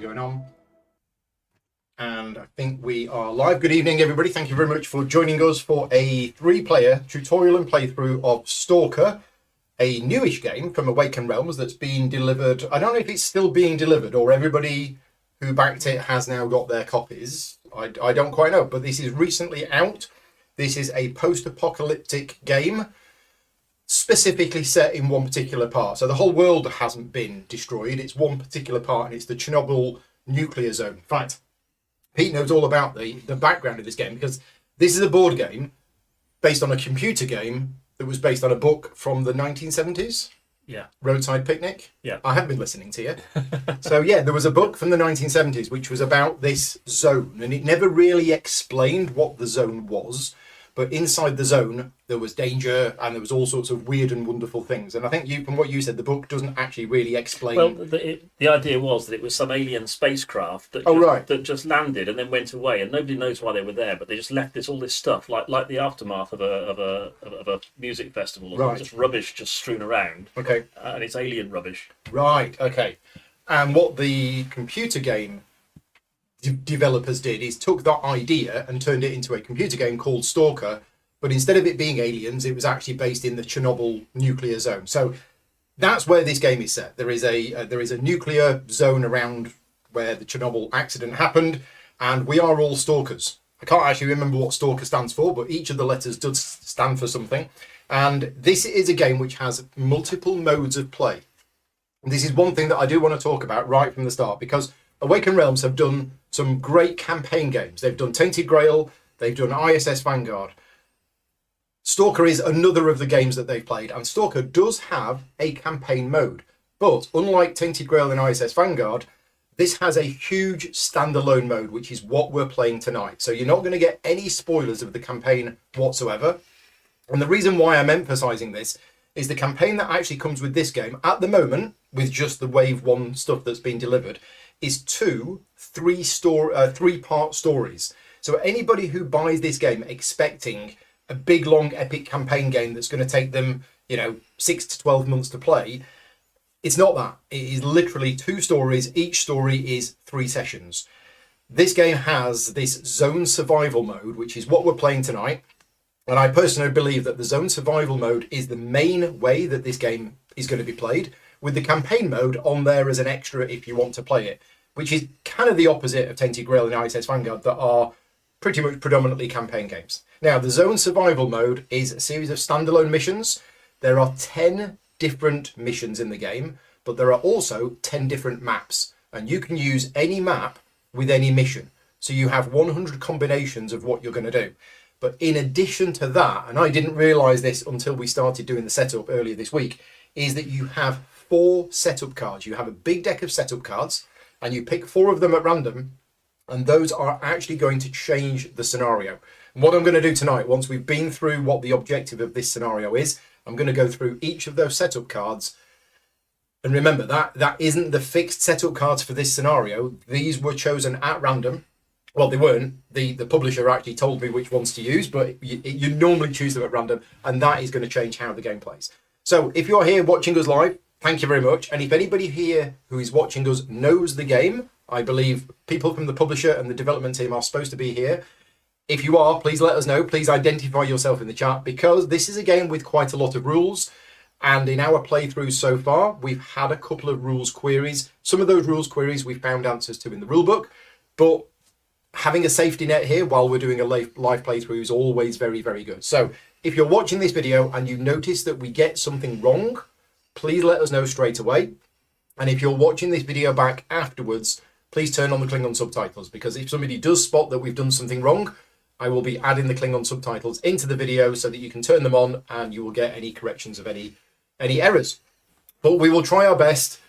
going on? And I think we are live. Good evening, everybody. Thank you very much for joining us for a 3-player tutorial and playthrough of Stalker, a newish game from Awakened Realms that's been delivered. I don't know if it's still being delivered or everybody who backed it has now got their copies. I don't quite know, but this is recently out. This is a post-apocalyptic game specifically set in one particular part. So the whole world hasn't been destroyed. It's one particular part, and it's the Chernobyl nuclear zone. In fact, Pete knows all about the background of this game because this is a board game based on a computer game that was based on a book from the 1970s. Yeah. Roadside Picnic. Yeah. I have been listening to you. So yeah, there was a book from the 1970s which was about this zone, and it never really explained what the zone was. But inside the zone, there was danger and there was all sorts of weird and wonderful things. And I think from what you said, the book doesn't actually really explain. Well, the idea was that it was some alien spacecraft that that just landed and then went away, and nobody knows why they were there. But they just left all this stuff, like the aftermath of a music festival, right? Just rubbish just strewn around. Okay. And it's alien rubbish. Right. Okay. And what the computer game developers did is took that idea and turned it into a computer game called Stalker, but instead of it being aliens, it was actually based in the Chernobyl nuclear zone. So that's where this game is set. There is a nuclear zone around where the Chernobyl accident happened, and we are all stalkers. I can't actually remember what Stalker stands for, but each of the letters does stand for something. And this is a game which has multiple modes of play. And this is one thing that I do want to talk about right from the start, because Awakened Realms have done some great campaign games. They've done Tainted Grail, they've done ISS Vanguard. Stalker is another of the games that they've played, and Stalker does have a campaign mode. But unlike Tainted Grail and ISS Vanguard, this has a huge standalone mode, which is what we're playing tonight. So you're not going to get any spoilers of the campaign whatsoever. And the reason why I'm emphasizing this is the campaign that actually comes with this game at the moment, with just the Wave 1 stuff that's been delivered, is 2 3-part stories. So anybody who buys this game expecting a big, long, epic campaign game that's going to take them, 6 to 12 months to play, it's not that. It is literally 2 stories. Each story is 3 sessions. This game has this zone survival mode, which is what we're playing tonight. And I personally believe that the zone survival mode is the main way that this game is going to be played, with the campaign mode on there as an extra if you want to play it, which is kind of the opposite of Tainted Grail and ISS Vanguard that are pretty much predominantly campaign games. Now, the zone survival mode is a series of standalone missions. There are 10 different missions in the game, but there are also 10 different maps, and you can use any map with any mission. So you have 100 combinations of what you're going to do. But in addition to that, and I didn't realize this until we started doing the setup earlier this week, is that you have 4 setup cards. You have a big deck of setup cards, and you pick 4 of them at random, and those are actually going to change the scenario. And what I'm going to do tonight, once we've been through what the objective of this scenario is, I'm going to go through each of those setup cards. And remember, that isn't the fixed setup cards for this scenario. These were chosen at random. Well, they weren't. The publisher actually told me which ones to use, but you normally choose them at random, and that is going to change how the game plays. So if you're here watching us live, thank you very much. And if anybody here who is watching us knows the game, I believe people from the publisher and the development team are supposed to be here. If you are, please let us know. Please identify yourself in the chat, because this is a game with quite a lot of rules. And in our playthrough so far, we've had a couple of rules queries. Some of those rules queries we found answers to in the rulebook, but having a safety net here while we're doing a live playthrough is always very, very good. So if you're watching this video and you notice that we get something wrong, please let us know straight away. And if you're watching this video back afterwards, please turn on the Klingon subtitles, because if somebody does spot that we've done something wrong, I will be adding the Klingon subtitles into the video so that you can turn them on and you will get any corrections of any errors. But we will try our best.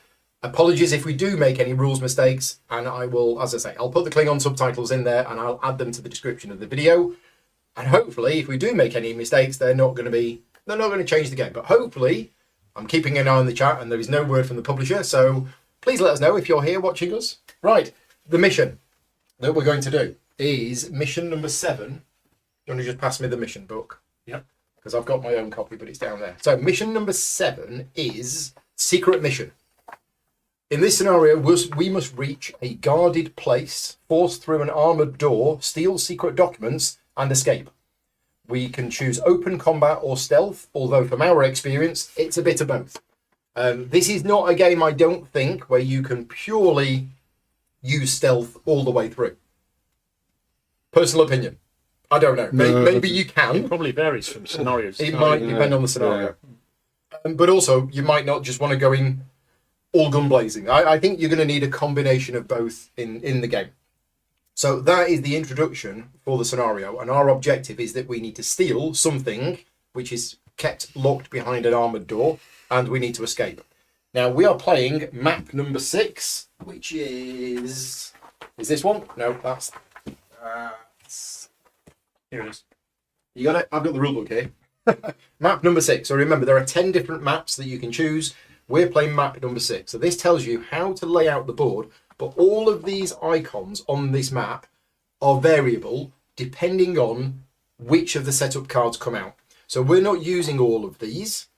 Apologies if we do make any rules mistakes, and I will, as I say, I'll put the Klingon subtitles in there and I'll add them to the description of the video. And hopefully, if we do make any mistakes, they're not going to change the game. But hopefully, I'm keeping an eye on the chat and there is no word from the publisher. So please let us know if you're here watching us. Right, the mission that we're going to do is mission number 7. You want to just pass me the mission book? Yep. Because I've got my own copy, but it's down there. So mission number 7 is Secret Mission. In this scenario, we must reach a guarded place, force through an armoured door, steal secret documents, and escape. We can choose open combat or stealth, although from our experience, it's a bit of both. This is not a game, I don't think, where you can purely use stealth all the way through. Personal opinion. I don't know. Maybe you can. It probably varies from scenario to It scenario. might depend on the scenario. But also, you might not just want to go in all gun blazing. I think you're going to need a combination of both in the game. So that is the introduction for the scenario, and our objective is that we need to steal something which is kept locked behind an armoured door, and we need to escape. Now, we are playing map number 6, which is this one? No, that's... Here it is. You got it? I've got the rulebook here. Map number 6. So remember, there are 10 different maps that you can choose. We're playing map number 6. So this tells you how to lay out the board, but all of these icons on this map are variable depending on which of the setup cards come out. So we're not using all of these.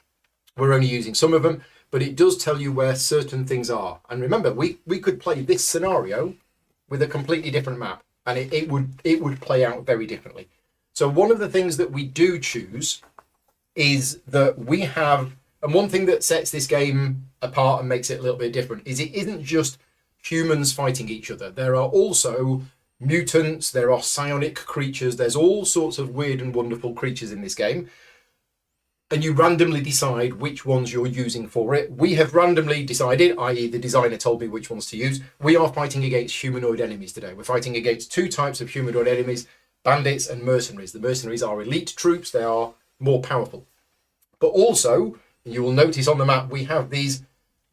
We're only using some of them, but it does tell you where certain things are. And remember, we could play this scenario with a completely different map, and it would play out very differently. So one of the things that we do choose is that we have, and one thing that sets this game apart and makes it a little bit different is it isn't just humans fighting each other. There are also mutants, there are psionic creatures, there's all sorts of weird and wonderful creatures in this game. And you randomly decide which ones you're using for it. We have randomly decided, i.e. the designer told me which ones to use. We are fighting against humanoid enemies today. We're fighting against 2 types of humanoid enemies, bandits and mercenaries. The mercenaries are elite troops, they are more powerful. But also, you will notice on the map, we have these.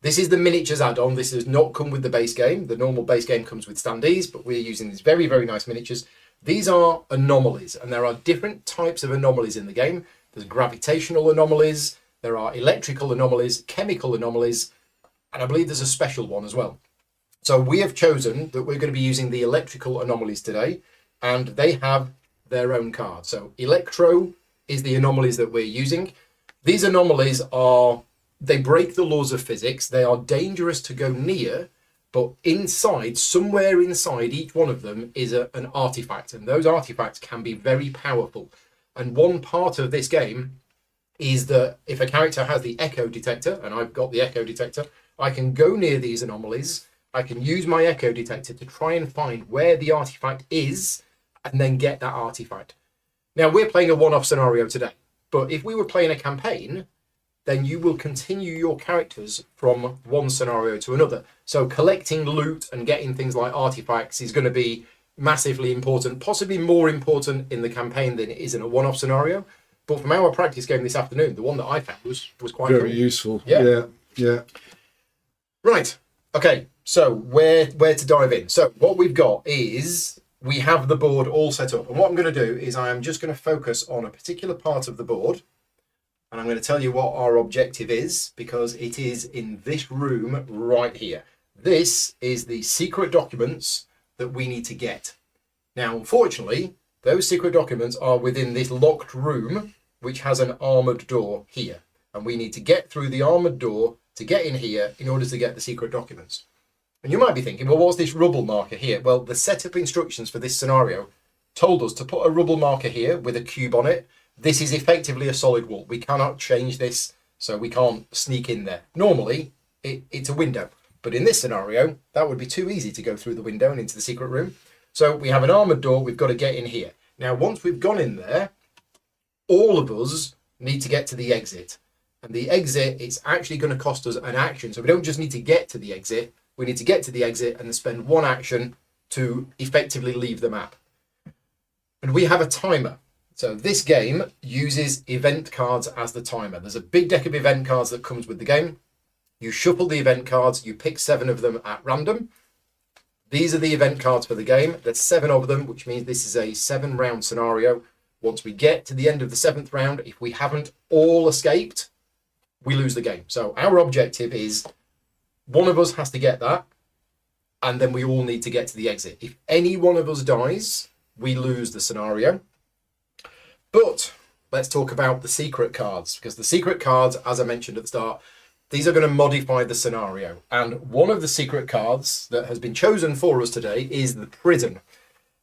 This is the miniatures add-on. This does not come with the base game. The normal base game comes with standees, but we're using these very, very nice miniatures. These are anomalies, and there are different types of anomalies in the game. There's gravitational anomalies, there are electrical anomalies, chemical anomalies, and I believe there's a special one as well. So we have chosen that we're going to be using the electrical anomalies today, and they have their own card. So electro is the anomalies that we're using. These anomalies they break the laws of physics. They are dangerous to go near, but inside, somewhere inside each one of them is an artifact, and those artifacts can be very powerful. And one part of this game is that if a character has the echo detector, and I've got the echo detector, I can go near these anomalies. I can use my echo detector to try and find where the artifact is and then get that artifact. Now, we're playing a one-off scenario today, but if we were playing a campaign, then you will continue your characters from one scenario to another. So collecting loot and getting things like artifacts is going to be massively important, possibly more important in the campaign than it is in a one-off scenario. But from our practice game this afternoon, the one that I found was quite very cool. Useful. Yeah. Right. Okay. So where to dive in? So what we've got is we have the board all set up, and what I'm going to do is I am just going to focus on a particular part of the board, and I'm going to tell you what our objective is, because it is in this room right here. This is the secret documents that we need to get. Now, unfortunately, those secret documents are within this locked room, which has an armoured door here. And we need to get through the armoured door to get in here in order to get the secret documents. And you might be thinking, well, what's this rubble marker here? Well, the setup instructions for this scenario told us to put a rubble marker here with a cube on it. This is effectively a solid wall. We cannot change this, so we can't sneak in there. Normally, it's a window. But in this scenario, that would be too easy to go through the window and into the secret room. So we have an armoured door, we've got to get in here. Now, once we've gone in there, all of us need to get to the exit. And the exit, it's actually going to cost us an action. So we don't just need to get to the exit, we need to get to the exit and spend one action to effectively leave the map. And we have a timer. So this game uses event cards as the timer. There's a big deck of event cards that comes with the game. You shuffle the event cards, you pick 7 of them at random. These are the event cards for the game. There's 7 of them, which means this is a 7-round scenario. Once we get to the end of the 7th round, if we haven't all escaped, we lose the game. So our objective is one of us has to get that, and then we all need to get to the exit. If any one of us dies, we lose the scenario. But let's talk about the secret cards, because the secret cards, as I mentioned at the start, These are going to modify the scenario. And one of the secret cards that has been chosen for us today is the prison.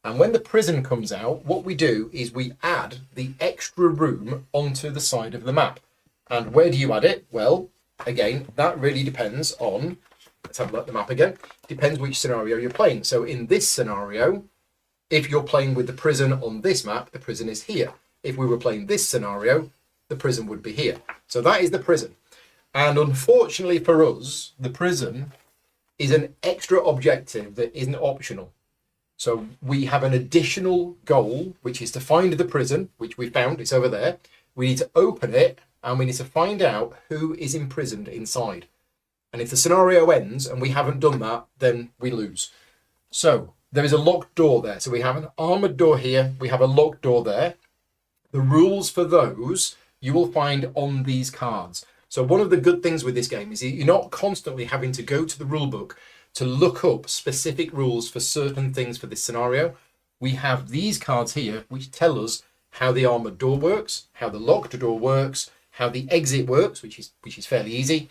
And when the prison comes out, what we do is we add the extra room onto the side of the map. And where do you add it? Well, again, that really depends on, let's have a look at the map again, depends which scenario you're playing. So in this scenario, if you're playing with the prison on this map, the prison is here. If we were playing this scenario, the prison would be here. So that is the prison. And unfortunately for us, the prison is an extra objective that isn't optional. So we have an additional goal, which is to find the prison, which we found, it's over there. We need to open it, and we need to find out who is imprisoned inside. And if the scenario ends and we haven't done that, then we lose. So there is a locked door there. So we have an armored door here. We have a locked door there. The rules for those you will find on these cards. So one of the good things with this game is you're not constantly having to go to the rule book to look up specific rules for certain things for this scenario. We have these cards here which tell us how the armored door works, how the locked door works, how the exit works, which is fairly easy,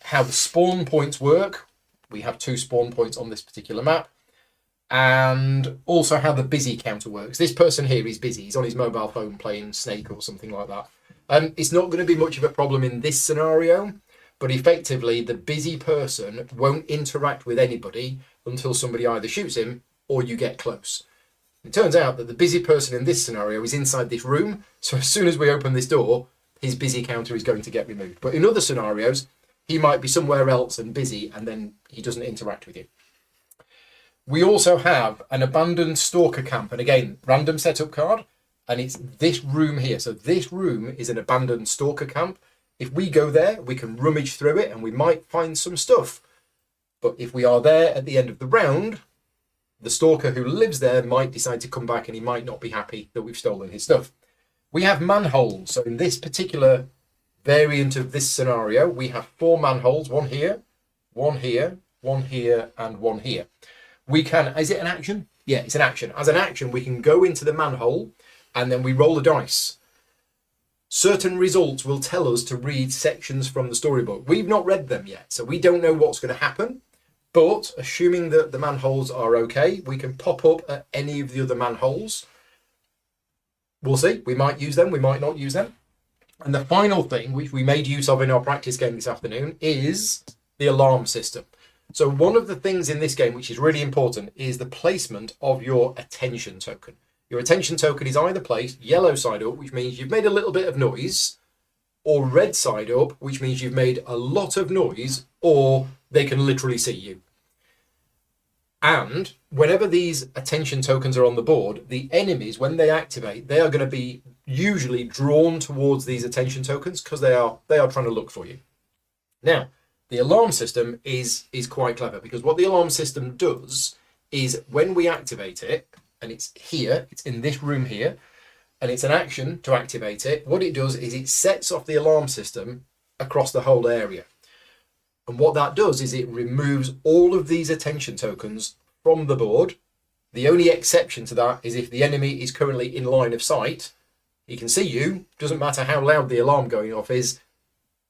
how the spawn points work. We have 2 spawn points on this particular map. And also how the busy counter works. This person here is busy. He's on his mobile phone playing Snake or something like that. It's not going to be much of a problem in this scenario, but effectively the busy person won't interact with anybody until somebody either shoots him or you get close. It turns out that the busy person in this scenario is inside this room, so as soon as we open this door, his busy counter is going to get removed. But in other scenarios, he might be somewhere else and busy, and then he doesn't interact with you. We also have an abandoned stalker camp, and again, random setup card, and it's this room here. So this room is an abandoned stalker camp. If we go there, we can rummage through it and we might find some stuff. But if we are there at the end of the round, the stalker who lives there might decide to come back and he might not be happy that we've stolen his stuff. We have manholes. So in this particular variant of this scenario, we have 4 manholes, one here, one here, one here, and one here. We can, is it an action? Yeah, it's an action. As an action, we can go into the manhole and then we roll a dice. Certain results will tell us to read sections from the storybook. We've not read them yet, so we don't know what's going to happen. But assuming that the manholes are okay, we can pop up at any of the other manholes. We'll see. We might use them. We might not use them. And the final thing, which we made use of in our practice game this afternoon, is the alarm system. So one of the things in this game which is really important is the placement of your attention token. Your attention token is either placed yellow side up, which means you've made a little bit of noise, or red side up, which means you've made a lot of noise, or they can literally see you. And whenever these attention tokens are on the board, the enemies, when they activate, they are going to be usually drawn towards these attention tokens because they are trying to look for you. Now, the alarm system is quite clever because what the alarm system does is when we activate it, and it's here, it's in this room here, and it's an action to activate it. What it does is it sets off the alarm system across the whole area. And what that does is it removes all of these attention tokens from the board. The only exception to that is if the enemy is currently in line of sight, he can see you, doesn't matter how loud the alarm going off is,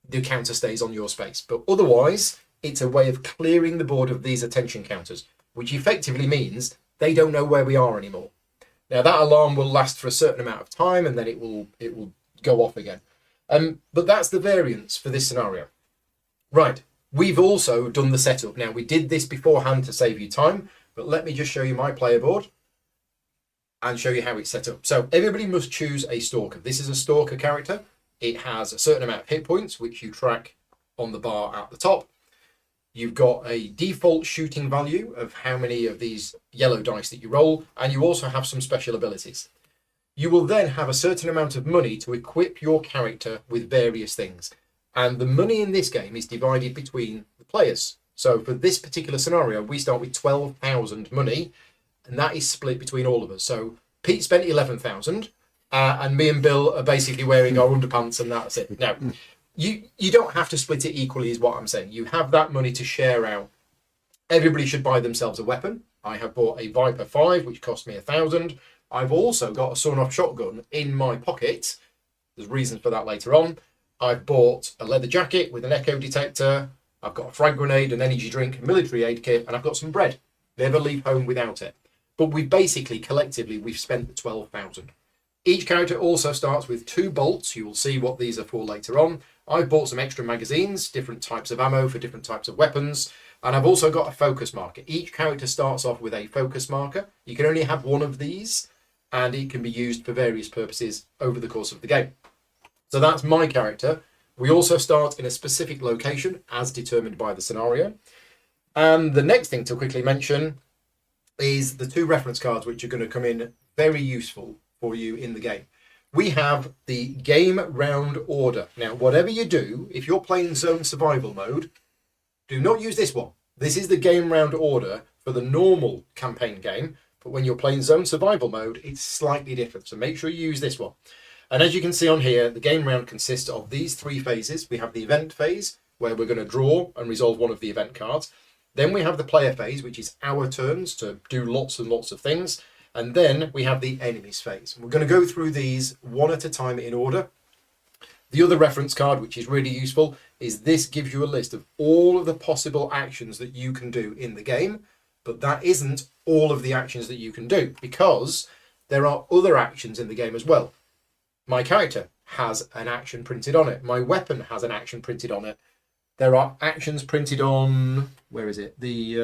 the counter stays on your space. But otherwise, it's a way of clearing the board of these attention counters, which effectively means they don't know where we are anymore. Now that alarm will last for a certain amount of time and then it will go off again. But that's the variance for this scenario. Right, we've also done the setup. Now we did this beforehand to save you time, but let me just show you my player board and show you how it's set up. So everybody must choose a stalker. This is a stalker character. It has a certain amount of hit points, which you track on the bar at the top. You've got a default shooting value of how many of these yellow dice that you roll, and you also have some special abilities. You will then have a certain amount of money to equip your character with various things. And the money in this game is divided between the players. So for this particular scenario, we start with 12,000 money, and that is split between all of us. So Pete spent 11,000, and me and Bill are basically wearing our underpants, and that's it. Now, you don't have to split it equally is what I'm saying. You have that money to share out. Everybody should buy themselves a weapon. I have bought a Viper 5, which cost me 1,000. I've also got a sawn-off shotgun in my pocket. There's reasons for that later on. I've bought a leather jacket with an echo detector. I've got a frag grenade, an energy drink, a military aid kit, and I've got some bread. Never leave home without it. But we basically, collectively, we've spent the 12,000. Each character also starts with 2 bolts. You will see what these are for later on. I've bought some extra magazines, different types of ammo for different types of weapons. And I've also got a focus marker. Each character starts off with a focus marker. You can only have one of these, and it can be used for various purposes over the course of the game. So that's my character. We also start in a specific location as determined by the scenario. And the next thing to quickly mention is the 2 reference cards, which are going to come in very useful for you in the game. We have the game round order. Now, whatever you do, if you're playing zone survival mode, do not use this one. This is the game round order for the normal campaign game, but when you're playing zone survival mode, it's slightly different. So make sure you use this one. And as you can see on here, the game round consists of these 3 phases. We have the event phase, where we're going to draw and resolve one of the event cards. Then we have the player phase, which is our turns to do lots and lots of things. And then we have the enemies phase. We're going to go through these one at a time in order. The other reference card, which is really useful, is this gives you a list of all of the possible actions that you can do in the game. But that isn't all of the actions that you can do, because there are other actions in the game as well. My character has an action printed on it. My weapon has an action printed on it. There are actions printed on, where is it? The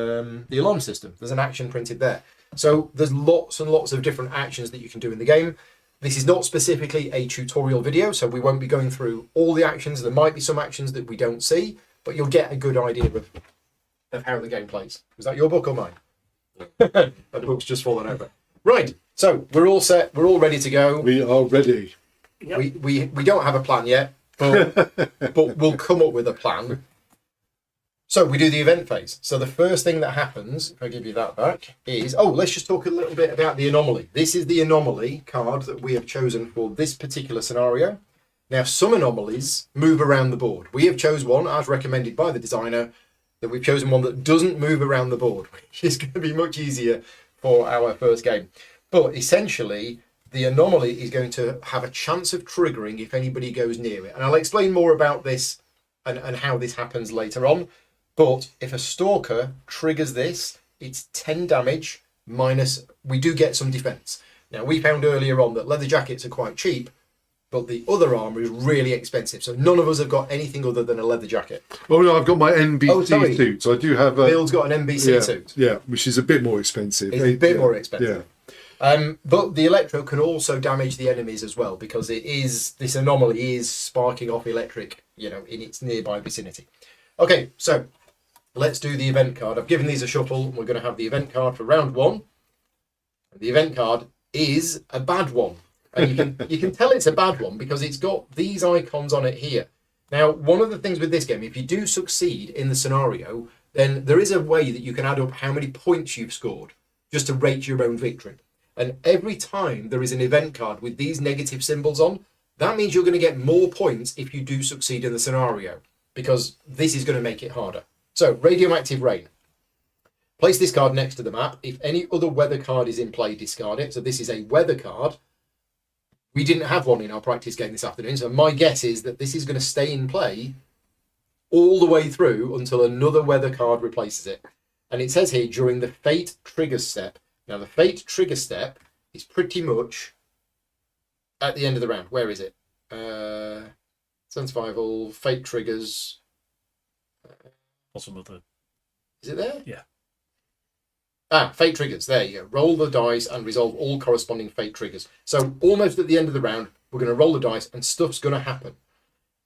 alarm system. There's an action printed there. So there's lots and lots of different actions that you can do in the game. This is not specifically a tutorial video, so we won't be going through all the actions. There might be some actions that we don't see, but you'll get a good idea of how the game plays. Was that your book or mine? That book's just fallen over. Right, so we're all set. We're all ready to go. We are ready. Yep. We don't have a plan yet, but we'll come up with a plan. So we do the event phase. So the first thing that happens, if I give you that back, is, let's just talk a little bit about the anomaly. This is the anomaly card that we have chosen for this particular scenario. Now, some anomalies move around the board. We have chosen one, as recommended by the designer, that we've chosen one that doesn't move around the board, which is going to be much easier for our first game. But essentially, the anomaly is going to have a chance of triggering if anybody goes near it. And I'll explain more about this and how this happens later on. But if a stalker triggers this, it's 10 damage minus, we do get some defense. Now, we found earlier on that leather jackets are quite cheap, but the other armor is really expensive. So none of us have got anything other than a leather jacket. Oh, no, I've got my NBC suit. So I do have a... Bill's got an NBC suit. Yeah, which is a bit more expensive. It's a bit more expensive. Yeah. But the electro can also damage the enemies as well, because this anomaly is sparking off electric, in its nearby vicinity. Okay, so let's do the event card. I've given these a shuffle. We're going to have the event card for round 1. And the event card is a bad one. And you can tell it's a bad one because it's got these icons on it here. Now, one of the things with this game, if you do succeed in the scenario, then there is a way that you can add up how many points you've scored just to rate your own victory. And every time there is an event card with these negative symbols on, that means you're going to get more points if you do succeed in the scenario, because this is going to make it harder. So, radioactive rain. Place this card next to the map. If any other weather card is in play, discard it. So this is a weather card. We didn't have one in our practice game this afternoon, so my guess is that this is going to stay in play all the way through until another weather card replaces it. And it says here, during the fate trigger step. Now, the fate trigger step is pretty much at the end of the round. Where is it? Survival, fate triggers. Bottom of the... Is it there? Yeah. Fate triggers. There you go. Roll the dice and resolve all corresponding fate triggers. So almost at the end of the round, we're going to roll the dice and stuff's going to happen.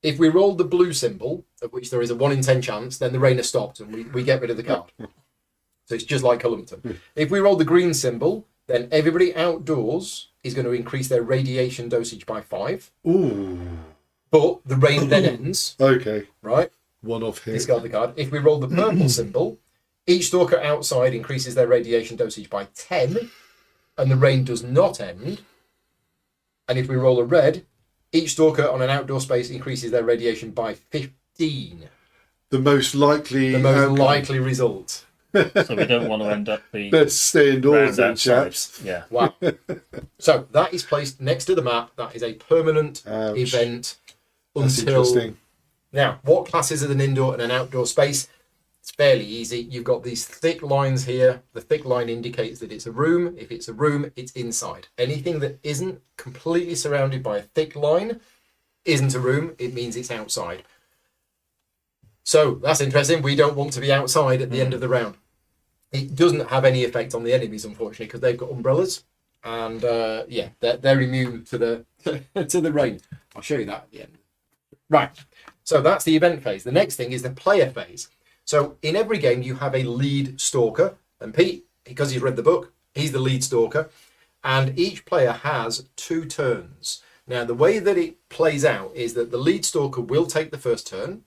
If we roll the blue symbol, of which there is a 1 in 10 chance, then the rain has stopped and we get rid of the card. So it's just like Columpton. If we roll the green symbol, then everybody outdoors is going to increase their radiation dosage by 5. Ooh. But the rain then ends. Okay. Right? One off here. Discard the card. If we roll the purple symbol, each stalker outside increases their radiation dosage by 10, and the rain does not end. And if we roll a red, each stalker on an outdoor space increases their radiation by 15. The most likely result. So we don't want to end up the... Let's stay indoors then, chaps. Yeah. Wow. So that is placed next to the map. That is a permanent event. That's interesting. Now, what classes as an indoor and an outdoor space? It's fairly easy. You've got these thick lines here. The thick line indicates that it's a room. If it's a room, it's inside. Anything that isn't completely surrounded by a thick line isn't a room. It means it's outside. So that's interesting. We don't want to be outside at the end of the round. It doesn't have any effect on the enemies, unfortunately, because they've got umbrellas. And yeah, they're immune to the to the rain. I'll show you that at the end. Right. So that's the event phase. The next thing is the player phase. So in every game, you have a lead stalker. And Pete, because he's read the book, he's the lead stalker. And each player has 2 turns. Now, the way that it plays out is that the lead stalker will take the first turn,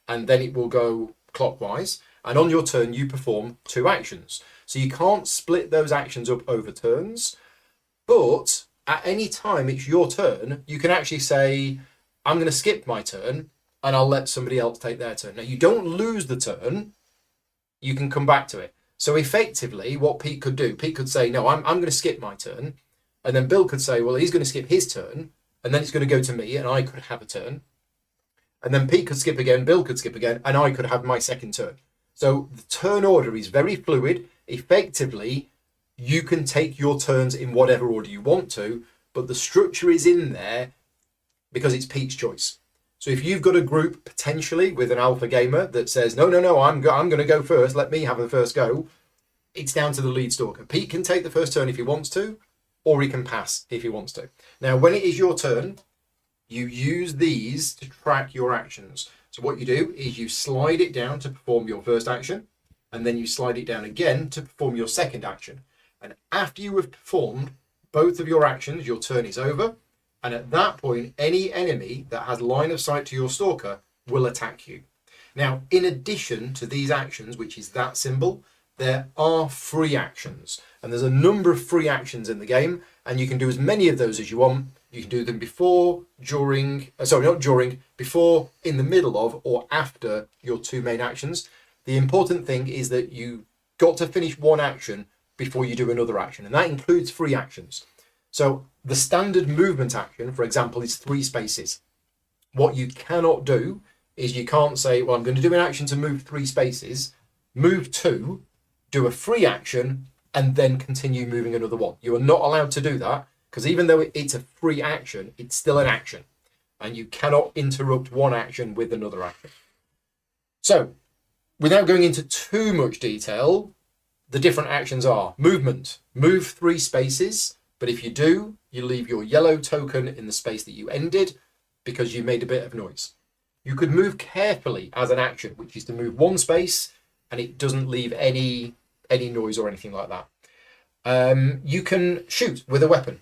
and then it will go clockwise. And on your turn, you perform 2 actions. So you can't split those actions up over turns. But at any time it's your turn, you can actually say, I'm going to skip my turn, and I'll let somebody else take their turn. Now, you don't lose the turn. You can come back to it. So effectively, what Pete could do, Pete could say, no, I'm going to skip my turn. And then Bill could say, well, he's going to skip his turn. And then it's going to go to me, and I could have a turn. And then Pete could skip again, Bill could skip again, and I could have my second turn. So the turn order is very fluid. Effectively, you can take your turns in whatever order you want to, but the structure is in there because it's Pete's choice. So if you've got a group potentially with an alpha gamer that says, no, I'm going to go first, let me have the first go, it's down to the lead stalker. Pete can take the first turn if he wants to, or he can pass if he wants to. Now, when it is your turn, you use these to track your actions. So what you do is you slide it down to perform your first action, and then you slide it down again to perform your second action. And after you have performed both of your actions, your turn is over. And at that point, any enemy that has line of sight to your stalker will attack you. Now, in addition to these actions, which is that symbol, there are free actions. And there's a number of free actions in the game, and you can do as many of those as you want. You can do them before, before, in the middle of, or after your 2 main actions. The important thing is that you got to finish one action before you do another action, and that includes free actions. So the standard movement action, for example, is 3 spaces. What you cannot do is you can't say, well, I'm going to do an action to move 3 spaces, move 2, do a free action, and then continue moving another one. You are not allowed to do that, because even though it's a free action, it's still an action, and you cannot interrupt one action with another action. So, without going into too much detail, the different actions are movement, move 3 spaces, but if you do, you leave your yellow token in the space that you ended because you made a bit of noise. You could move carefully as an action, which is to move 1 space and it doesn't leave any noise or anything like that. You can shoot with a weapon.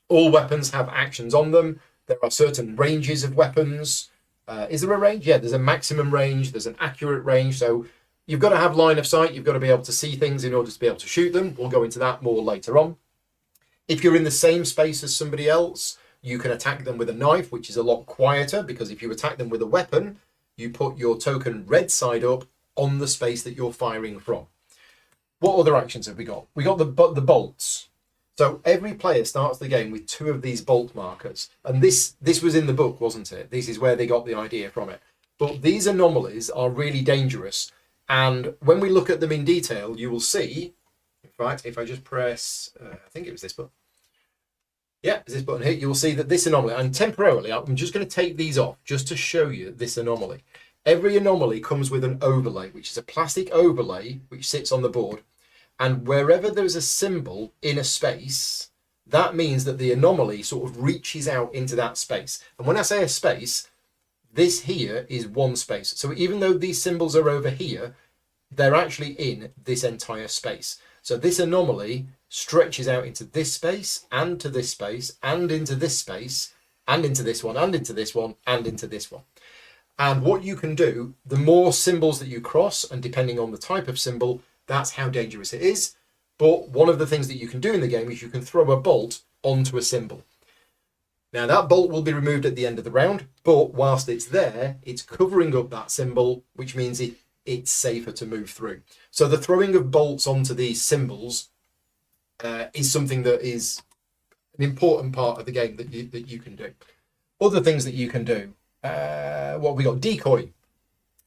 All weapons have actions on them. There are certain ranges of weapons. Is there a range? Yeah, there's a maximum range. There's an accurate range. So you've got to have line of sight. You've got to be able to see things in order to be able to shoot them. We'll go into that more later on. If you're in the same space as somebody else, you can attack them with a knife, which is a lot quieter, because if you attack them with a weapon, you put your token red side up on the space that you're firing from. What other actions have we got? We got the bolts. So every player starts the game with 2 of these bolt markers. And this was in the book, wasn't it? This is where they got the idea from it. But these anomalies are really dangerous. And when we look at them in detail, you will see, in fact, if I just press, I think it was this button. Yeah, it's this button here. You will see that this anomaly, and temporarily, I'm just going to take these off just to show you this anomaly. Every anomaly comes with an overlay, which is a plastic overlay which sits on the board. And wherever there's a symbol in a space, that means that the anomaly sort of reaches out into that space. And when I say a space, this here is 1 space. So even though these symbols are over here, they're actually in this entire space. So this anomaly stretches out into this space, and to this space, and into this space, and into this one, and into this one, and into this one. And what you can do, the more symbols that you cross, and depending on the type of symbol, that's how dangerous it is. But one of the things that you can do in the game is you can throw a bolt onto a symbol. Now that bolt will be removed at the end of the round, but whilst it's there, it's covering up that symbol, which means it's safer to move through. So the throwing of bolts onto these symbols is something that is an important part of the game that you can do. Other things that you can do. What have we got? Decoy.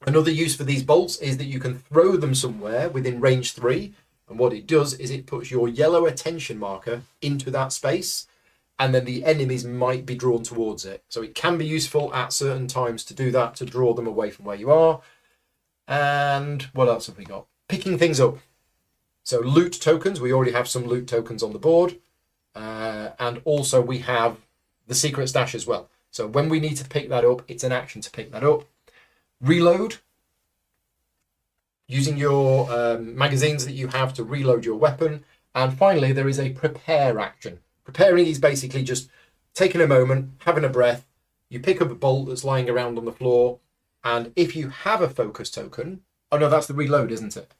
Another use for these bolts is that you can throw them somewhere within range 3. And what it does is it puts your yellow attention marker into that space. And then the enemies might be drawn towards it. So it can be useful at certain times to do that, to draw them away from where you are. And what else have we got? Picking things up. So loot tokens. We already have some loot tokens on the board. And also we have the secret stash as well. So when we need to pick that up, it's an action to pick that up. Reload. Using your magazines that you have to reload your weapon. And finally, there is a prepare action. Preparing is basically just taking a moment, having a breath. You pick up a bolt that's lying around on the floor. And if you have a focus token... Oh, no, that's the reload, isn't it?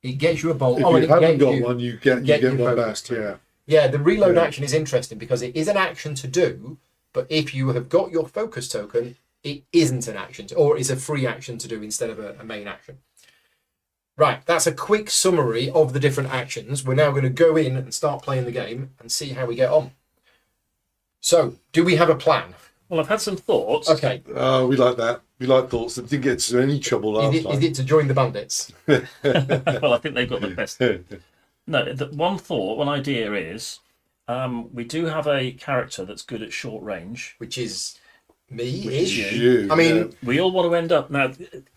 It gets you a bolt. If you haven't got one, you get one back, yeah. Yeah, the reload action is interesting because it is an action to do, but if you have got your focus token, it isn't an action, or it's a free action to do instead of a main action. Right, that's a quick summary of the different actions. We're now going to go in and start playing the game and see how we get on. So, do we have a plan? Well, I've had some thoughts. Okay. We like that. We like thoughts. That didn't get into any trouble last time. Is it to join the bandits? Well, I think they've got the best. No, one idea is we do have a character that's good at short range. Which is me? Which is you. I mean... We all want to end up... Now,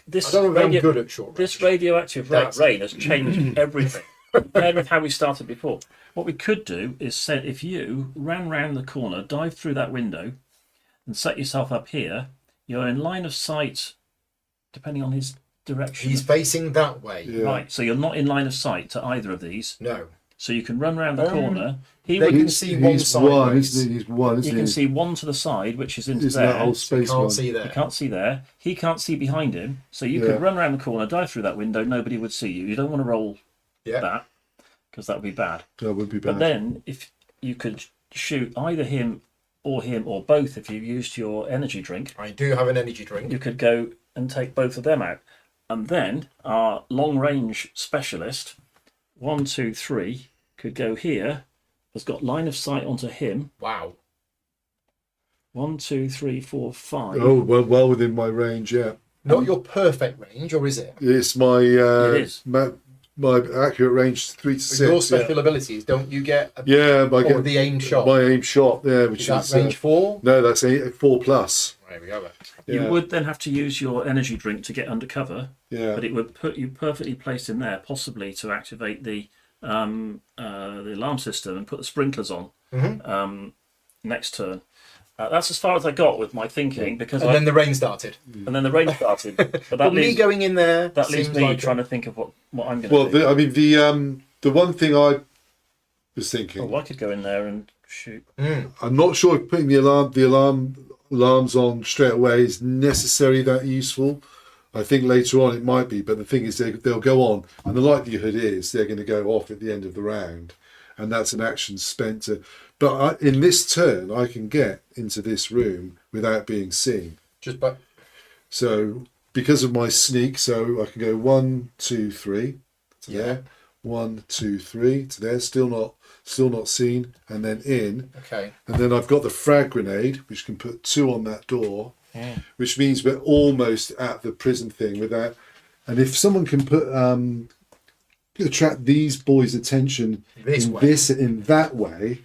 this I don't know if I'm good at short range. This radioactive rain has changed everything compared with how we started before. What we could do is say, if you ran round the corner, dive through that window, and set yourself up here, you're in line of sight, depending on his direction. He's facing that way. Yeah. Right, so you're not in line of sight to either of these. No. So you can run round the corner. They can see one sideways. He's one, isn't You he? can see one to the side, which is into Isn't there. that old space Can't one? see there. You can't see there. He can't see behind him. So you Yeah. could run around the corner, dive through that window, nobody would see you. You don't want to roll Yeah. that, because that would be bad. That would be bad. But then, if you could shoot either him or both, if you used your energy drink, I do have an energy drink. you could go and take both of them out. And then our long range specialist, 1, 2, 3, could go here, has got line of sight onto him. Wow. 1, 2, 3, 4, 5. Oh, well within my range, yeah. Not your perfect range, or is it? It's my It is. my accurate range 3 to 6. Your special abilities, don't you get the aim shot? My aim shot, yeah, which is that range 4? No, that's 4 plus. There we go. You Yeah. would then have to use your energy drink to get undercover, Yeah. but it would put you perfectly placed in there, possibly to activate the alarm system and put the sprinklers on next turn. That's as far as I got with my thinking, because And then the rain started. and then the rain started. But But me going in there, that leaves seems me like trying to think of what I'm going to do. The one thing I was thinking, I could go in there and shoot. I'm not sure if putting the alarms on straight away is necessarily that useful. I think later on it might be, but the thing is they'll go on, and the likelihood is they're going to go off at the end of the round, and that's an action spent to. But in this turn, I can get into this room without being seen. just by So because of my sneak, so I can go 1, 2, 3 to there, 1, 2, 3 to there, still not seen, and then in. okay. And then I've got the frag grenade, which can put 2 on that door, which means we're almost at the prison thing without. And if someone can put attract these boys' attention in that way,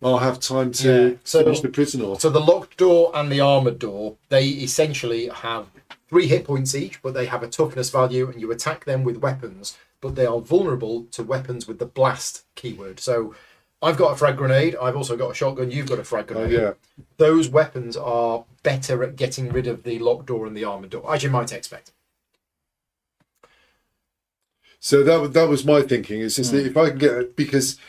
I'll have time to finish the prison off. So the locked door and the armored door, they essentially have 3 hit points each, but they have a toughness value, and you attack them with weapons, but they are vulnerable to weapons with the blast keyword. So I've got a frag grenade. I've also got a shotgun. You've got a frag grenade. Yeah. Those weapons are better at getting rid of the locked door and the armored door, as you might expect. So that was my thinking. Is just that if I can get, because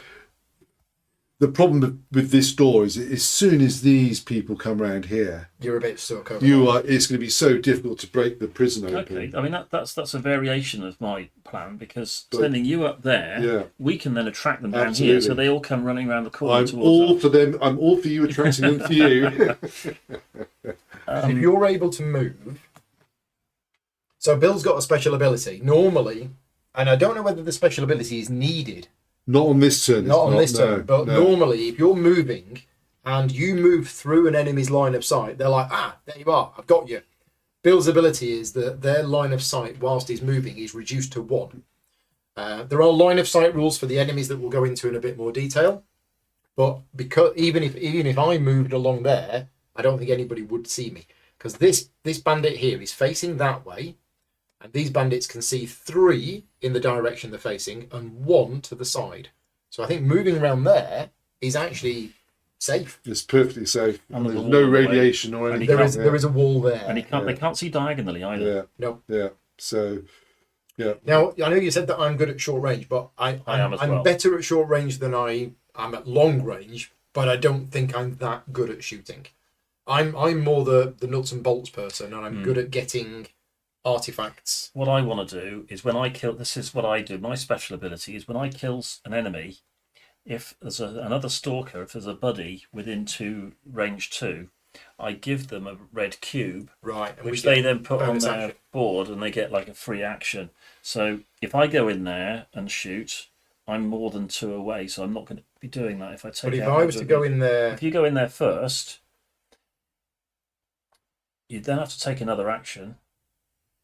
the problem with this door is as soon as these people come around here, You're a bit stuck over. it's going to be so difficult to break the prison open. Okay, I mean that's a variation of my plan, because sending you up there, we can then attract them down here, so they all come running around the corner I'm all for them. I'm all for you attracting them for you. If you're able to move, so Bill's got a special ability normally, and I don't know whether the special ability is needed. Not on this turn. Not on this turn, but normally if you're moving and you move through an enemy's line of sight, they're like, there you are, I've got you. Bill's ability is that their line of sight whilst he's moving is reduced to 1. There are line of sight rules for the enemies that we'll go into in a bit more detail, but because even if I moved along there, I don't think anybody would see me, because this bandit here is facing that way, and these bandits can see 3 in the direction they're facing and 1 to the side. So I think moving around there is actually safe. It's perfectly safe. And There's there's a no wall in the way. radiation or anything. There is a wall there. And they can't see diagonally either. Yeah. No. Yeah. So, yeah. Now, I know you said that I'm good at short range, but I am as well. I'm better at short range than I am at long range, but I don't think I'm that good at shooting. I'm more the nuts and bolts person, and I'm good at getting artifacts. What I want to do is when I kill, this is what I do, my special ability is when I kill an enemy, if there's another stalker, if there's a buddy within range 2, I give them a red cube, right, and which they then put on bonus their action. board, and they get like a free action. So if I go in there and shoot, I'm more than 2 away, so I'm not going to be doing that. If I take But if out I was to go in there, if you go in there first, you then have to take another action.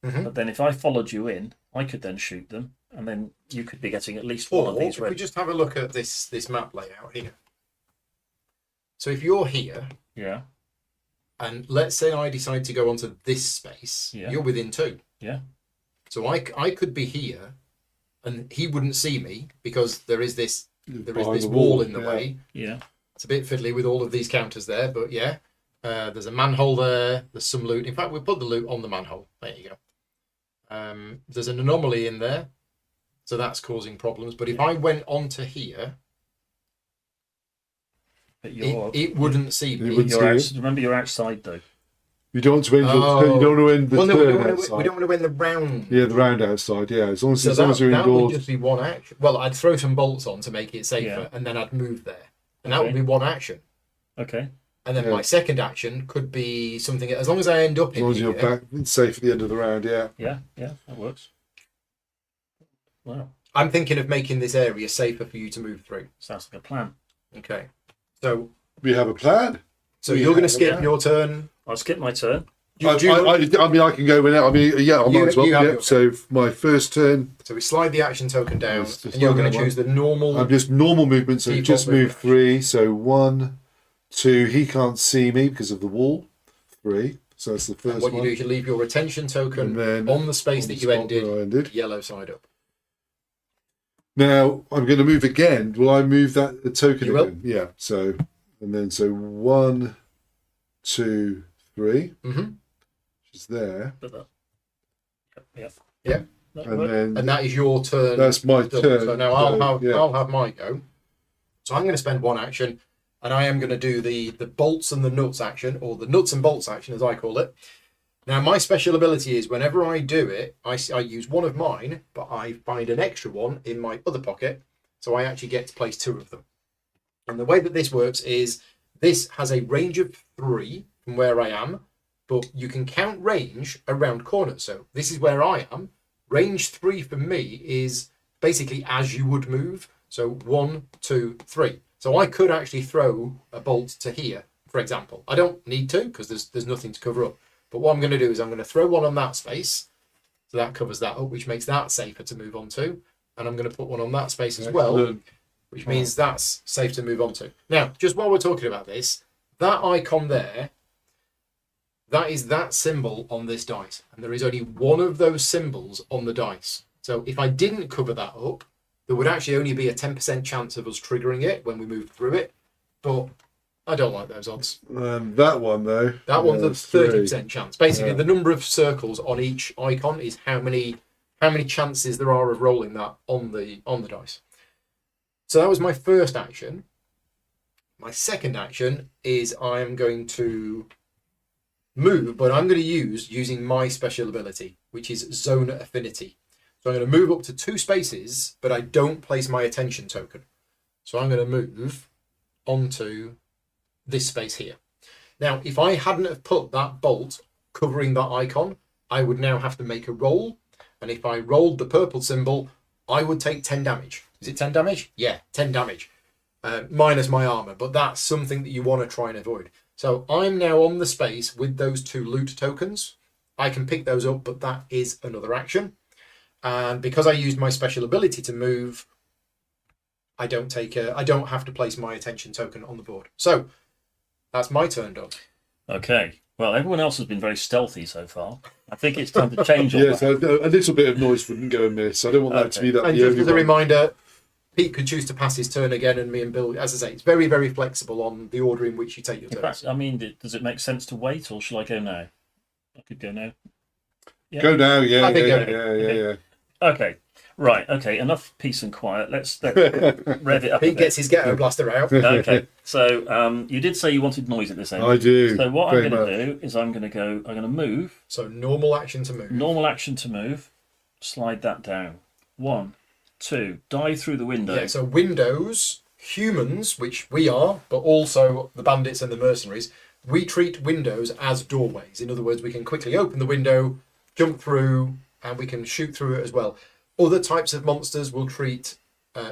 But then if I followed you in, I could then shoot them, and then you could be getting at least one of these if red. we just have a look at this map layout here. So if you're here, Yeah, and let's say I decide to go onto this space, Yeah. you're within 2. yeah. So I could be here, and he wouldn't see me because there is this Behind the wall wall, in the yeah. way. Yeah. It's a bit fiddly with all of these counters there, but yeah. There's a manhole there. There's some loot. In fact, we put the loot on the manhole. There you go. There's an anomaly in there, so that's causing problems. But if I went onto here, But it wouldn't see me. remember you're outside though. You don't want to end you don't want to end the Well, no, turn outside. we don't want to win the round. Yeah, the round outside. Yeah, as long as you're that would indoors. just be one action. Well, I'd throw some bolts on to make it safer, Yeah. and then I'd move there, and that would Okay. be one action. Okay. And then Yeah. my second action could be something. As long as I end up As in long as here, you're back, it's safe at the end of the round. Yeah. Yeah, that works. Wow, I'm thinking of making this area safer for you to move through. sounds like a plan. Okay, so We have a plan. you're going to skip your turn. I'll skip my turn. I mean, I can go whenever. I mean, yeah, I might as well. you have Yep. your- So my first turn, So we slide the action token down, Let's just and you're slide going that to choose the normal. I'm just normal movement. So Default just move movement. 3. So 1, 2. He can't see me because of the wall. 3. So that's the And first what you one. do is you leave your retention token And then on the space on that the you spot ended, where I ended. yellow side up. Now I'm going to move again. Will I move the token You will. again? Yeah. So 1, 2, 3. Mm-hmm. Which is there. But that. Yep. Yeah. That And works. then And that is your turn. that's my done. turn. So now I'll So, have my go. So I'm going to spend one action, and I am going to do the bolts and the nuts action, or the nuts and bolts action, as I call it. Now my special ability is whenever I do it, I use one of mine, but I find an extra one in my other pocket, so I actually get to place 2 of them. And the way that this works is this has a range of 3 from where I am, but you can count range around corners. So this is where I am. Range 3 for me is basically as you would move. So 1, 2, 3. So I could actually throw a bolt to here, for example. I don't need to because there's nothing to cover up. But what I'm going to do is I'm going to throw one on that space. So that covers that up, which makes that safer to move on to. And I'm going to put one on that space as well, Excellent. which means that's safe to move on to. Now, just while we're talking about this, that icon there, that is that symbol on this dice. And there is only one of those symbols on the dice. So if I didn't cover that up, there would actually only be a 10% chance of us triggering it when we move through it. But I don't like those odds. That one though. That one's a that's 3. 30% chance. Basically, Yeah. the number of circles on each icon is how many chances there are of rolling that on the dice. So that was my first action. My second action is I'm going to move, but I'm going to using my special ability, which is zone affinity. So I'm going to move up to 2 spaces, but I don't place my attention token. So I'm going to move onto this space here. Now, if I hadn't have put that bolt covering that icon, I would now have to make a roll. And if I rolled the purple symbol, I would take 10 damage. Is it 10 damage? Yeah, 10 damage. minus my armor, but that's something that you want to try and avoid. So I'm now on the space with those 2 loot tokens. I can pick those up, but that is another action. And because I used my special ability to move, I don't have to place my attention token on the board. So that's my turn done. Okay. Well, everyone else has been very stealthy so far. I think it's time to change all Yes, that. a little bit of noise wouldn't go amiss. I don't want that to be that. And the just only as a one. reminder, Pete could choose to pass his turn again, and me and Bill, as I say, it's very, very flexible on the order in which you take your In turns. fact, I mean, does it make sense to wait, or shall I go now? I could go now. Yeah. Go now, yeah, I think yeah, go now. yeah. Okay. Right. Okay. Enough peace and quiet. Let's rev it up. Pete gets his ghetto blaster out. Okay. So you did say you wanted noise at this end. I do. So what very I'm going much. to do is I'm going to move. So normal action to move. Normal action to move. Slide that down. 1, 2. Dive through the window. Yeah, so windows, humans, which we are, but also the bandits and the mercenaries, we treat windows as doorways. In other words, we can quickly open the window, jump through, and we can shoot through it as well. Other types of monsters will treat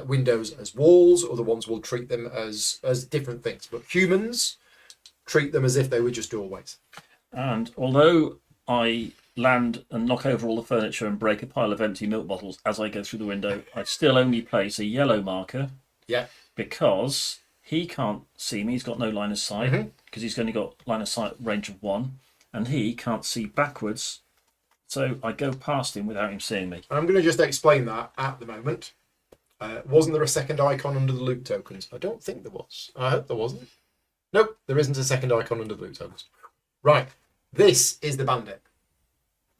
windows as walls. Other ones will treat them as different things. But humans treat them as if they were just doorways. And although I land and knock over all the furniture and break a pile of empty milk bottles as I go through the window, I still only place a yellow marker. Yeah. Because he can't see me. He's got no line of sight because he's only got line of sight range of 1, and he can't see backwards. So I go past him without him seeing me. I'm going to just explain that at the moment. Wasn't there a second icon under the loot tokens? I don't think there was. I hope there wasn't. Nope, there isn't a second icon under the loot tokens. Right, this is the bandit.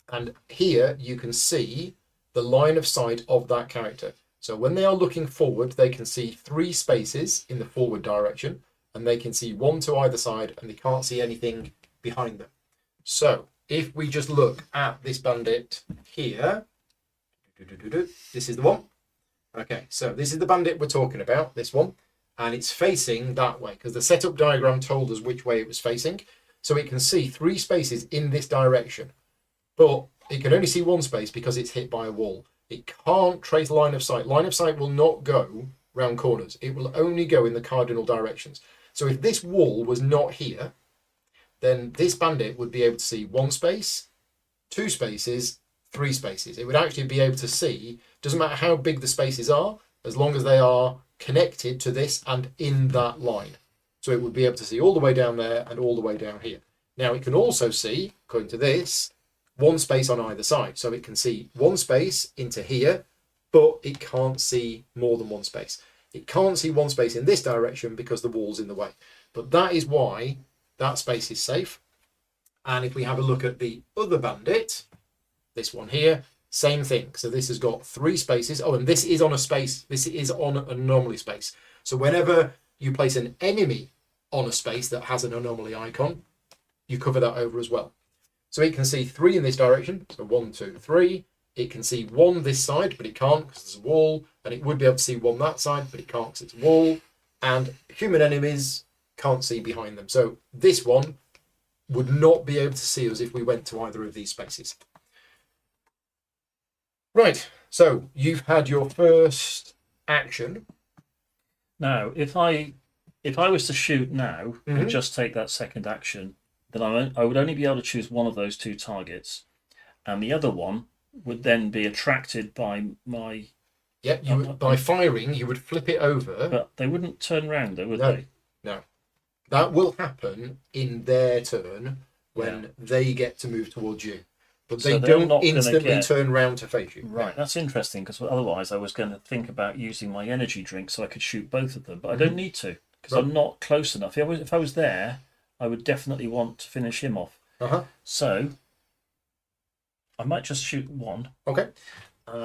And here you can see the line of sight of that character. So when they are looking forward, they can see 3 spaces in the forward direction, and they can see 1 to either side, and they can't see anything behind them. So if we just look at this bandit here, this is the one. Okay, so this is the bandit we're talking about, this one, and it's facing that way because the setup diagram told us which way it was facing. So it can see 3 spaces in this direction, but it can only see 1 space because it's hit by a wall. It can't trace line of sight. Line of sight will not go round corners. It will only go in the cardinal directions. So if this wall was not here, then this bandit would be able to see 1 space, 2 spaces, 3 spaces. It would actually be able to see, doesn't matter how big the spaces are, as long as they are connected to this and in that line. So it would be able to see all the way down there and all the way down here. Now it can also see, according to this, 1 space on either side. So it can see 1 space into here, but it can't see more than 1 space. It can't see 1 space in this direction because the wall's in the way. But that is why that space is safe. And if we have a look at the other bandit, this one here, same thing. So this has got 3 spaces. Oh, and this is on a space. This is on an anomaly space. So whenever you place an enemy on a space that has an anomaly icon, you cover that over as well. So it can see 3 in this direction. So 1, 2, 3. It can see 1 this side, but it can't because there's a wall. And it would be able to see 1 that side, but it can't because it's a wall. And human enemies can't see behind them. So this one would not be able to see us if we went to either of these spaces. Right, so you've had your first action. Now, if I was to shoot now and just take that second action, then I would only be able to choose one of those 2 targets, and the other one would then be attracted by my... Yeah, by firing, you would flip it over. But they wouldn't turn round, though, would they? No. That will happen in their turn when they get to move towards you. But they don't instantly turn round to face you. Right, that's interesting, because otherwise I was going to think about using my energy drink so I could shoot both of them. But I don't need to, because I'm not close enough. If I was there, I would definitely want to finish him off. So I might just shoot 1. Okay.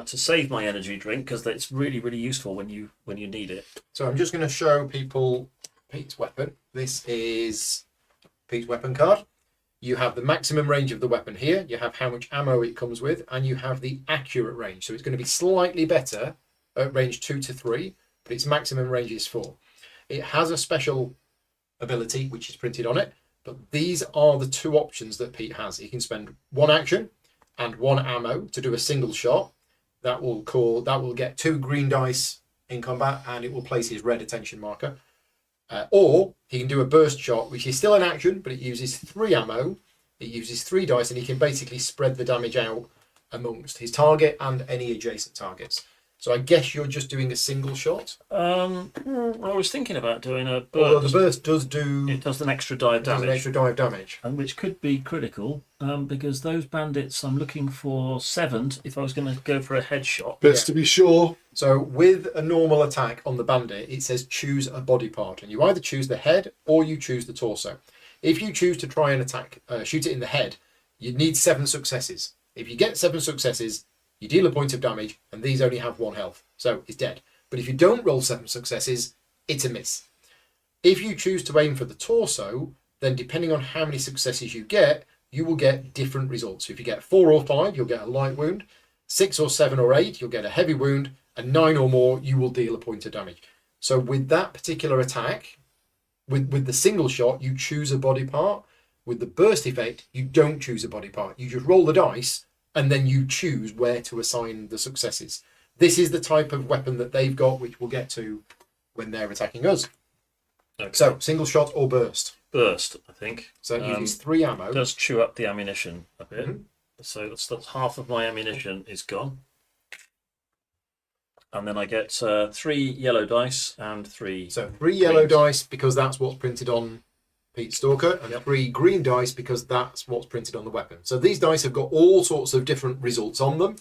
To save my energy drink, because it's really, really useful when you need it. So I'm just going to show people Pete's weapon. This is Pete's weapon card. You have the maximum range of the weapon here, you have how much ammo it comes with, and you have the accurate range. So it's going to be slightly better at range 2 to 3, but its maximum range is 4. It has a special ability which is printed on it, but these are the 2 options that Pete has. He can spend 1 action and 1 ammo to do a single shot. That will get 2 green dice in combat, and it will place his red attention marker. Or he can do a burst shot, which is still an action, but it uses 3 ammo, it uses 3 dice, and he can basically spread the damage out amongst his target and any adjacent targets. So I guess you're just doing a single shot. I was thinking about doing a burst. Although the burst does do... It does an extra dive damage. An extra dive damage. And which could be critical, because those bandits, I'm looking for 7 if I was going to go for a headshot. Best to be sure. So with a normal attack on the bandit, it says choose a body part. And you either choose the head or you choose the torso. If you choose to try and attack, shoot it in the head, you need 7 successes. If you get 7 successes, you deal a point of damage, and these only have 1 health, so it's dead. But if you don't roll 7 successes, it's a miss. If you choose to aim for the torso, then depending on how many successes you get, you will get different results. So if you get 4 or 5, you'll get a light wound. 6 or 7 or 8, you'll get a heavy wound. And 9 or more, you will deal a point of damage. So with that particular attack, with the single shot, you choose a body part. With the burst effect, you don't choose a body part. You just roll the dice, and then you choose where to assign the successes. This is the type of weapon that they've got, which we'll get to when they're attacking us. Okay. So, single shot or burst? Burst, I think. So it uses 3 ammo. It does chew up the ammunition a bit. So that's half of my ammunition is gone. And then I get 3 yellow dice and 3... So 3 yellow dice, because that's what's printed on Pete Stalker, and 3 green dice because that's what's printed on the weapon. So these dice have got all sorts of different results on them,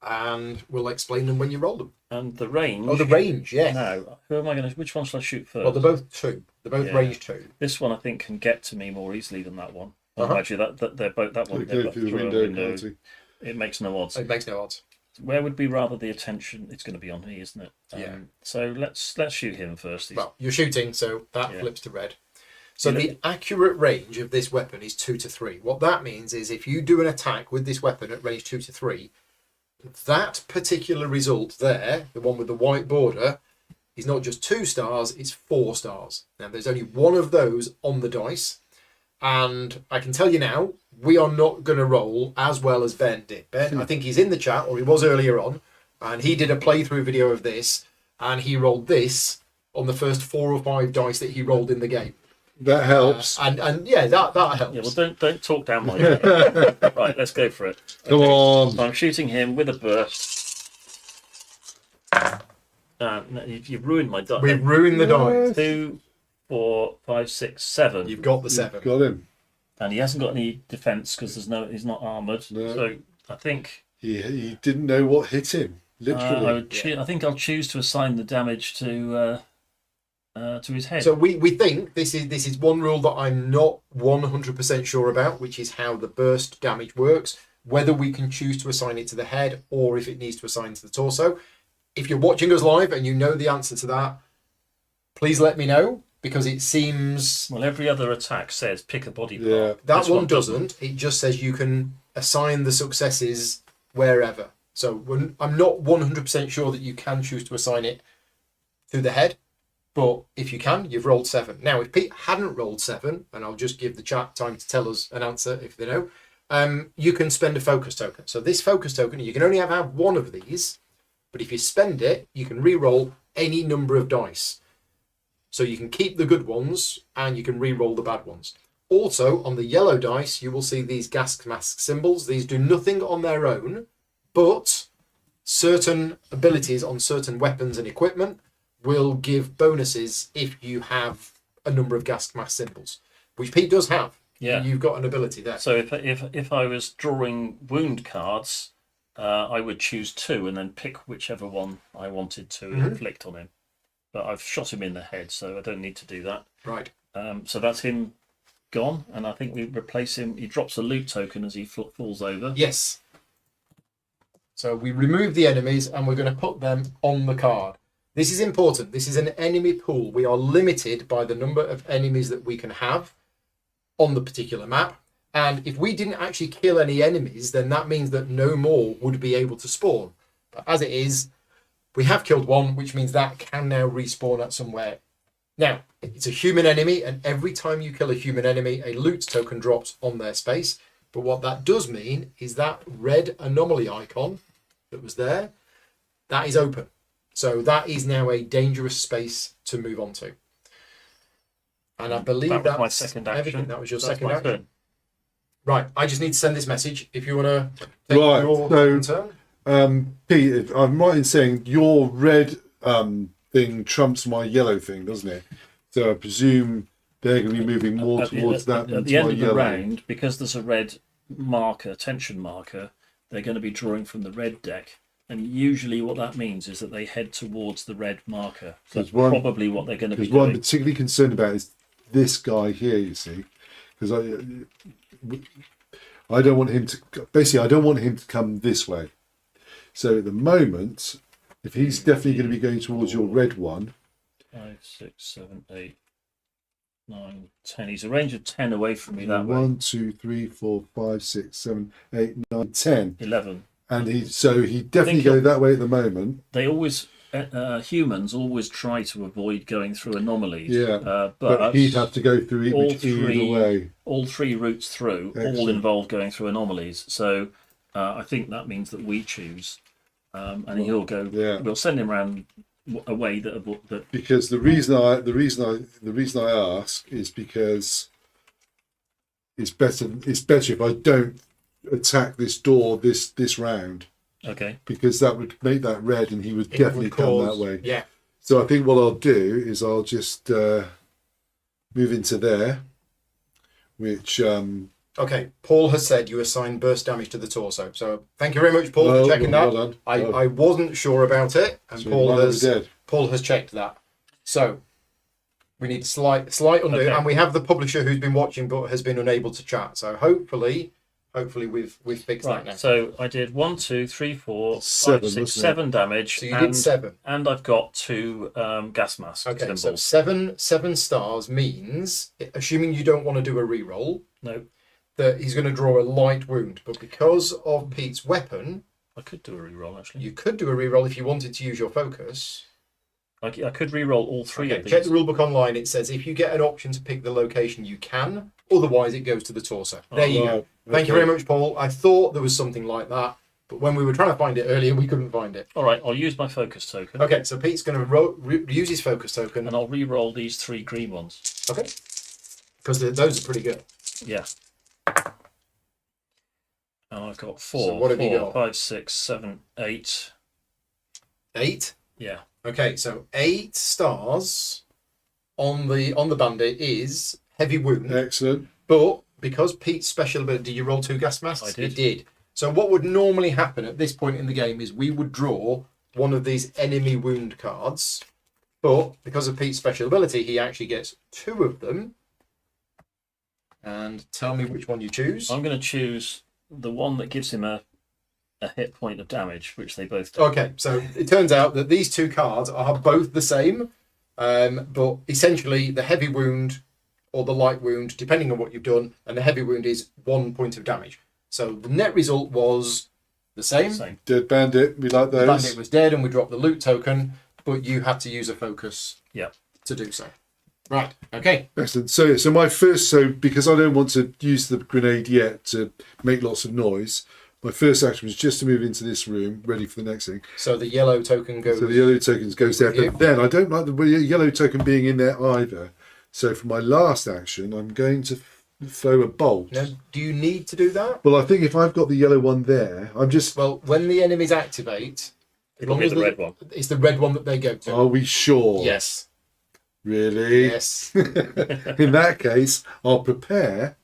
and we'll explain them when you roll them. And the range. Oh, the range, yes. Now, who am I going to? Which one shall I shoot first? Well, they're both 2. They're both range 2. This one I think can get to me more easily than that one. Actually, they're both that one. Go through the window. It makes no odds. It makes no odds. Where would be rather the attention? It's going to be on me, isn't it? Yeah. So let's shoot him first. Well, you're shooting, so that flips to red. So the accurate range of this weapon is 2 to 3. What that means is if you do an attack with this weapon at range 2 to 3, that particular result there, the one with the white border, is not just 2 stars, it's 4 stars. Now, there's only 1 of those on the dice. And I can tell you now, we are not going to roll as well as Ben did. Ben, I think he's in the chat, or he was earlier on, and he did a playthrough video of this, and he rolled this on the first 4 or 5 dice that he rolled in the game. That helps. And yeah, that helps. Yeah, well, don't talk down my head. Right, let's go for it. Come on. So I'm shooting him with a burst. You've ruined my dice. We've ruined the dice. 2, 4, 5, 6, 7. You've got the 7. Got him. And he hasn't got any defense because he's not armored. No. So I think he didn't know what hit him. Literally. I think I'll choose to assign the damage to his head. So we think this is one rule that I'm not 100% sure about, which is how the burst damage works. Whether we can choose to assign it to the head or if it needs to assign to the torso. If you're watching us live and you know the answer to that, please let me know. Because it seems... Well, every other attack says pick a body part. Yeah. That one doesn't. It just says you can assign the successes wherever. So I'm not 100% sure that you can choose to assign it to the head. But if you can, you've rolled 7. Now, if Pete hadn't rolled 7, and I'll just give the chat time to tell us an answer if they know, you can spend a focus token. So this focus token, you can only have 1 of these. But if you spend it, you can re-roll any number of dice. So you can keep the good ones and you can re-roll the bad ones. Also, on the yellow dice, you will see these gas mask symbols. These do nothing on their own, but certain abilities on certain weapons and equipment will give bonuses if you have a number of gas mask symbols, which Pete does have. Yeah, you've got an ability there. So if I was drawing wound cards, I would choose 2 and then pick whichever one I wanted to inflict on him. But I've shot him in the head, so I don't need to do that. Right. So that's him gone, and I think we replace him. He drops a loot token as he falls over. Yes. So we remove the enemies, and we're going to put them on the card. This is important. This is an enemy pool. We are limited by the number of enemies that we can have on the particular map. And if we didn't actually kill any enemies, then that means that no more would be able to spawn. But as it is, we have killed 1, which means that can now respawn at somewhere. Now, it's a human enemy, and every time you kill a human enemy, a loot token drops on their space. But what that does mean is that red anomaly icon that was there, that is open. So that is now a dangerous space to move on to. And I believe that was that's my second action. That was your That's second my action. turn. Right, I just need to send this message. If you want to take Right, your so- second Pete, I'm right in saying your red thing trumps my yellow thing, doesn't it? So I presume they're going to be moving more towards that At than the to end my of the yellow. round, because there's a red marker, tension marker, they're going to be drawing from the red deck. And usually what that means is that they head towards the red marker. So that's probably what they're going to be Because what I'm doing. particularly concerned about is this guy here, you see. Because I don't want him to... Basically, I don't want him to come this way. So at the moment, if he's definitely going to be going towards your red one... 5, 6, 7, 8, 9, 10. He's a range of 10 away from me that way. 1, 2, 3, 4, 5, 6, 7, 8, 9, 10. 11. And he definitely go that way at the moment. They always... humans always try to avoid going through anomalies. Yeah, but he'd have to go through either way. All three routes through all Excellent. involve going through anomalies. So I think that means that we choose, and he'll go. Yeah. We'll send him around a way that Because the reason I ask is because it's better if I don't attack this door this round. Okay. Because that would make that red, and he would definitely come that way. Yeah. So I think what I'll do is I'll just move into there, which. Okay, Paul has said you assigned burst damage to the torso. So thank you very much, Paul, for checking that. Well done. I wasn't sure about it, and So Paul has checked that. So we need slight undo, Okay. and we have the publisher who's been watching but has been unable to chat. So hopefully we've fixed that now. So I did 1, 2, 3, 4, 7, 5, 6, wasn't it? 7 damage. So you did 7. And I've got 2 gas mask Okay, so symbols. 7 stars means, assuming you don't want to do a reroll, No, that he's going to draw a light wound. But because of Pete's weapon, I could do a reroll actually. you could do a reroll if you wanted to use your focus. I could reroll all 3 of these. Check the rulebook online. It says if you get an option to pick the location, you can. Otherwise, it goes to the torso. There you go. Thank you very much, Paul. I thought there was something like that, but when we were trying to find it earlier, we couldn't find it. All right, I'll use my focus token. Okay, so Pete's going to use his focus token. And I'll re-roll these 3 green ones. Okay. Because those are pretty good. Yeah. And I've got 4. So what have you got? 5, 6, 7, 8. 8. Yeah. Okay, so 8 stars on the bandit is heavy wound. Excellent. But because Pete's special ability, did you roll 2 gas masks? I did. You did. So what would normally happen at this point in the game is we would draw one of these enemy wound cards. But because of Pete's special ability, he actually gets 2 of them. And tell me which one you choose. I'm going to choose the one that gives him a hit point of damage, which they both do. Okay, so it turns out that these 2 cards are both the same. But essentially the heavy wound or the light wound, depending on what you've done, and the heavy wound is 1 point of damage. So the net result was the same. Dead bandit, we like those. The bandit was dead and we dropped the loot token, but you had to use a focus Yeah. to do so. Right, okay. Excellent. So my first, because I don't want to use the grenade yet to make lots of noise, my first action was just to move into this room, ready for the next thing. So the yellow token goes... So the yellow token goes there, you. but then I don't like the yellow token being in there either. So for my last action, I'm going to throw a bolt. Now, do you need to do that? Well, I think if I've got the yellow one there, I'm just... Well, when the enemies activate... It'll be the red one. It's the red one that they go to. Are we sure? Yes. Really? Yes. In that case, I'll prepare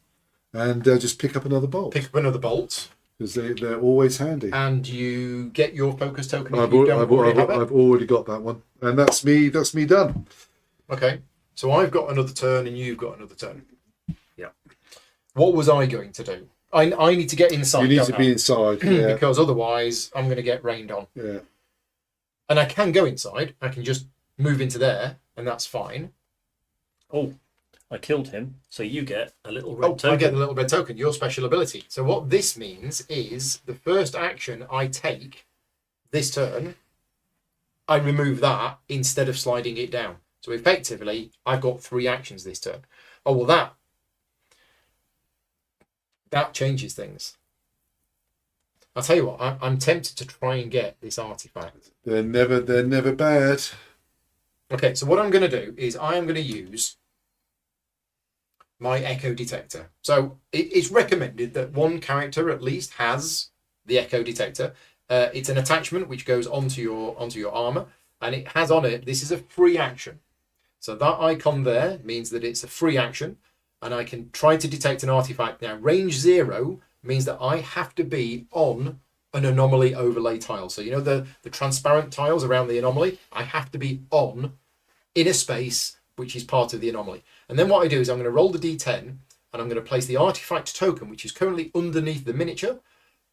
and just pick up another bolt. Pick up another bolt. Because they're always handy. And you get your focus token if I've you don't already have it. already got that one. And that's me done. Okay. So I've got another turn and you've got another turn. Yeah. What was I going to do? I need to get inside. You need don't to I? be inside. Yeah. Because otherwise I'm going to get rained on. Yeah. And I can go inside. I can just move into there and that's fine. Oh, I killed him, so you get a little red token. I get the little red token, your special ability. So what this means is the first action I take this turn, I remove that instead of sliding it down. So effectively, I've got 3 actions this turn. Oh, well, that changes things. I'll tell you what, I'm tempted to try and get this artifact. They're never bad. Okay, so what I'm going to do is I am going to use my echo detector. So it's recommended that one character at least has the echo detector. It's an attachment which goes onto your armor, and it has on it, this is a free action. So that icon there means that it's a free action, and I can try to detect an artifact. Now, range 0 means that I have to be on an anomaly overlay tile. So you know the transparent tiles around the anomaly? I have to be on in a space which is part of the anomaly. And then what I do is I'm going to roll the d10, and I'm going to place the artifact token, which is currently underneath the miniature,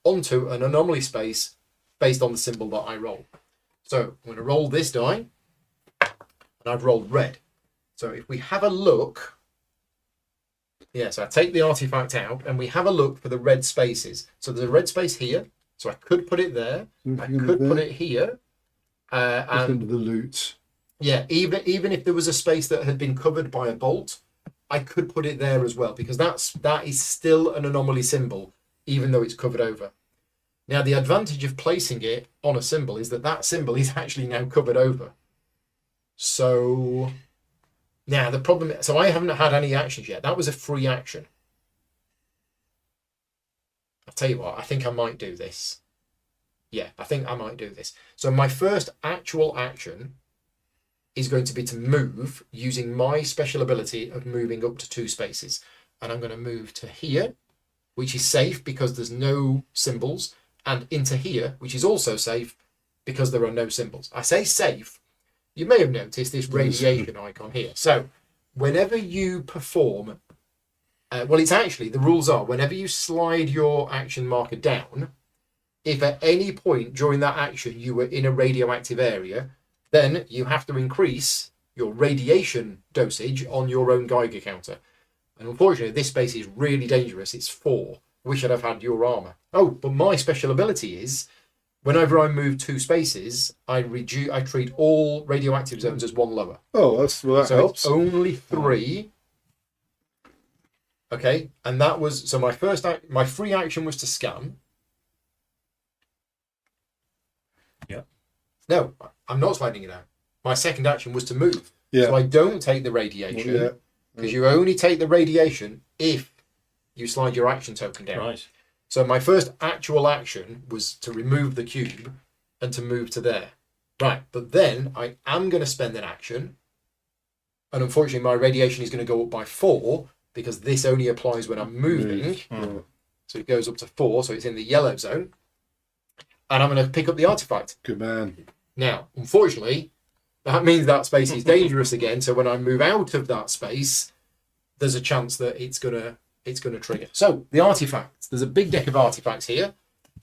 onto an anomaly space based on the symbol that I roll. So I'm going to roll this die, and I've rolled red. So if we have a look, so I take the artifact out, and we have a look for the red spaces. So there's a red space here, so I could put it there. I could put it here. And under the loot. Yeah, even if there was a space that had been covered by a bolt, I could put it there as well, because that is still an anomaly symbol, even though it's covered over. Now, the advantage of placing it on a symbol is that symbol is actually now covered over. So now the problem, so I haven't had any actions yet. That was a free action. I'll tell you what, I think I might do this. Yeah, I think I might do this. So my first actual action is going to be to move using my special ability of moving up to 2 spaces. And I'm going to move to here, which is safe because there's no symbols, and into here, which is also safe because there are no symbols. I say safe, you may have noticed this radiation icon here. So whenever you perform, it's actually, the rules are, whenever you slide your action marker down, if at any point during that action you were in a radioactive area, then you have to increase your radiation dosage on your own Geiger counter. And unfortunately, this space is really dangerous. It's 4. Wish I'd have had your armor. Oh, but my special ability is, whenever I move 2 spaces, I treat all radioactive zones as 1 lower. Oh, that so helps. It's only 3. Okay, and that was, so my free action was to scan. Yeah. No, I'm not sliding it out. My second action was to move. Yeah. So I don't take the radiation, because you only take the radiation if you slide your action token down. Right. So my first actual action was to remove the cube and to move to there. Right, but then I am going to spend an action, and unfortunately my radiation is going to go up by 4, because this only applies when I'm moving. So it goes up to 4, so it's in the yellow zone. And I'm going to pick up the artifact. Good man. Now, unfortunately, that means that space is dangerous again. So when I move out of that space, there's a chance that it's gonna trigger. So the artifacts, there's a big deck of artifacts here,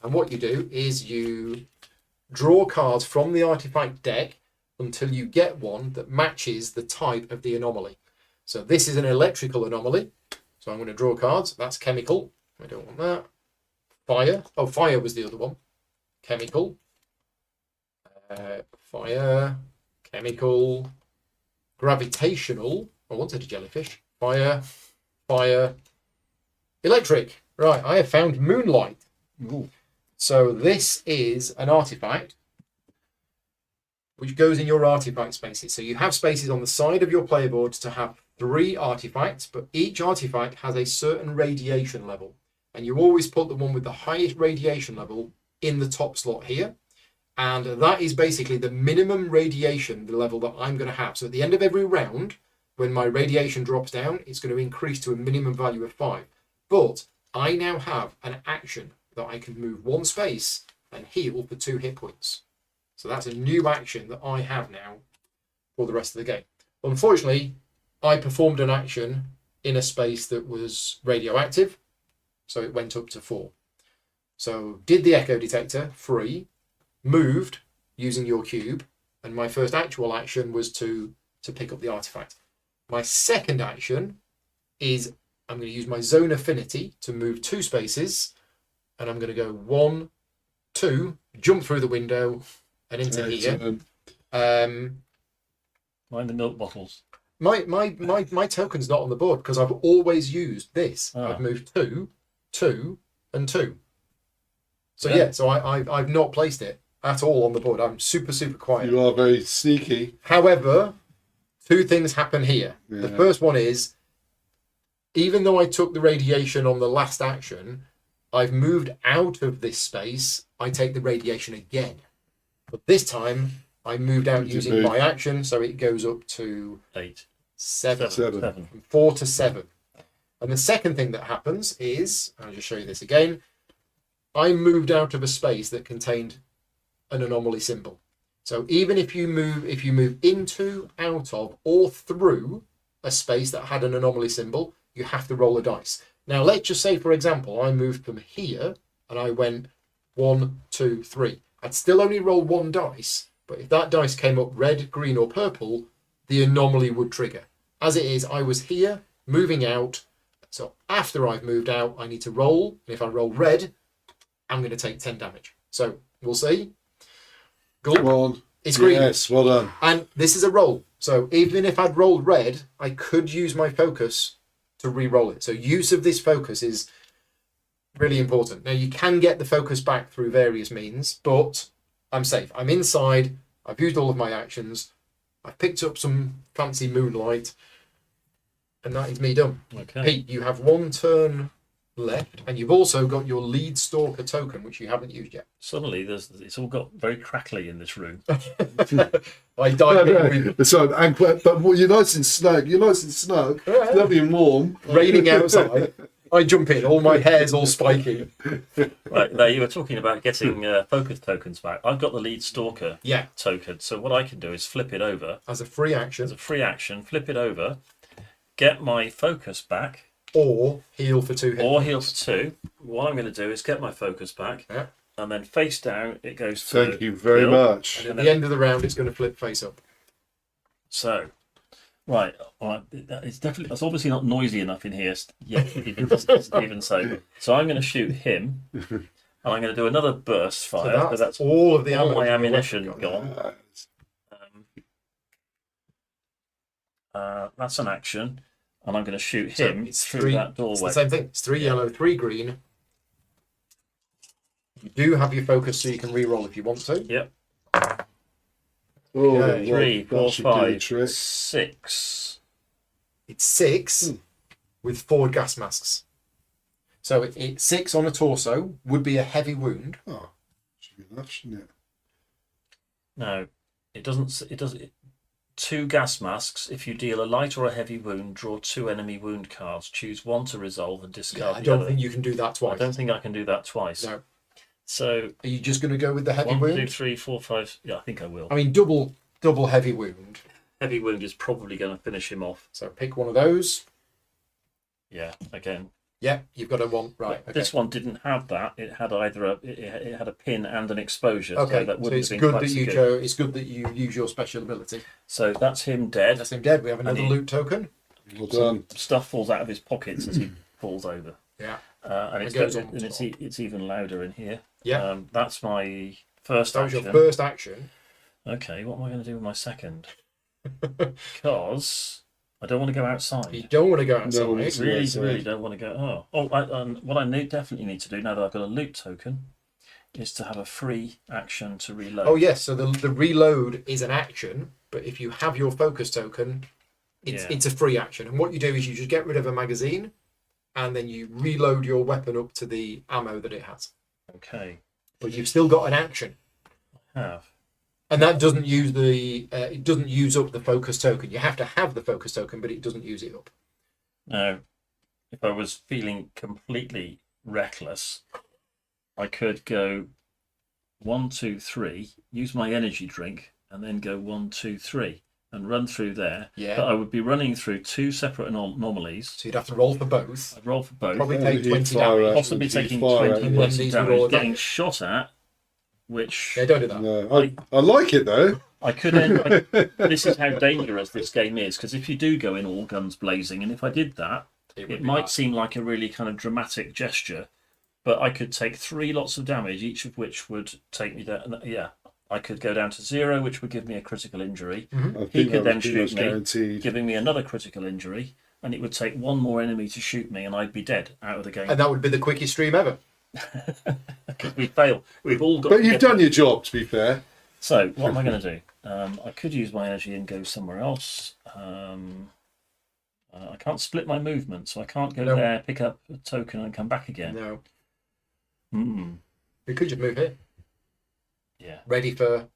and what you do is you draw cards from the artifact deck until you get one that matches the type of the anomaly. So this is an electrical anomaly, so I'm going to draw cards. That's chemical. I don't want that. Fire. Oh, fire was the other one. Chemical. Fire. Chemical. Gravitational. I wanted a jellyfish. Fire. Fire. Electric. Right, I have found moonlight. Ooh. So this is an artifact which goes in your artifact spaces. So you have spaces on the side of your player board to have 3 artifacts, but each artifact has a certain radiation level. And you always put the one with the highest radiation level in the top slot here. And that is basically the minimum radiation level that I'm going to have. So at the end of every round, when my radiation drops down, it's going to increase to a minimum value of 5. But I now have an action that I can move 1 space and heal for 2 hit points. So that's a new action that I have now for the rest of the game. Unfortunately, I performed an action in a space that was radioactive, so it went up to 4. So did the echo detector, free, moved using your cube, and my first actual action was to pick up the artifact. My second action is I'm going to use my zone affinity to move 2 spaces, and I'm going to go 1, 2, jump through the window and into here. Mind the milk bottles. My token's not on the board because I've always used this. I've moved 2, 2, and 2. So yeah, so I've not placed it at all on the board. I'm super quiet. You are very sneaky. However, two things happen here. Yeah. The first one is, even though I took the radiation on the last action, I've moved out of this space. I take the radiation again. But this time, I moved out using my action, so it goes up to 8. 7. 7. From 4 to 7. And the second thing that happens is, I'll just show you this again, I moved out of a space that contained an anomaly symbol. So even if you move into, out of, or through a space that had an anomaly symbol, you have to roll a dice. Now let's just say, for example, I moved from here and I went 1, 2, 3. I'd still only roll 1 dice, but if that dice came up red, green, or purple, the anomaly would trigger. As it is, I was here, moving out, so after I've moved out, I need to roll, and if I roll red, I'm going to take 10 damage. So, we'll see. Come on. It's green. Yes, well done. And this is a roll. So, even if I'd rolled red, I could use my focus to re-roll it. So, use of this focus is really important. Now, you can get the focus back through various means, but I'm safe. I'm inside. I've used all of my actions. I've picked up some fancy moonlight. And that is me done. Okay. Pete, you have 1 turn left, and you've also got your lead stalker token, which you haven't used yet. Suddenly, it's all got very crackly in this room. I died with So, but you're nice and snug. You're nice and snug. It's lovely and warm. raining outside. I jump in, all my hair's all spiky. Right, now you were talking about getting focus tokens back. I've got the lead stalker Yeah, token, so what I can do is flip it over as a free as action, a free action, flip it over, get my focus back, or heal for 2 hit or points. heal for 2. What I'm going to do is get my focus back, Yeah. and then face down it goes to Thank you very heal. much. And at the end of the round, it's going to flip face up. So, right, it's obviously not noisy enough in here yet, even so. So I'm going to shoot him, and I'm going to do another burst So fire. that's, That's all of the all ammo my your ammunition weapon gone. That's an action, and I'm going to shoot So him it's through 3. that It's doorway. the same thing. It's 3 yellow, 3 green. You do have your focus, so you can re-roll if you want to. Yep. Oh, Yeah, well, 3, that 4, should do the 5, trick. 6. It's 6 with 4 gas masks. So it's 6 on a torso would be a heavy wound. Oh, should be enough, shouldn't it? No, it doesn't. It does. 2 gas masks. If you deal a light or a heavy wound, draw 2 enemy wound cards. Choose 1 to resolve and discard I the don't other. think you can do that I twice. don't think I can do that twice. No. So Are you just going to go with the heavy 1, wound? 2, 3, 4, 5. Yeah, I think I will. I mean, double heavy wound. Heavy wound is probably going to finish him off. So pick one of those. Yeah, again. Yeah, you've got a one. Right. Okay. This one didn't have that. It had either it had a pin and an exposure. Okay. So that So wouldn't it's have been good quite that so you good. chose. It's good that you use your special ability. So that's him dead. That's him dead. We have another he- loot token. Well done. Stuff falls out of his pockets as he falls over. Yeah. And It goes on and top. it's even louder in here. Yeah. That's my first That was action. your first action. Okay, what am I going to do with my second? Because I don't want to go outside. You don't want to go outside. No, it's- Really, outside. really don't want to go. What I definitely need to do now that I've got a loot token is to have a free action to reload. Oh yes. So the reload is an action, but if you have your focus token, it's a free action. And what you do is you just get rid of a magazine, and then you reload your weapon up to the ammo that it has. Okay, But you've still got an action. I have. And that doesn't use it doesn't use up the focus token. You have to have the focus token, but it doesn't use it up. Now, if I was feeling completely reckless, I could go 1, 2, 3, use my energy drink, and then go 1, 2, 3, and run through there. Yeah. But I would be running through 2 separate anomalies. So you'd have to roll for both. I'd roll for both. Probably Yeah, take you 20 fire damage. at- Possibly you taking fire 20 at- points these of are all damage, getting damage. shot at, which Yeah, don't do that. No, I like it though. I could end. This is how dangerous this game is, because if you do go in all guns blazing, and if I did that, would it be might bad. seem like a really kind of dramatic gesture, but I could take 3 lots of damage, each of which would take me down. Yeah, I could go down to 0, which would give me a critical injury. I He think could that then was pretty shoot much me, guaranteed. giving me another critical injury, and it would take 1 more enemy to shoot me, and I'd be dead out of the game. And that would be the quickest stream ever. because we fail. We've all got. But you've done your job, to be fair. So what am I going to do? I could use my energy and go somewhere else. I can't split my movement, so I can't go there, pick up a token, and come back again. No. Mm. We could just move here. Yeah. Ready for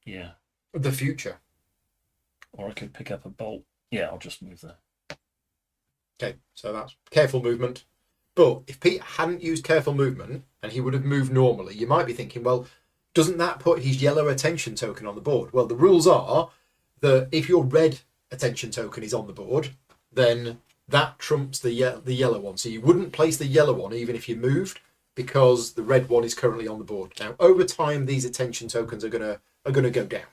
the future. Or I could pick up a bolt. Yeah, I'll just move there. Okay, so that's careful movement. But if Pete hadn't used careful movement and he would have moved normally, you might be thinking, well, doesn't that put his yellow attention token on the board? Well, the rules are that if your red attention token is on the board, then that trumps the yellow one. So you wouldn't place the yellow one even if you moved, because the red one is currently on the board. Now, over time, these attention tokens are gonna go down.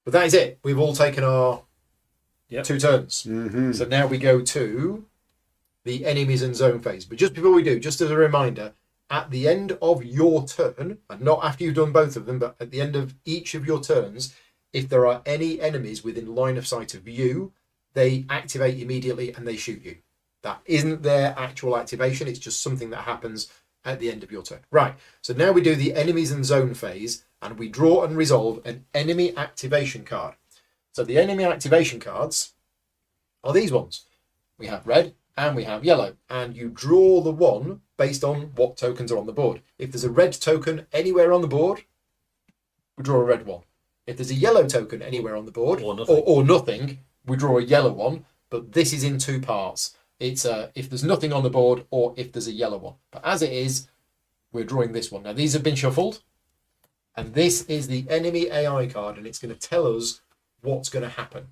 But that is it. We've all taken our 2 turns. Mm-hmm. So now we go to the enemies and zone phase. But just before we do, just as a reminder, at the end of your turn, and not after you've done both of them, but at the end of each of your turns, if there are any enemies within line of sight of you, they activate immediately and they shoot you. That isn't their actual activation. It's just something that happens at the end of your turn. Right. So now we do the enemies and zone phase, and we draw and resolve an enemy activation card. So the enemy activation cards are these ones. We have red and we have yellow, and you draw the one based on what tokens are on the board. If there's a red token anywhere on the board, we draw a red one. If there's a yellow token anywhere on the board, or nothing, we draw a yellow one. But this is in 2 parts. It's if there's nothing on the board or if there's a yellow one. But as it is, we're drawing this one. Now, these have been shuffled, and this is the enemy AI card, and it's going to tell us what's going to happen.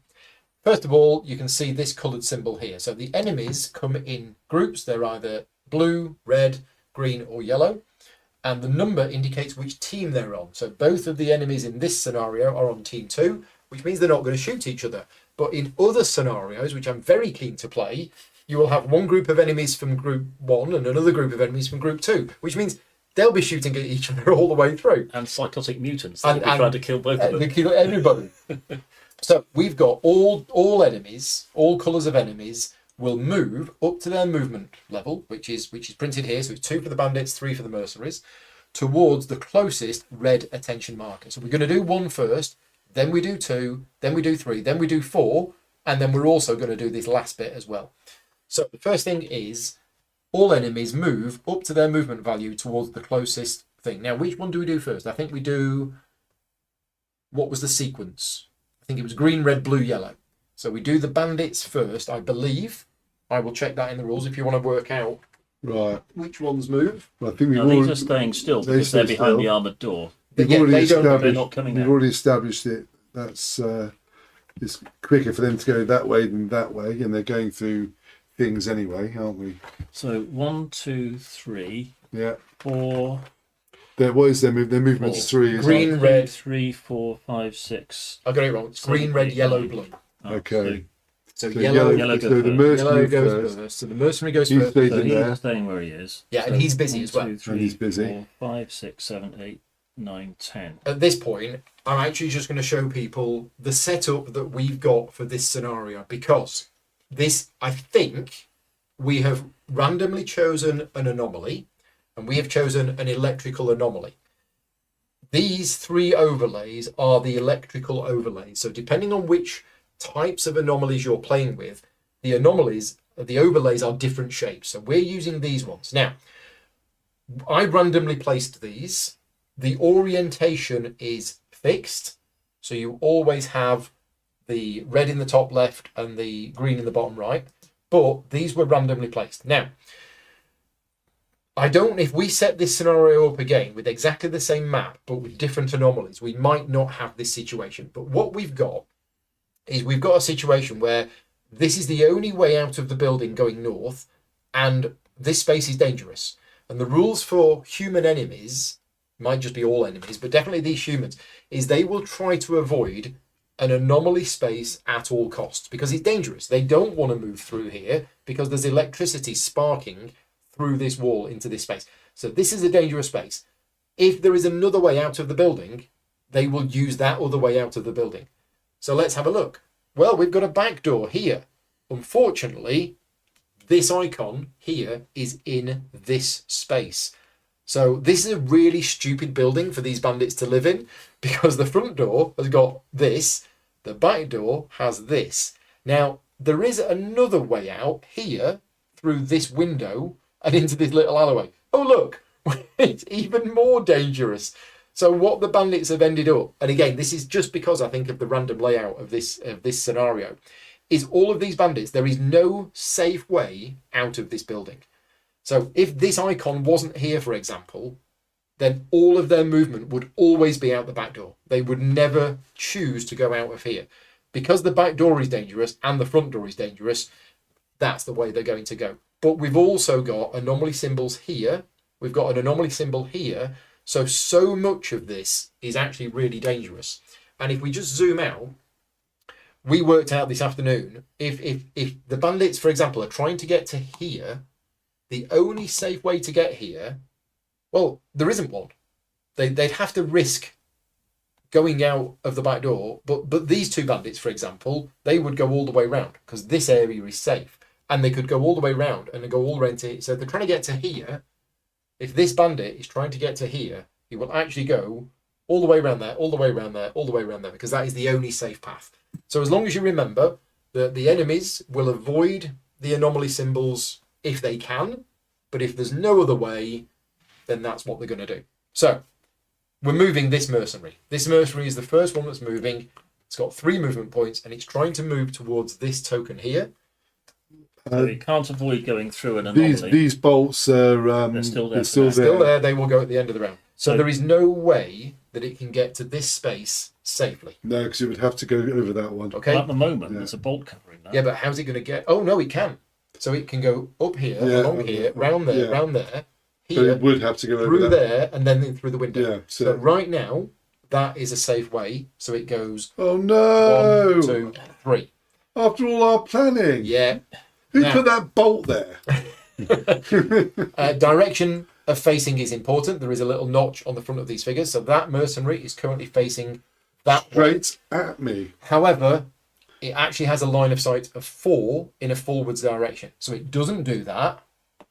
First of all, you can see this coloured symbol here. So the enemies come in groups. They're either blue, red, green, or yellow. And the number indicates which team they're on. So both of the enemies in this scenario are on team 2, which means they're not going to shoot each other. But in other scenarios, which I'm very keen to play, you will have one group of enemies from group 1 and another group of enemies from group 2, which means they'll be shooting at each other all the way through. And psychotic mutants that will be trying to kill both of them. They kill everybody. So we've got all enemies, all colours of enemies will move up to their movement level, which is printed here. So it's 2 for the bandits, 3 for the mercenaries, towards the closest red attention marker. So we're going to do 1 first, then we do 2, then we do 3, then we do 4, and then we're also going to do this last bit as well. So the first thing is all enemies move up to their movement value towards the closest thing. Now, which one do we do first? I think we do, what was the sequence? I think it was green, red, blue, yellow. So we do the bandits first, I believe. I will check that in the rules if you want to work out which ones move. Well, I think these are staying still because they're behind the armoured door. They're not coming We've already established it. That's it's quicker for them to go that way than that way, and they're going through things anyway, aren't we? So 1, 2, 3, 4. What is their movement? Their movement's 3. Green, red, 3, 4, 5, 6. I got it wrong. It's green, red, yellow, blue. Okay. So yellow goes so the mercenary goes first. So the mercenary goes he first. stays So in he's there. staying where he is. Yeah, so and he's busy 1, as well. 2, 3, And he's busy. 4, 5, 6, 7, 8, 9, 10. At this point, I'm actually just going to show people the setup that we've got for this scenario, because this, I think, we have randomly chosen an anomaly, and we have chosen an electrical anomaly. These 3 overlays are the electrical overlays. So depending on which types of anomalies you're playing with, the overlays are different shapes. So we're using these ones. Now, I randomly placed these. The orientation is fixed. So you always have the red in the top left and the green in the bottom right. But these were randomly placed. Now, if we set this scenario up again with exactly the same map, but with different anomalies, we might not have this situation. But what we've got is we've got a situation where this is the only way out of the building going north, and this space is dangerous. And the rules for human enemies, might just be all enemies, but definitely these humans, is they will try to avoid an anomaly space at all costs because it's dangerous. They don't want to move through here because there's electricity sparking through this wall into this space. So this is a dangerous space. If there is another way out of the building, they will use that other way out of the building. So let's have a look. Well, we've got a back door here. Unfortunately, this icon here is in this space. So this is a really stupid building for these bandits to live in, because the front door has got this, the back door has this. Now, there is another way out here through this window and into this little alleyway. Oh, look, it's even more dangerous. So what the bandits have ended up, and again, this is just because I think of the random layout of this scenario, is all of these bandits, there is no safe way out of this building. So if this icon wasn't here, for example, then all of their movement would always be out the back door. They would never choose to go out of here. Because the back door is dangerous and the front door is dangerous, that's the way they're going to go. But we've also got anomaly symbols here. We've got an anomaly symbol here. So much of this is actually really dangerous. And if we just zoom out, we worked out this afternoon, if the bandits, for example, are trying to get to here, the only safe way to get here, well, there isn't one. They'd have to risk going out of the back door, but these two bandits, for example, they would go all the way around because this area is safe, and they could go all the way around and go all around to here. So if they're trying to get to here, if this bandit is trying to get to here, he will actually go all the way around there, all the way around there, all the way around there, because that is the only safe path. So as long as you remember that the enemies will avoid the anomaly symbols if they can, but if there's no other way, then that's what they're going to do. So we're moving this mercenary. This mercenary is the first one that's moving. It's got 3 movement points, and it's trying to move towards this token here. So it can't avoid going through an anomaly. These bolts are they're still there. they're still Still there. there. They will go at the end of the round. So there is no way that it can get to this space safely. No, because it would have to go over that one. Okay. Well, at the moment, there's a bolt covering that. Yeah, but how's it going to get? Oh no, it can. So it can go up here, along here, round there, round there, But here, it would have to go over through that. there, and then through the window. Yeah. So right now, that is a safe way. So it goes Oh no! 1, 2, 3. After all our planning, Yeah. who Now- put that bolt there? Direction of facing is important. There is a little notch on the front of these figures. So that mercenary is currently facing that way. Straight at me. However, it actually has a line of sight of 4 in a forwards direction. So it doesn't do that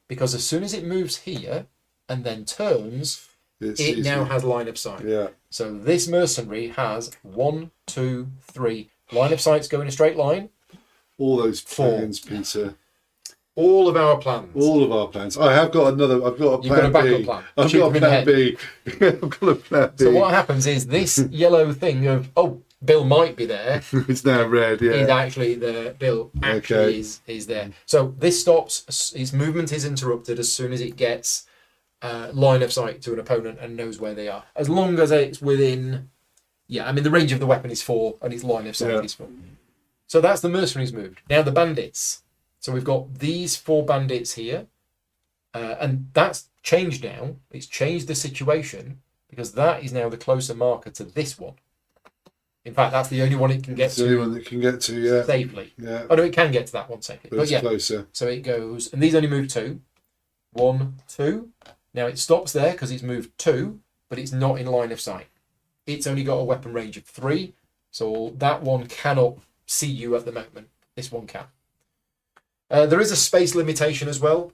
because as soon as it moves here and then turns, it now has line of sight. Yeah. So this mercenary has 1, 2, 3 line of sights go in a straight line. All those plans, Peter. All of our plans. All of our plans. I've got a plan You've got a backup B. plan. I've Shoot got a them in plan the B. I've got a plan B. So what happens is this yellow thing of, oh, Bill might be there, It's now red, is yeah. actually the Bill actually Okay. is there. So this stops, its movement is interrupted as soon as it gets line of sight to an opponent and knows where they are. As long as it's within, yeah, I mean the range of the weapon is 4 and its line of sight is 4. So that's the mercenaries moved. Now the bandits. So we've got these 4 bandits here, and that's changed now. It's changed the situation because that is now the closer marker to this one. In fact, that's the only one it can get It's the to only one that can get to, yeah. safely. Yeah. Oh no, it can get to that one safely. But But it's yeah, closer. so it goes, and these only move 2. 1, 2. Now it stops there because it's moved 2, but it's not in line of sight. It's only got a weapon range of 3, so that one cannot see you at the moment. This one can. There is a space limitation as well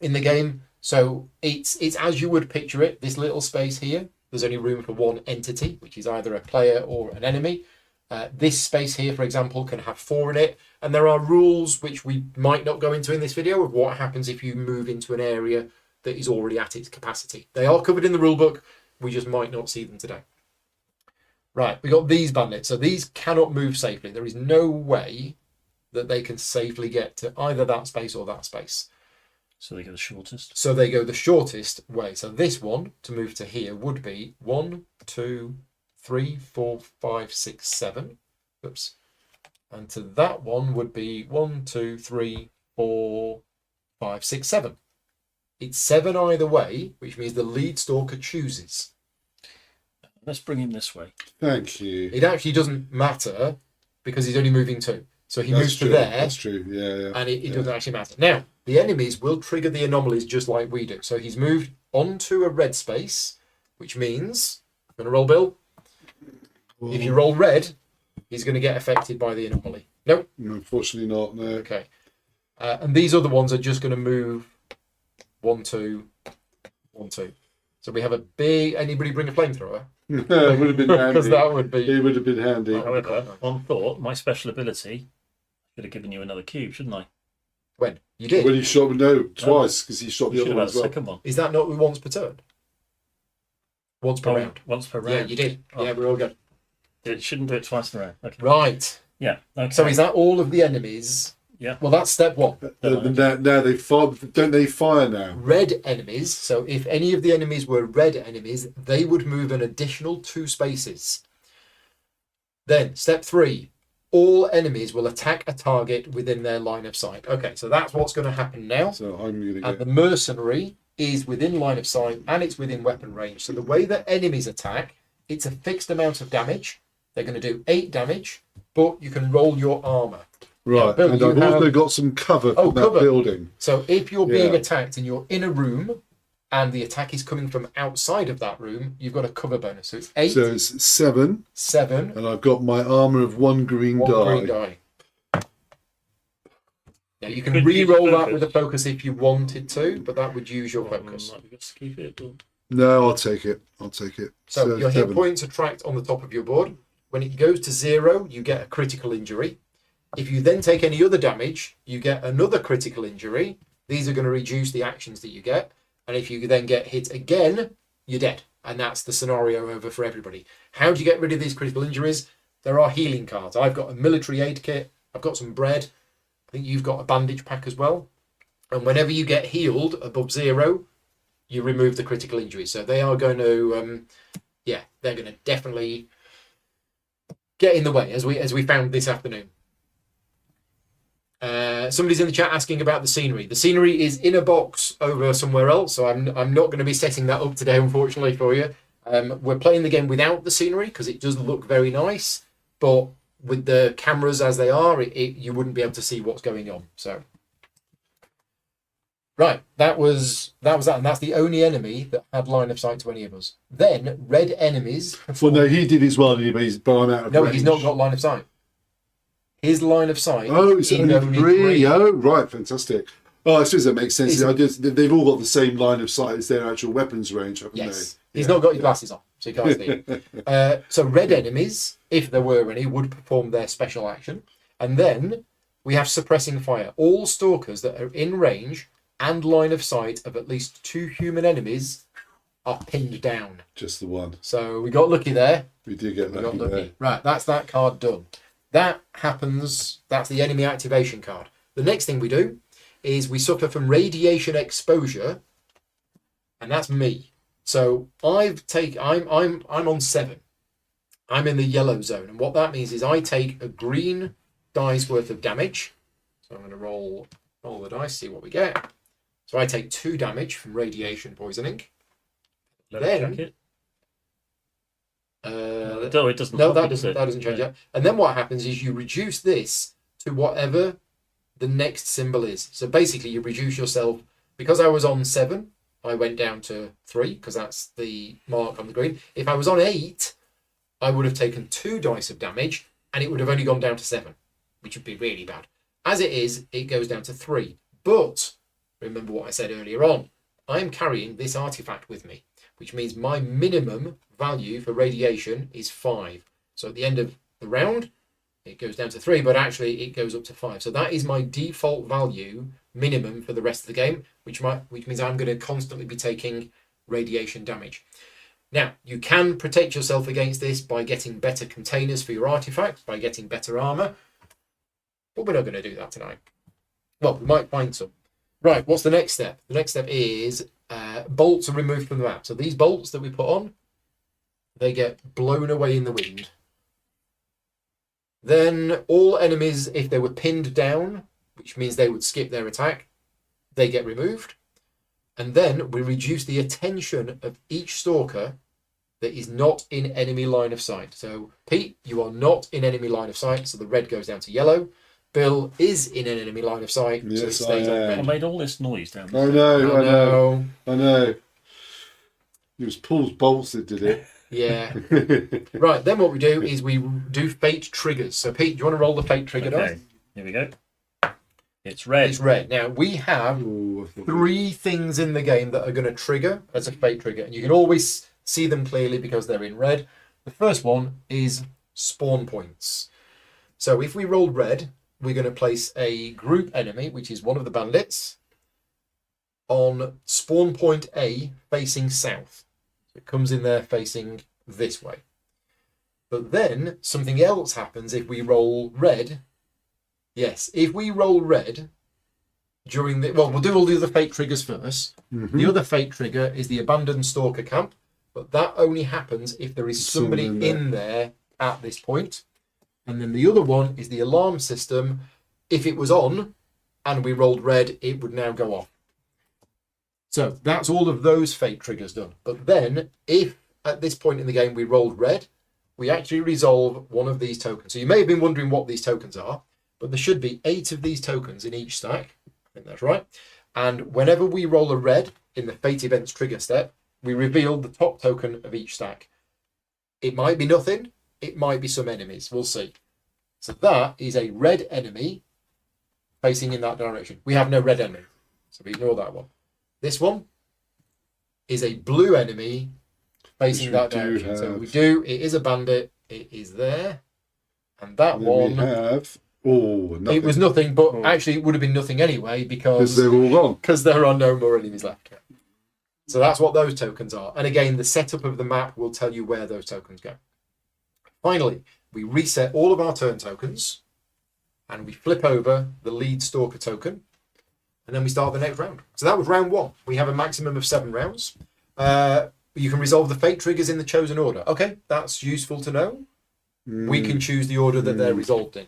in the game, so it's as you would picture it. This little space here, there's only room for 1 entity, which is either a player or an enemy. This space here, for example, can have 4 in it, and there are rules which we might not go into in this video of what happens if you move into an area that is already at its capacity. They are covered in the rule book, we just might not see them today. Right, we got these bandits, so these cannot move safely. There is no way that they can safely get to either that space or that space. So they go the shortest. So they go the shortest way. So this one, to move to here, would be 1, 2, 3, 4, 5, 6, 7. Oops. And to that one would be 1, 2, 3, 4, 5, 6, 7. It's 7 either way, which means the lead stalker chooses. Let's bring him this way. Thank you. It actually doesn't matter because he's only moving 2. So he That's moves true. to there. That's true. Yeah. And it doesn't actually matter. Now, the enemies will trigger the anomalies just like we do. So he's moved onto a red space, which means, I'm going to roll Bill. If you roll red, he's going to get affected by the anomaly. Nope. Unfortunately not, no. Okay. And these other ones are just going to move 1, 2, 1, 2. So we have a big. Anybody bring a flamethrower? It would have been handy. Because that would be. It would have been handy. However, on thought, my special ability should have given you another cube, shouldn't I? When you did. When he shot twice because he shot the Should other have one had as the well. second one. Is that not once per turn? Once per round. Once per round. Yeah, you did. Oh. Yeah, we're all good. It shouldn't do it twice in a row. Okay. Right. Yeah. Okay. So is that all of the enemies? Yeah. Well, that's step one. Now they fire. Don't they fire now? Red enemies. So if any of the enemies were red enemies, they would move an additional 2 spaces. Then step 3. All enemies will attack a target within their line of sight. Okay, so that's what's going to happen now. So I'm going to And the mercenary is within line of sight and it's within weapon range. So the way that enemies attack, it's a fixed amount of damage. They're going to do 8 damage, but you can roll your armor. right, Yeah, Bill, and you I've also have- got some cover from that cover. building. So if you're being Yeah. attacked and you're in a room and the attack is coming from outside of that room, you've got a cover bonus. So it's 8, So it's 7, 7, and I've got my armor of 1 green 1 die. green die. Yeah, you can Could use re-roll that focus. with a focus if you wanted to, but that would use your focus. Might be just keep it. Or... No, I'll take it. I'll take it. So your hit 7. points are tracked on the top of your board. When it goes to 0, you get a critical injury. If you then take any other damage, you get another critical injury. These are going to reduce the actions that you get. And if you then get hit again, you're dead. And that's the scenario over for everybody. How do you get rid of these critical injuries? There are healing cards. I've got a military aid kit. I've got some bread. I think you've got a bandage pack as well. And whenever you get healed above 0, you remove the critical injury. So they are going to, they're going to definitely get in the way, as we found this afternoon. Somebody's in the chat asking about the scenery. The scenery is in a box over somewhere else, so I'm not going to be setting that up today, unfortunately, for you. We're playing the game without the scenery because it does look very nice, but with the cameras as they are, you wouldn't be able to see what's going on. So, right, that was that, and that's the only enemy that had line of sight to any of us. Then red enemies. Well, no, he did his one, but I'm out of range. He's not got line of sight. His line of sight. Oh, it's is only 3. Oh, right, fantastic. Oh, I suppose that makes sense. They've all got the same line of sight as their actual weapons range, haven't Yes. they? He's not got his glasses on, so he can't see. So red enemies, if there were any, would perform their special action. And then we have suppressing fire. All stalkers that are in range and line of sight of at least 2 human enemies are pinned down. Just the one. So we got lucky there. We did get lucky there. Right, that's that card done. That happens, that's the enemy activation card. The next thing we do is we suffer from radiation exposure, and that's me. So I'm on 7. I'm in the yellow zone, and what that means is I take a green dice worth of damage. So I'm going to roll the dice, see what we get. So I take 2 damage from radiation poisoning. Leather jacket. No, it doesn't. No, copy, that does doesn't change that. And then what happens is you reduce this to whatever the next symbol is. So basically you reduce yourself. Because I was on 7, I went down to 3 because that's the mark on the green. If I was on 8, I would have taken 2 dice of damage and it would have only gone down to 7, which would be really bad. As it is, it goes down to 3. But remember what I said earlier on, I'm carrying this artifact with me, which means my minimum value for radiation is 5. So at the end of the round, it goes down to 3, but actually it goes up to 5. So that is my default value minimum for the rest of the game, which means I'm going to constantly be taking radiation damage. Now, you can protect yourself against this by getting better containers for your artifacts, by getting better armor, but we're not going to do that tonight. Well, we might find some. Right, what's the next step? The next step is bolts are removed from the map. So these bolts that we put on, they get blown away in the wind. Then all enemies, if they were pinned down, which means they would skip their attack, they get removed. And then we reduce the attention of each stalker that is not in enemy line of sight. So Pete, you are not in enemy line of sight, so the red goes down to yellow. Bill is in an enemy line of sight, so he Yes, stays on I red. made all this noise down there. I know. It was Paul's bolts that did it. Yeah. Right, then what we do is we do fate triggers. So Pete, do you want to roll the fate trigger dice? Okay, here we go. It's red. It's red. Now, we have Ooh, 3 things in the game that are going to trigger as a fate trigger. And you can always see them clearly because they're in red. The first one is spawn points. So if we roll red, we're going to place a group enemy, which is one of the bandits, on spawn point A facing south. So it comes in there facing this way. But then something else happens if we roll red. Yes, if we roll red during the... Well, we'll do all the other fate triggers first. Mm-hmm. The other fate trigger is the abandoned stalker camp, but that only happens if there is somebody in there at this point. And then the other one is the alarm system. If it was on and we rolled red, it would now go off. So that's all of those fate triggers done. But then if at this point in the game we rolled red, we actually resolve one of these tokens. So you may have been wondering what these tokens are, but there should be 8 of these tokens in each stack. I think that's right. And whenever we roll a red in the fate events trigger step, we reveal the top token of each stack. It might be nothing. It might be some enemies. We'll see. So that is a red enemy facing in that direction. We have no red enemy, so we ignore that one. This one is a blue enemy facing that direction. So we do. It is a bandit. It is there. And that one... We have... Oh, nothing. It was nothing, but actually it would have been nothing anyway because they're all gone. Because there are no more enemies left. So that's what those tokens are. And again, the setup of the map will tell you where those tokens go. Finally, we reset all of our turn tokens and we flip over the lead stalker token and then we start the next round. So that was round 1. We have a maximum of 7 rounds. You can resolve the fate triggers in the chosen order. Okay, that's useful to know. We can choose the order that they're resolved in.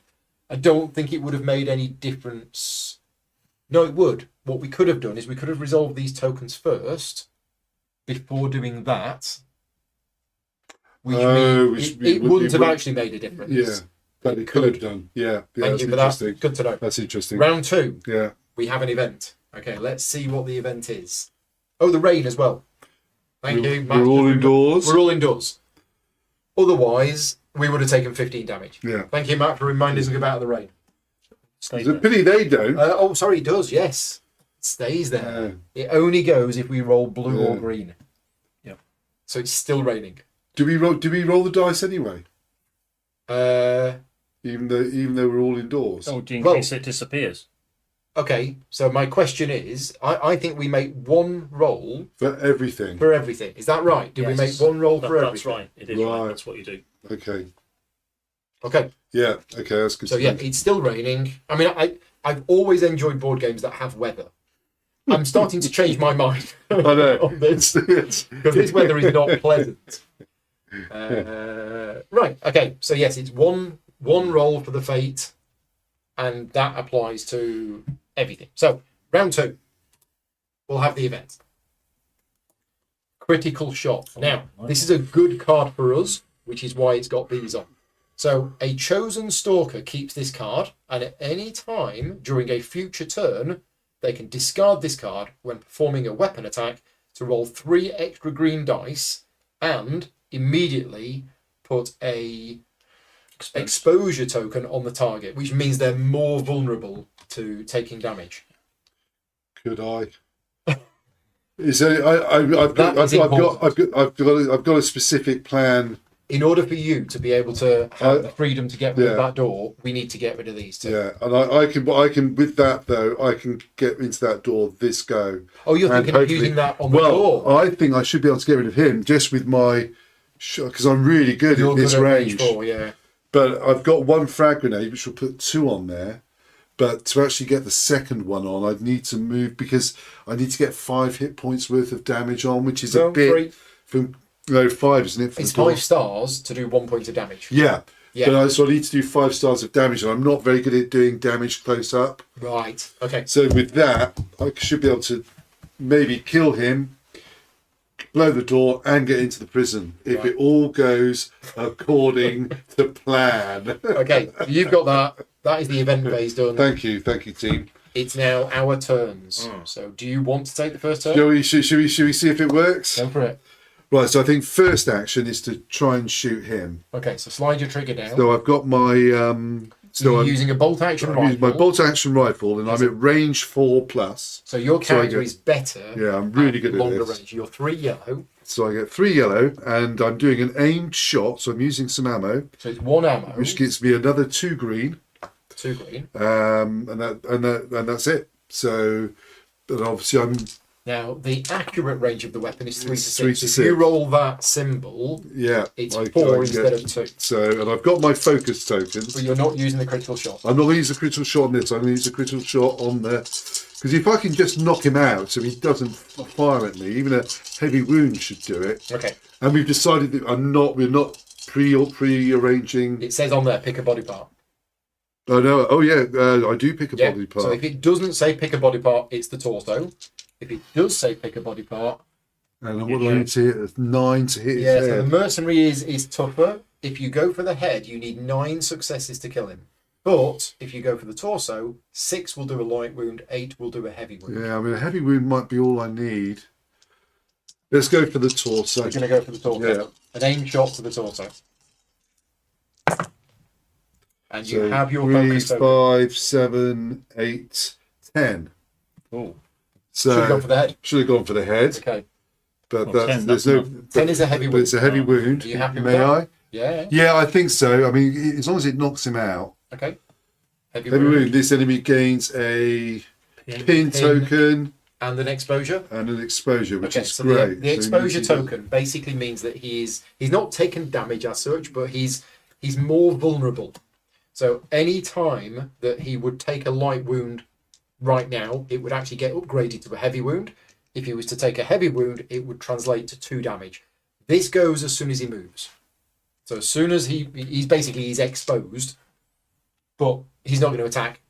I don't think it would have made any difference. No, it would. What we could have done is we could have resolved these tokens first before doing that. Which means it wouldn't have actually made a difference. Yeah, but it could have done. Yeah, Thank you for that. Good to know. That's interesting. Round 2. Yeah. We have an event. Okay, let's see what the event is. Oh, the rain as well. Thank you, Matt. We're all indoors. We're all indoors. Otherwise, we would have taken 15 damage. Yeah. Thank you, Matt, for reminding us about the rain. It's a pity they don't. Sorry, it does, yes. It stays there. It only goes if we roll blue or green. Yeah. So it's still raining. Do we roll the dice anyway? Even though we're all indoors. Oh, in case it disappears. Okay, so my question is, I think we make one roll For everything. Is that right? Do we make one roll for everything? That's right. It is right. That's what you do. Okay. Okay. Yeah. Okay, that's good. So yeah, it's still raining. I mean, I've always enjoyed board games that have weather. I'm starting to change my mind I know. on this because this weather is not pleasant. Right. Okay. So yes, it's one roll for the fate, and that applies to everything. So round 2, we'll have the event. Critical shot. Now, this is a good card for us, which is why it's got these on. So a chosen stalker keeps this card, and at any time during a future turn, they can discard this card when performing a weapon attack to roll 3 extra green dice and immediately put a exposure token on the target, which means they're more vulnerable to taking damage. Could I? I've got a specific plan. In order for you to be able to have the freedom to get rid of that door, we need to get rid of these two. Yeah, and I can with that though, I can get into that door this go. Oh, you're thinking of using that on the door? Well, I think I should be able to get rid of him just with my, because I'm really good at this range. Yeah. But I've got 1 frag grenade, which will put 2 on there. But to actually get the second one on, I'd need to move because I need to get 5 hit points worth of damage on, which is a bit from 5, isn't it? It's 5 stars to do 1 point of damage. Yeah. But so I need to do 5 stars of damage, and I'm not very good at doing damage close up. Right. Okay. So with that, I should be able to maybe kill him, blow the door, and get into the prison if it all goes according to plan. Okay, you've got that. That is the event phase done. Thank you, team. It's now our turns. So, do you want to take the first turn? Should we see if it works? Go for it. Right, so I think first action is to try and shoot him. Okay, so slide your trigger down. So I've got my So you're using a bolt-action rifle. I'm using my bolt-action rifle, and I'm at range 4+. So your character is better. Yeah, I'm really good at longer this. range. You're 3 yellow. So I get 3 yellow, and I'm doing an aimed shot. So I'm using some ammo. So it's 1 ammo, which gives me another 2 green. 2 green. And that's it. So, but obviously I'm. Now the accurate range of the weapon is 3 to 6. 3 to If 6. you roll that symbol, it's 4 instead of 2. So, and I've got my focus tokens. But you're not using the critical shot. I'm not going to use a critical shot on this. I'm going to use a critical shot on the. Because if I can just knock him out so he doesn't fire at me, even a heavy wound should do it. Okay. And we've decided that we're not pre-arranging. It says on there, pick a body part. Oh no! Oh yeah, I do pick a body part. So if it doesn't say pick a body part, it's the torso. If it does say pick a body part, and what do I need to hit? It's 9 to hit his head. So the mercenary is tougher. If you go for the head, you need 9 successes to kill him. But if you go for the torso, 6 will do a light wound, 8 will do a heavy wound. Yeah, I mean a heavy wound might be all I need. Let's go for the torso. We're going to go for the torso. Yeah. An aim shot to the torso. And you So have your 3, focus token. 5, 7, 8, 10. Oh. So Should have gone for the head. Should have gone for the head. Okay. But Well, that's, 10, there's that's no. 10 is a heavy But wound. it's a heavy wound. Are you happy with May that? I? Yeah. Yeah, I think so. I mean, as long as it knocks him out. Okay. Heavy Heavy wound. wound. This enemy gains a pin token And an exposure. and an exposure, which is so great. The So exposure you- token basically means that he's not taken damage as such, but he's more vulnerable. So any time that he would take a light wound right now, it would actually get upgraded to a heavy wound. If he was to take a heavy wound, it would translate to 2 damage. This goes as soon as he moves. So as soon as he's exposed, but he's not going to attack.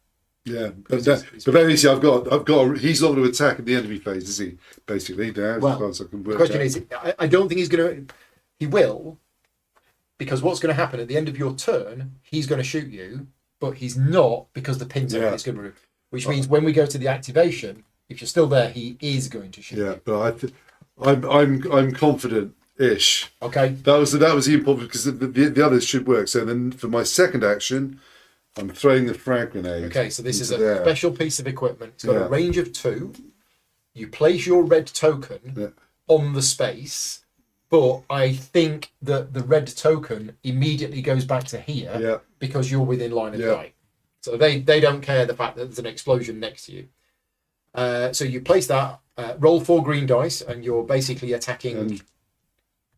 Yeah, but basically, I've got. He's not going to attack in the enemy phase, is he? Basically, now Well, as far as I can The work question out. is, I don't think he's going to. He will, because what's going to happen at the end of your turn, he's going to shoot you, but he's not because the pin token is going to move. Which means when we go to the activation, if you're still there, he is going to shoot you. But I'm confident-ish. Okay. That was the important because the others should work. So then for my second action, I'm throwing the frag grenade. Okay, so this is into a there. special piece of equipment. It's got Yeah. a range of 2. You place your red token on the space, but I think that the red token immediately goes back to here because you're within line of sight. So they don't care the fact that there's an explosion next to you. So you place that, roll 4 green dice, and you're basically attacking. And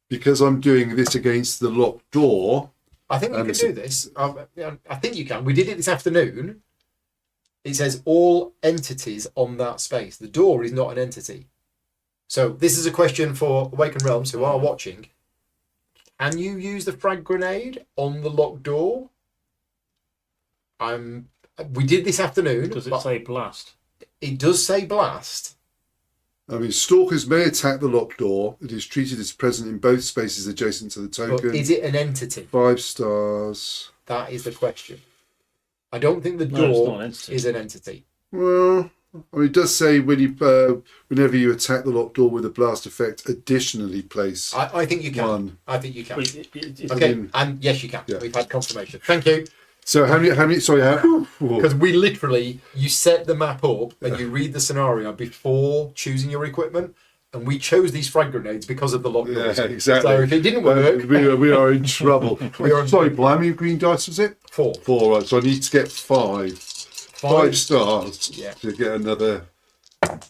because I'm doing this against the locked door. I think you can do this. I think you can. We did it this afternoon. It says all entities on that space. The door is not an entity. So this is a question for Awakened Realms who are watching. Can you use the frag grenade on the locked door? We did this afternoon. Does it say blast? It does say blast. I mean, stalkers may attack the locked door. It is treated as present in both spaces adjacent to the token. But is it an entity? 5 stars. That is the question. I don't think the No, it's door not an entity. is an entity. Well, I mean, it does say whenever you attack the locked door with a blast effect, additionally place. I think you can. 1. I think you can. Well, it- Okay, and yes, you can. Yeah. We've had confirmation. Thank you. So how many? Sorry, Because you set the map up and you read the scenario before choosing your equipment, and we chose these frag grenades because of the locked doors. Yeah, exactly. So if it didn't work, we are in trouble. are in Sorry, Paul, how many green dice was it? 4. 4, right. So I need to get 5. 5 stars Yeah. to get another. That's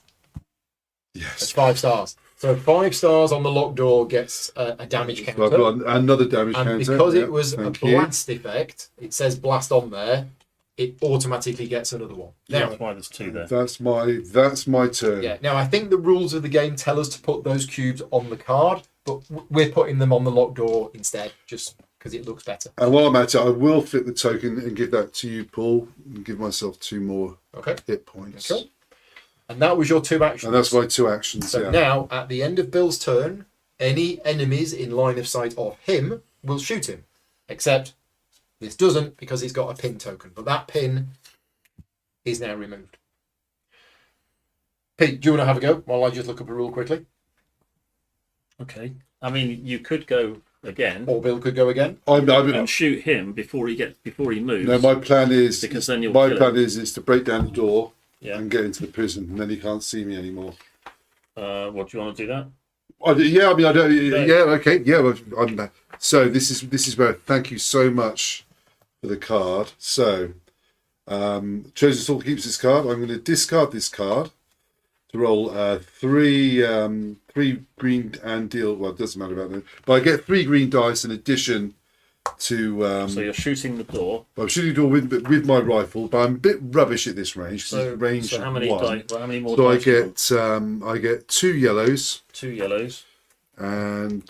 Yes. 5 stars. So 5 stars on the locked door gets a damage So counter. I've got another damage And counter. because Yeah, it was a thank you. blast effect, it says blast on there, it automatically gets another one. Now, That's why there's 2 there. That's my turn. yeah. Now I think the rules of the game tell us to put those cubes on the card, but we're putting them on the locked door instead, just because it looks better. And while I'm at it, I will flip the token and give that to you, Paul, and give myself 2 more Okay. hit points. Cool. And that was your 2 actions. And that's my 2 actions. So Yeah. now, at the end of Bill's turn, any enemies in line of sight of him will shoot him. Except this doesn't because he's got a pin token. But that pin is now removed. Pete, do you want to have a go while I just look up a rule quickly? Okay. I mean, you could go again. Or Bill could go again. And shoot him before he moves. No, my plan is because then you'll my kill plan him. is to break down the door Yeah. and get into the prison, and then he can't see me anymore. What do you want to do that? Yeah, I mean, I don't. Okay. Yeah, okay, yeah. I'm, so this is where. Thank you so much for the card. So, Chosen Stalker keeps this card. I'm going to discard this card to roll three green and deal. Well, it doesn't matter about that, but I get 3 green dice in addition to. So you're shooting the door. I'm shooting the door with my rifle, but I'm a bit rubbish at this range. So, range how many 1. how many more? So I dice get 2 yellows. 2 yellows And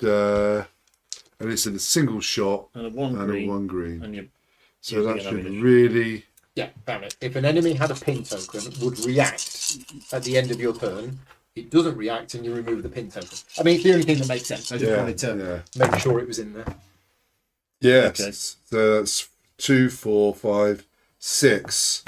it's a single shot and a 1 and green. a 1 green. And you're So using that an should ammunition. really. Yeah, found it. If an enemy had a pin token, would react at the end of your turn. It doesn't react, and you remove the pin token. I mean, it's the only thing that makes sense. I just wanted to make sure it was in there. Yes. Okay. So that's 2, 4, 5, 6.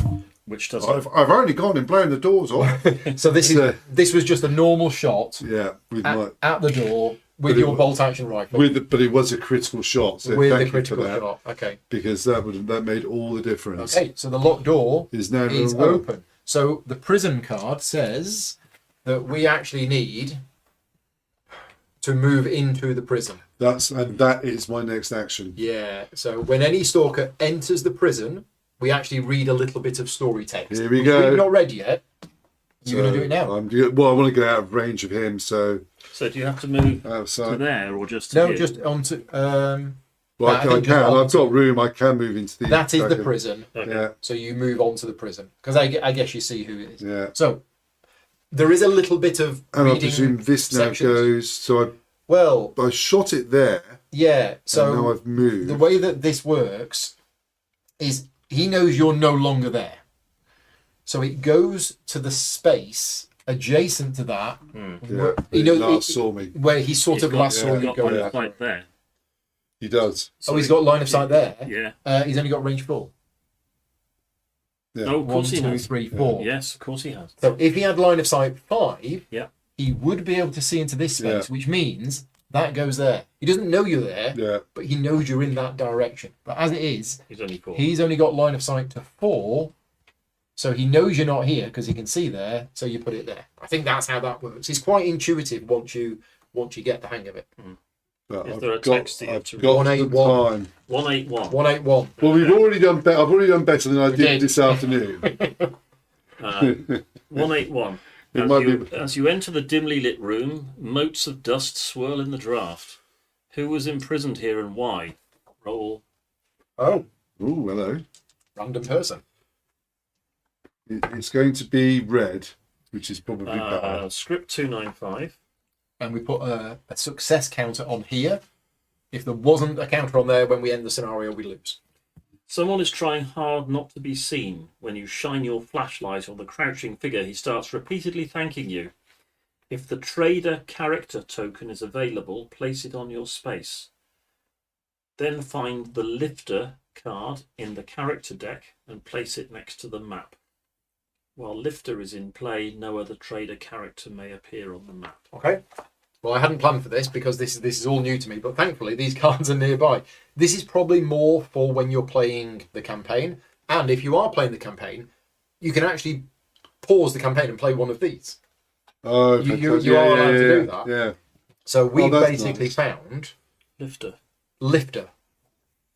Which does I've only gone and blown the doors off. So this was just a normal shot Yeah, with at the door with But your bolt action rifle. but it was a critical shot. So with thank the you critical for that, shot. Okay. because that made all the difference. Okay. So the locked door Is now is open. So the prison card says that we actually need to move into the prison. That is my next action. Yeah. So when any stalker enters the prison, we actually read a little bit of story text. Here we which go. We've not read yet. You're going to do it now. Well, I want to get out of range of him, so So do you have to move outside. to there or just to No, here? just onto. Well, I I think just can. I've onto- got room. I can move into the. That is the second. prison. Okay. Yeah, So you move on to the prison because I guess you see who it is. yeah. So there is a little bit of And I reading presume this now sections. goes. So Well, I shot it there. yeah. And now So I've moved. the way that this works is he knows you're no longer there. So it goes to the space adjacent to that. Yeah, He he knows last saw me. where he sort He's of got- last saw he's you got go. line there. of sight there. He does. Oh, he's got line of sight there. Yeah. He's only got range 4. Yeah. No, of 1, course he 2, has. 3, 4. Yes, of course he has. So if he had line of sight 5, Yeah. he would be able to see into this space, Yeah. which means that goes there. He doesn't know you're there, Yeah. but he knows you're in that direction. But as it is, He's only 4. he's only got line of sight to 4, so he knows you're not here because he can see there. So you put it there. I think that's how that works. It's quite intuitive once you get the hang of it. But Is I've there a got, text that you have I've to got read? the 181. time. 181. 181. Well, we've already done better. I've already done better than I did did. this afternoon. 181. It might be- As you enter the dimly lit room, motes of dust swirl in the draught. Who was imprisoned here and why? Roll. Oh, Ooh, hello. random person. It's going to be red, which is probably better. Script 295. And we put a success counter on here. If there wasn't a counter on there when we end the scenario, we lose. Someone is trying hard not to be seen. When you shine your flashlight on the crouching figure, he starts repeatedly thanking you. If the trader character token is available, place it on your space. Then find the lifter card in the character deck and place it next to the map. While lifter is in play, no other trader character may appear on the map. Okay. Well, I hadn't planned for this because this is all new to me, but thankfully these cards are nearby. This is probably more for when you're playing the campaign, and if you are playing the campaign, you can actually pause the campaign and play one of these. Oh, You fantastic. are allowed to do that. Yeah. So we that's basically nice. found Lifter. Lifter.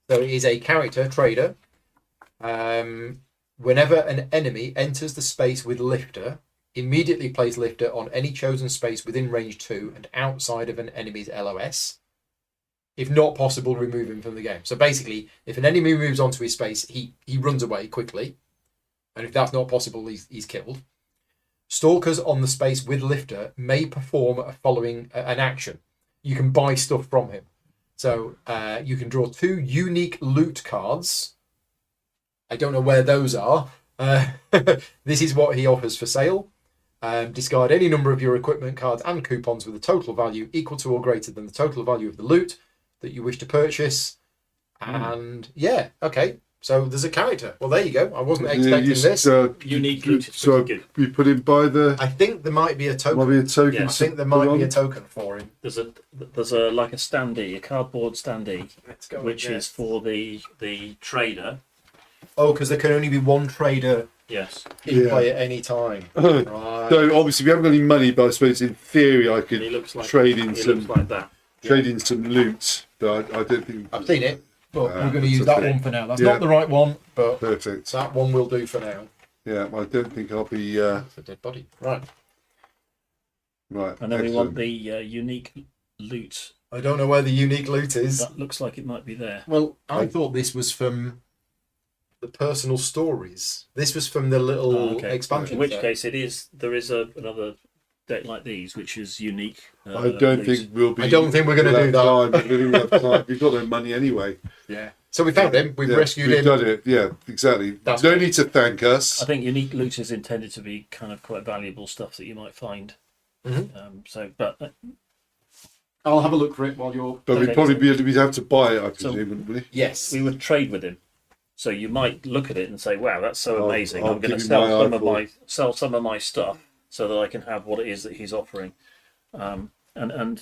So it is a character trader. Whenever an enemy enters the space with Lifter, immediately place Lifter on any chosen space within range 2 and outside of an enemy's LOS. If not possible, remove him from the game. So basically, if an enemy moves onto his space, he runs away quickly. And if that's not possible, he's killed. Stalkers on the space with Lifter may perform an action. You can buy stuff from him. So you can draw 2 unique loot cards. I don't know where those are. This is what he offers for sale. Discard any number of your equipment cards and coupons with a total value equal to or greater than the total value of the loot that you wish to purchase. And yeah, okay. So there's a character. Well, there you go. I wasn't expecting this. Unique loot is So pretty good. we put him by the. I think there might be a token. Might be a token. Yeah. I think there might be a token for him. There's a like a standee, a cardboard standee, Let's go. which is for the trader. Oh, because there can only be one trader Yes. in play at any time. Right. So obviously we haven't got any money, but I suppose in theory I could He looks like trade in he some looks like that. trade in some loot. But I don't think I've seen it, but we're going to that's use that okay. one for now. That's Yeah. not the right one, but perfect. that one will do for now. Yeah, I don't think I'll be It's a dead body. Right. right. And then we want excellent. the unique loot. I don't know where the unique loot is. That looks like it might be there. Well, I thought this was from the personal stories. This was from the little Oh, okay. expansion. In which set. case, there is another deck like these, which is unique. I don't loot. think we'll be. I don't think we're going to do that. Time. I don't think we'll have time. We've got no money anyway. Yeah. So we found him. We've Yeah, rescued we've him. done it. Yeah, exactly. That's no good. need to thank us. I think unique loot is intended to be kind of quite valuable stuff that you might find. Mhm. But I'll have a look for it while you're. But Okay. we'd have to buy it, I So- presume, wouldn't we? Yes. we would trade with him. So you might look at it and say, "Wow, that's so I'll- amazing! I'll I'm going to give you my sell some of my stuff so that I can have what it is that he's offering." And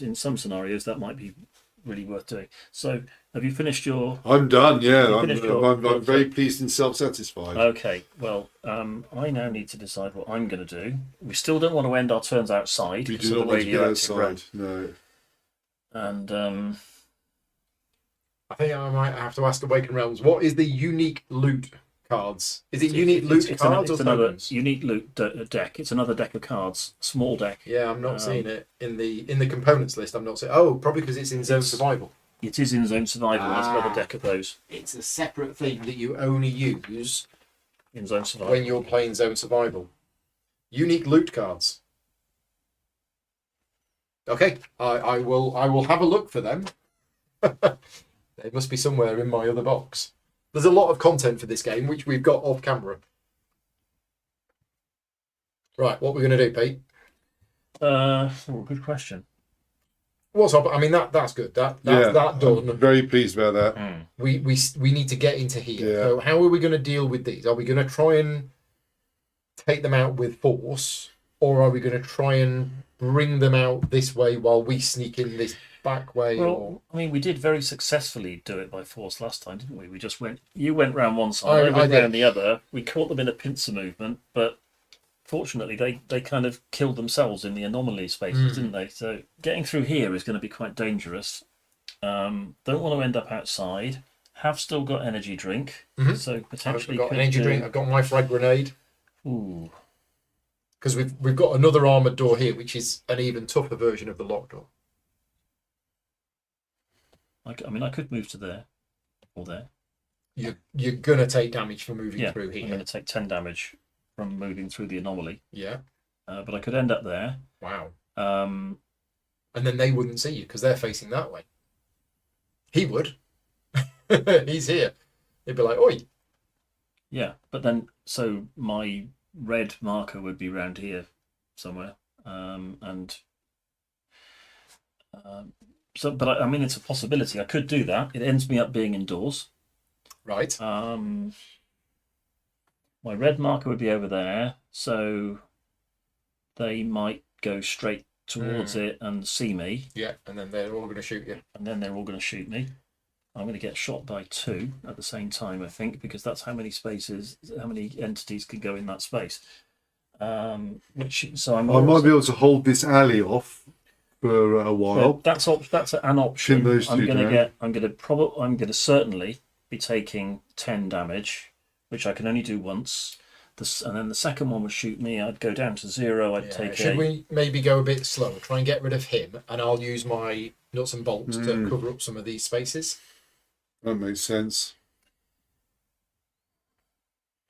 in some scenarios, that might be really worth doing. So, have you finished your? I'm done. Yeah, You I'm finished your- I'm very pleased and self-satisfied. Okay. Well, I now need to decide what I'm going to do. We still don't want to end our turns outside we because do of not the want to get radioactive rain. outside. No. And I think I might have to ask Awaken Realms. What is the unique loot cards? Is it unique loot cards or another tokens? unique loot deck. It's another deck of cards, small deck. Yeah, I'm not seeing it in the components list. I'm not seeing. Oh, probably because it's in Zone Survival. It is in Zone Survival. There's another deck of those It's a separate thing that you only use in Zone Survival. when you're playing Zone Survival. Unique loot cards. Okay, I will have a look for them. They must be somewhere in my other box. There's a lot of content for this game, which we've got off camera. Right, what we're going to do, Pete? Good question. What's up? I mean, that's good. That done. I'm very pleased about that. We need to get into here. Yeah. So how are we going to deal with these? Are we going to try and take them out with force, or are we going to try and bring them out this way while we sneak in this back way? Well, I mean, we did very successfully do it by force last time, didn't we? We just went. You went round one side, I went did. round the other. We caught them in a pincer movement, but fortunately, they kind of killed themselves in the anomaly spaces, didn't they? So getting through here is going to be quite dangerous. Don't want to end up outside. Have still got energy drink, so I've potentially got could an energy do- drink. I've got my frag grenade. Ooh, Because we've got another armoured door here, which is an even tougher version of the locked door. I mean, I could move to there or there. You're gonna take damage for moving Yeah, through I'm here. going to take 10 damage from moving through the anomaly, Yeah. but I could end up there. Wow. Um, And then they wouldn't see you because they're facing that way. He would. He's here. He'd be like, "Oi." Yeah, but then so my red marker would be round here somewhere, but I mean it's a possibility. I could do that. It ends me up being indoors. Right. My red marker would be over there, so they might go straight towards it and see me, Yeah. And then they're all going to shoot you. and then they're all going to shoot me. I'm going to get shot by 2 at the same time, I think, because that's how many entities can go in that space. I might be able to hold this alley off for a while. That's an option. Pin those two down. I'm going to certainly be taking 10 damage, which I can only do once. And then the second one would shoot me. I'd go down to 0. I'd take. Should we maybe go a bit slower? Try and get rid of him, and I'll use my nuts and bolts to cover up some of these spaces. That makes sense.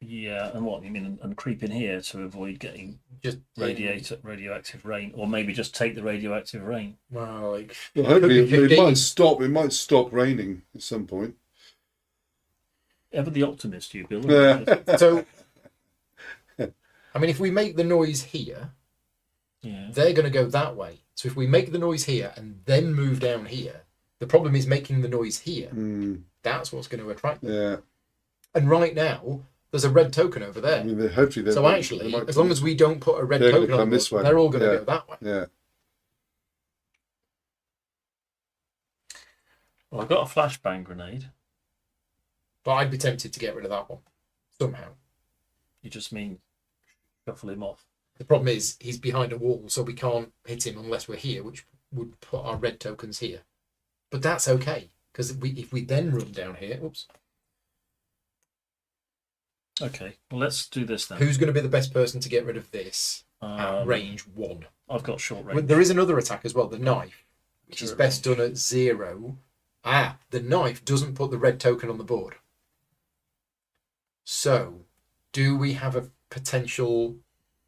Yeah, and what you mean, and creep in here to avoid getting Just radioactive rain, or maybe just take the radioactive rain. Well, like Well, hopefully could be it 15. might stop. It might stop raining at some point. Ever the optimist, you Bill. so. I mean, if we make the noise here, Yeah. they're going to go that way. So if we make the noise here and then move down here, the problem is making the noise here. That's what's going to attract them. Yeah. And right now, there's a red token over there. I mean, hopefully so actually, as long as we don't put a red token on this way, they're all going to go that way. Yeah. Well, I've got a flashbang grenade. But I'd be tempted to get rid of that one somehow. You just mean shuffle him off? The problem is he's behind a wall, so we can't hit him unless we're here, which would put our red tokens here. But that's okay, because if we then run down here, oops. Okay, well, let's do this then. Who's going to be the best person to get rid of this at range 1? I've got short range. Well, there is another attack as well, the knife, which is best done at 0. The knife doesn't put the red token on the board. So, do we have a potential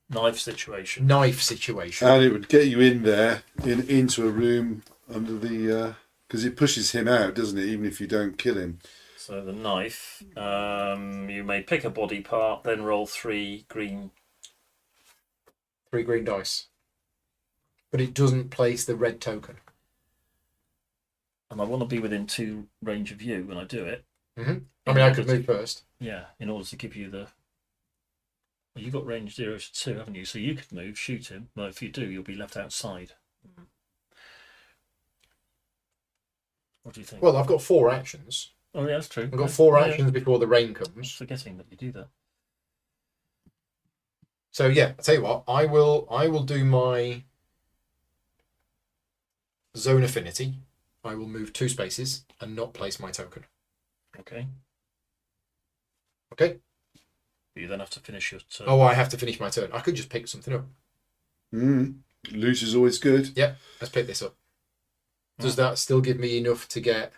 knife situation? And it would get you in there, into a room under the... because it pushes him out, doesn't it, even if you don't kill him. So the knife, you may pick a body part, then roll 3 green... 3 green dice. But it doesn't place the red token. And I want to be within 2 range of you when I do it. Mm-hmm. I mean, I could move first. Yeah, in order to give you the... Well, you got range 0 to 2, haven't you? So you could move, shoot him. Well, if you do, you'll be left outside. What do you think? Well, I've got 4 actions. Oh, yeah, that's true. I've got 4 actions before the rain comes. Forgetting that you do that. So yeah, I'll tell you what, I will do my zone affinity. I will move 2 spaces and not place my token. Okay. Okay. But you then have to finish your turn. Oh, I have to finish my turn. I could just pick something up. Loot is always good. Yep, let's pick this up. Does that still give me enough to get...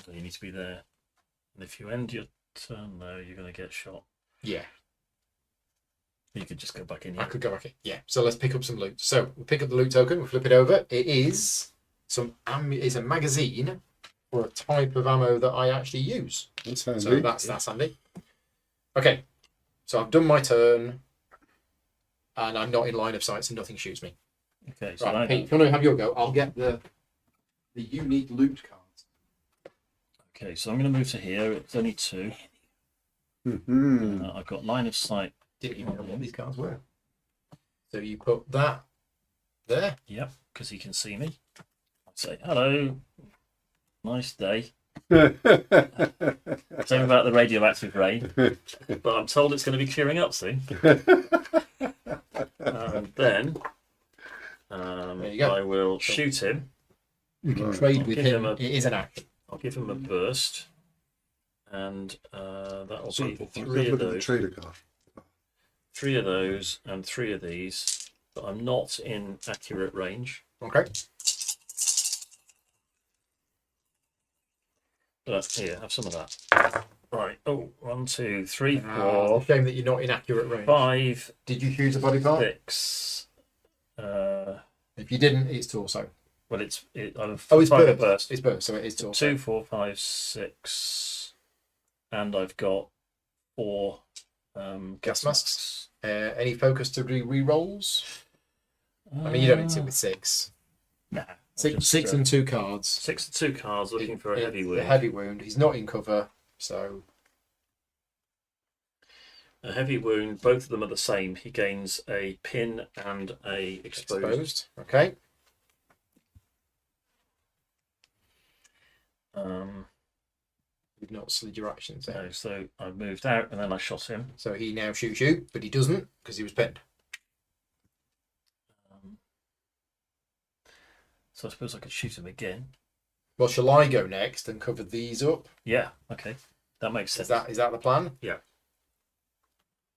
So you need to be there. And if you end your turn, though, you're going to get shot. Yeah. You could just go back in here. I could go back in. Yeah. So let's pick up some loot. So we'll pick up the loot token. We'll flip it over. It is it's a magazine for a type of ammo that I actually use. That's handy. So that's handy. Okay. So I've done my turn, and I'm not in line of sight, so nothing shoots me. Okay. So right, Pete, if you want to have your go, I'll get the unique loot cards. Okay, so I'm going to move to here. It's only 2. I've got line of sight. Didn't even know what these cards were. So you put that there. Yep, because he can see me. I'd say, hello, nice day. Same about the radioactive rain, but I'm told it's going to be clearing up soon. And then I will shoot him. You can trade with him. It is an action. I'll give him a burst, and that'll be 3 look of at the those. trader card. 3 of those and 3 of these, but I'm not in accurate range. Okay. But here, have some of that. Right. Oh, 1, 2, 3, 4. It's a shame that you're not in accurate range. 5. Did you choose a body part? 6. If you didn't, it's torso. Well, it's burst. It's burst, so it is torso. 2, 4, 5, 6, and I've got 4 gas masks. Any focus to re-rolls? I mean, you don't need to with 6. Nah. 6 and 2 cards. 6 and 2 cards looking for a heavy wound. A heavy wound. He's not in cover, so... A heavy wound, both of them are the same. He gains a pin and a exposed. Okay. You've not slid your actions there. No, so I moved out and then I shot him. So he now shoots you, but he doesn't because he was pinned. So I suppose I could shoot him again. Well, shall I go next and cover these up? Yeah, okay. That makes sense. Is that the plan? Yeah.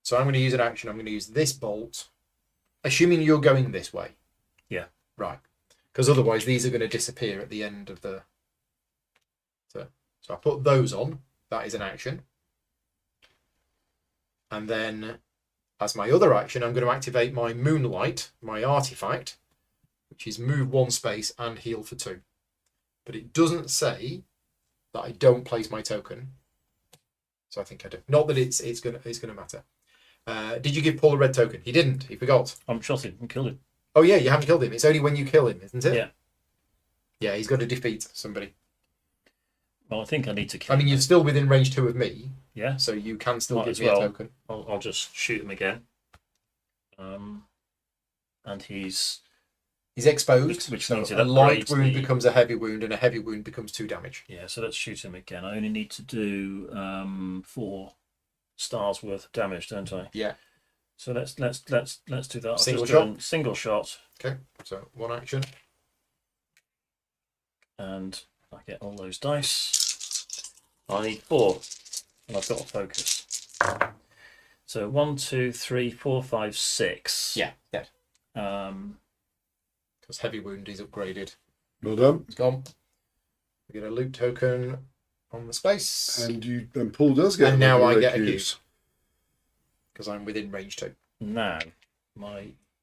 So I'm going to use an action. I'm going to use this bolt, assuming you're going this way. Yeah. Right. Because otherwise these are going to disappear at the end of the... So I put those on. That is an action. And then as my other action, I'm going to activate my Moonlight, my artifact, which is move 1 space and heal for 2. But it doesn't say that I don't place my token. So I think I do. Not that it's gonna matter. Did you give Paul a red token? He didn't. He forgot. I'm shot him and killed him. Oh yeah, you haven't killed him. It's only when you kill him, isn't it? Yeah. Yeah, he's got to defeat somebody. Well, I think I need to kill I mean, him. you're still within range 2 of me, Yeah, so you can still Might give as me well. a token. I'll just shoot him again. And he's exposed, which so means it a light upgrades wound the- becomes a heavy wound, and a heavy wound becomes 2 damage. yeah. So let's shoot him again. I only need to do 4 stars worth of damage, don't I? Yeah. So let's do that. I've Single just shot? done single shot, Okay, so 1 action. and I get all those dice. I need 4, and I've got a focus. So 1, 2, 3, 4, 5, 6. Yeah, dead. Um, Because heavy wound is upgraded. Well done. It's gone. We get a loot token on the space. And Paul does get. And now I red get a cubes. Because I'm within range 2. now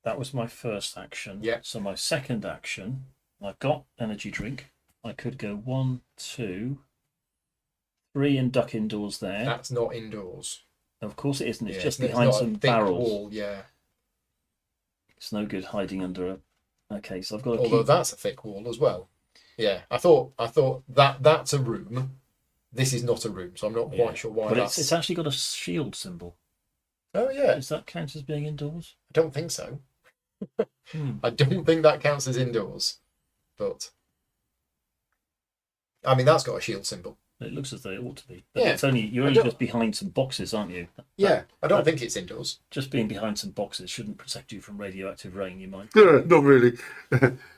that was my first action. Yeah. So my second action, I've got energy drink. I could go 1, 2, 3 and duck indoors there. That's not indoors. Of course it isn't. It's Yeah, just it's behind not a some thick barrels. wall, yeah. It's no good hiding under a. Okay, so I've got to Although keep. that's a thick wall as well. Yeah, I thought that's a room. This is not a room, so I'm not quite sure why But that's. it's actually got a shield symbol. Oh yeah, Does that count as being indoors? I don't think so. Hmm. I don't think that counts as indoors, but I mean that's got a shield symbol. It looks as though it ought to be. But Yeah, it's only you're I only don't- just behind some boxes, aren't you? Yeah, I don't think it's indoors. Just being behind some boxes shouldn't protect you from radioactive rain. You might. No, not really.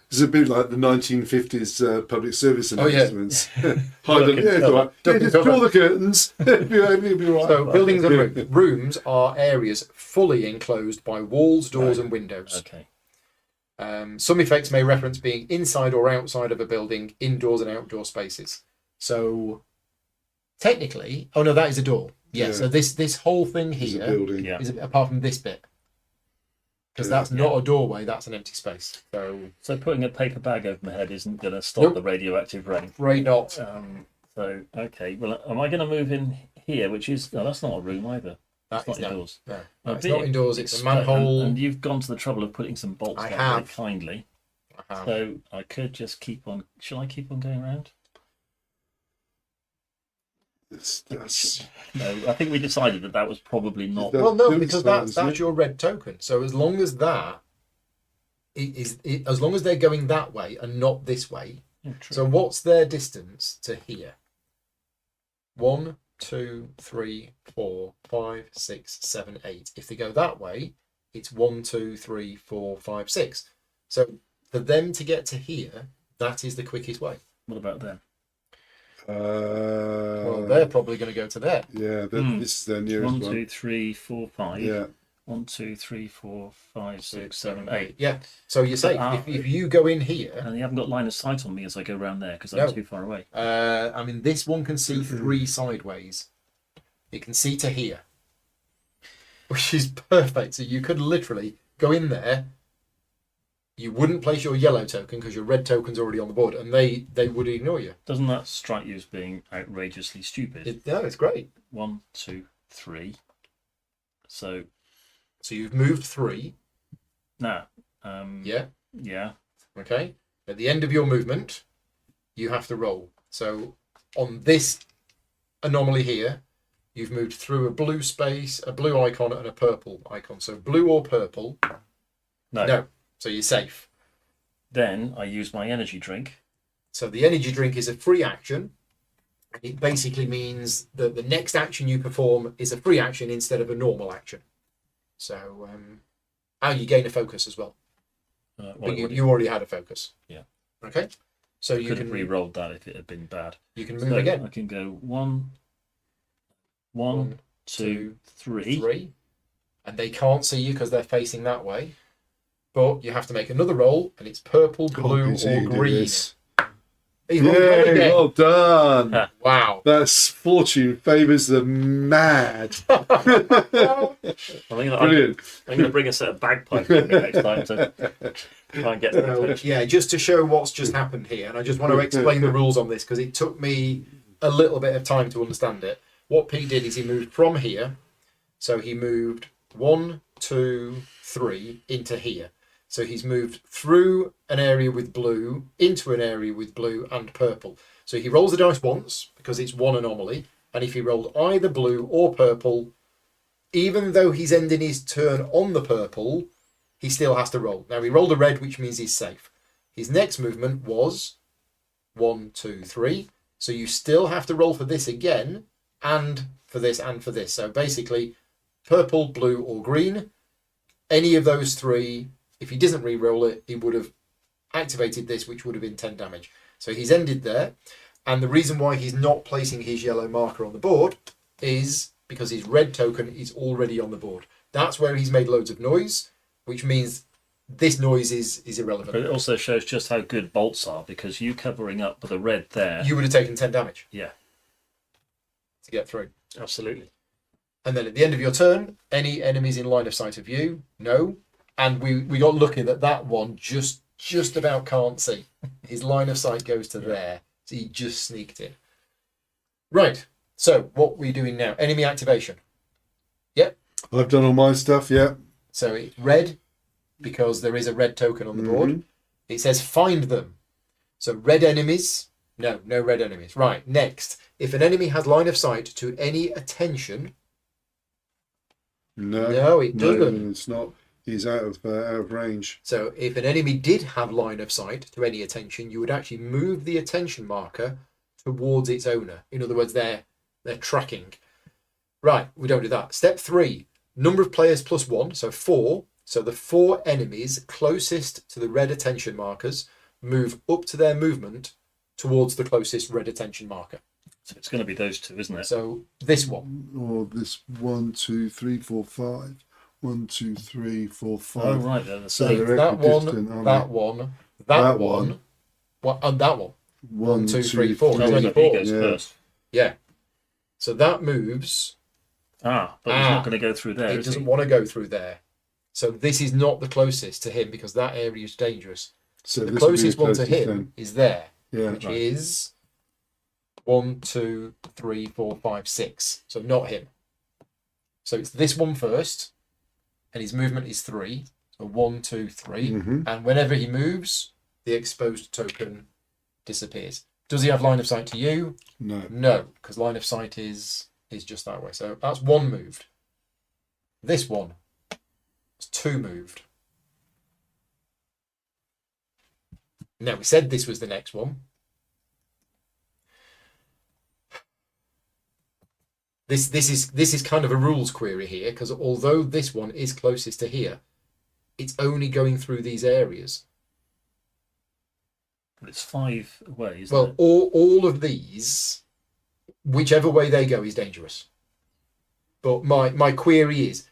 It's a bit like the 1950s public service Oh, yeah. announcements. Hide them. and Yeah, it's cover. all right. Duck Yeah, and just cover. draw the curtains. It'll be all right. So buildings and rooms are areas fully enclosed by walls, doors, Right. and windows. Okay. Some effects may reference being inside or outside of a building, indoors and outdoor spaces. So technically, oh no, that is a door. Yeah. Yeah. So this whole thing It's a here building. Yeah. is apart from this bit, because that's not a doorway. That's an empty space. So putting a paper bag over my head isn't going to stop Nope. the radioactive rain. afraid not. So okay. Well, am I going to move in here? Which is that's not a room either. That It's is not no, indoors. no, A it's bit not indoors. It's a exposed, manhole. and you've gone to the trouble of putting some bolts I down very have. kindly. Uh-huh. So I could just keep on. Shall I keep on going around? That's No, I think we decided that was probably not. That- Well, no, building because standards, that's isn't it? your red token. So as long as that as long as they're going that way and not this way. Oh, true. So what's their distance to here? 1, 2, 3, 4, 5, 6, 7, 8. If they go that way, it's 1, 2, 3, 4, 5, 6. So for them to get to here, that is the quickest way. What about them? Well, they're probably going to go to there. yeah, this is their nearest 1, one. 2, 3, 4, 5. Yeah, 1, 2, 3, 4, 5, 6, 7, 8. Yeah. So you're safe. If you go in here, And you haven't got line of sight on me as I go around there because I'm No. too far away. I mean, this one can see 3 sideways. It can see to here, which is perfect. So you could literally go in there. You wouldn't place your yellow token because your red token's already on the board, and they would ignore you. Doesn't that strike you as being outrageously stupid? No, it's great. 1, 2, 3. So So you've moved 3. now, Yeah. yeah. Okay. At the end of your movement, you have to roll. So on this anomaly here, you've moved through a blue space, a blue icon, and a purple icon. So blue or purple. No. So you're safe. Then I use my energy drink. So the energy drink is a free action. It basically means that the next action you perform is a free action instead of a normal action. So, and you gain a focus as well. But you already had a focus. Yeah. Okay. So you could can have re-rolled that if it had been bad. You can move So again. I can go 1, 2, 3. 3. And they can't see you because they're facing that way. But you have to make another roll, and it's purple, blue, so or you can do green. this. He's rolled red Yay, again. well done. Wow. That's fortune favours the mad. I think I'm Brilliant. going to bring a set of bagpipes with me next time to try and get the So, yeah, just to show what's just happened here, and I just want to explain the rules on this because it took me a little bit of time to understand it. What Pete did is he moved from here, so he moved 1, 2, 3 into here. So he's moved through an area with blue, into an area with blue and purple. So he rolls the dice once, because it's one anomaly, and if he rolled either blue or purple, even though he's ending his turn on the purple, he still has to roll. Now, he rolled a red, which means he's safe. His next movement was 1, 2, 3. So you still have to roll for this again, and for this, and for this. So basically, purple, blue, or green. Any of those three, if he doesn't re-roll it, he would have activated this, which would have been 10 damage. So he's ended there. And the reason why he's not placing his yellow marker on the board is because his red token is already on the board. That's where he's made loads of noise, which means this noise is irrelevant. But it also shows just how good bolts are, because you covering up with a red there. You would have taken 10 damage. Yeah. To get through. Absolutely. And then at the end of your turn, any enemies in line of sight of you? No. And we got lucky that one just about can't see. His line of sight goes to there. So he just sneaked in. Right. So what are we doing now? Enemy activation. Yep. I've done all my stuff, yeah. So it's red, because there is a red token on the board. It says find them. So red enemies. No red enemies. Right. Next. If an enemy has line of sight to any attention. No, it doesn't. No, it's not. He's out of range. So if an enemy did have line of sight to any attention, you would actually move the attention marker towards its owner. In other words, they're tracking. Right, we don't do that. Step 3, number of players plus 1, so 4. So the 4 enemies closest to the red attention markers move up to their movement towards the closest red attention marker. So it's going to be those two, isn't it? So this one. Or this 1, 2, 3, 4, 5. 1, 2, 3, 4, 5. Oh, right. They're the So same. that one, that one, that one, and that one. 1, 2, 3, 4. Oh, There's only he 4. goes first. Yeah. So that moves. But he's not going to go through there. It doesn't want to go through there. So this is not the closest to him, because that area is dangerous. So the closest one to him then. is there, Yeah, which is 1, 2, 3, 4, 5, 6. So not him. So it's this one first, and his movement is 3. So 1, 2, 3. And whenever he moves, the exposed token disappears. Does he have line of sight to you? No. No, because line of sight is just that way. So that's 1 moved. This one is 2 moved. Now, we said this was the next one. This is kind of a rules query here, because although this one is closest to here, it's only going through these areas. But it's 5 away, isn't Well, it? all of these, whichever way they go, is dangerous. But my query is,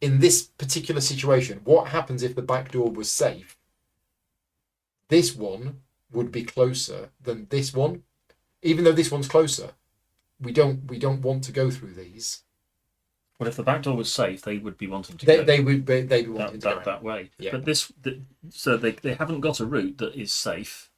in this particular situation, what happens if the back door was safe? This one would be closer than this one. Even though this one's closer, we don't want to go through these. Well, if the back door was safe, they would be wanting to go. They'd be wanting to go that way. Yeah. But so they haven't got a route that is safe.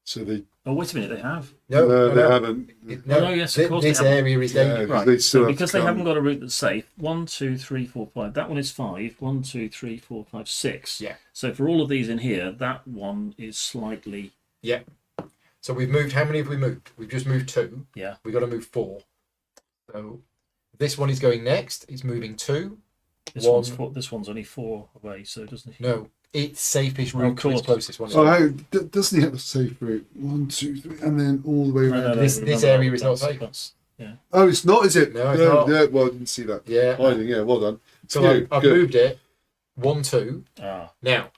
So they. Oh, wait a minute, they have. No, they haven't. No, yes, of course they this haven't. area is dangerous. Yeah, Right. they still So have because to they come. haven't got a route that's safe, 1, 2, 3, 4, 5. That one is 5. 1, 2, 3, 4, 5, 6. Yeah. So for all of these in here, that one is slightly. Yeah. So we've moved. How many have we moved? We've just moved 2. Yeah. We've got to move 4. So this one is going next. It's moving 2. This one's only 4 away, so doesn't he? No, it's safest route to course. its closest one. Oh, doesn't he have a safe route? 1, 2, 3, and then all the way around. No, This remember area that. is not That's- safe. Oh, it's not, is it? No, it's not. Yeah, well, I didn't see that. Yeah. Hiding, yeah, well done. So Phew, I've good. moved it. 1, 2. Ah, Now,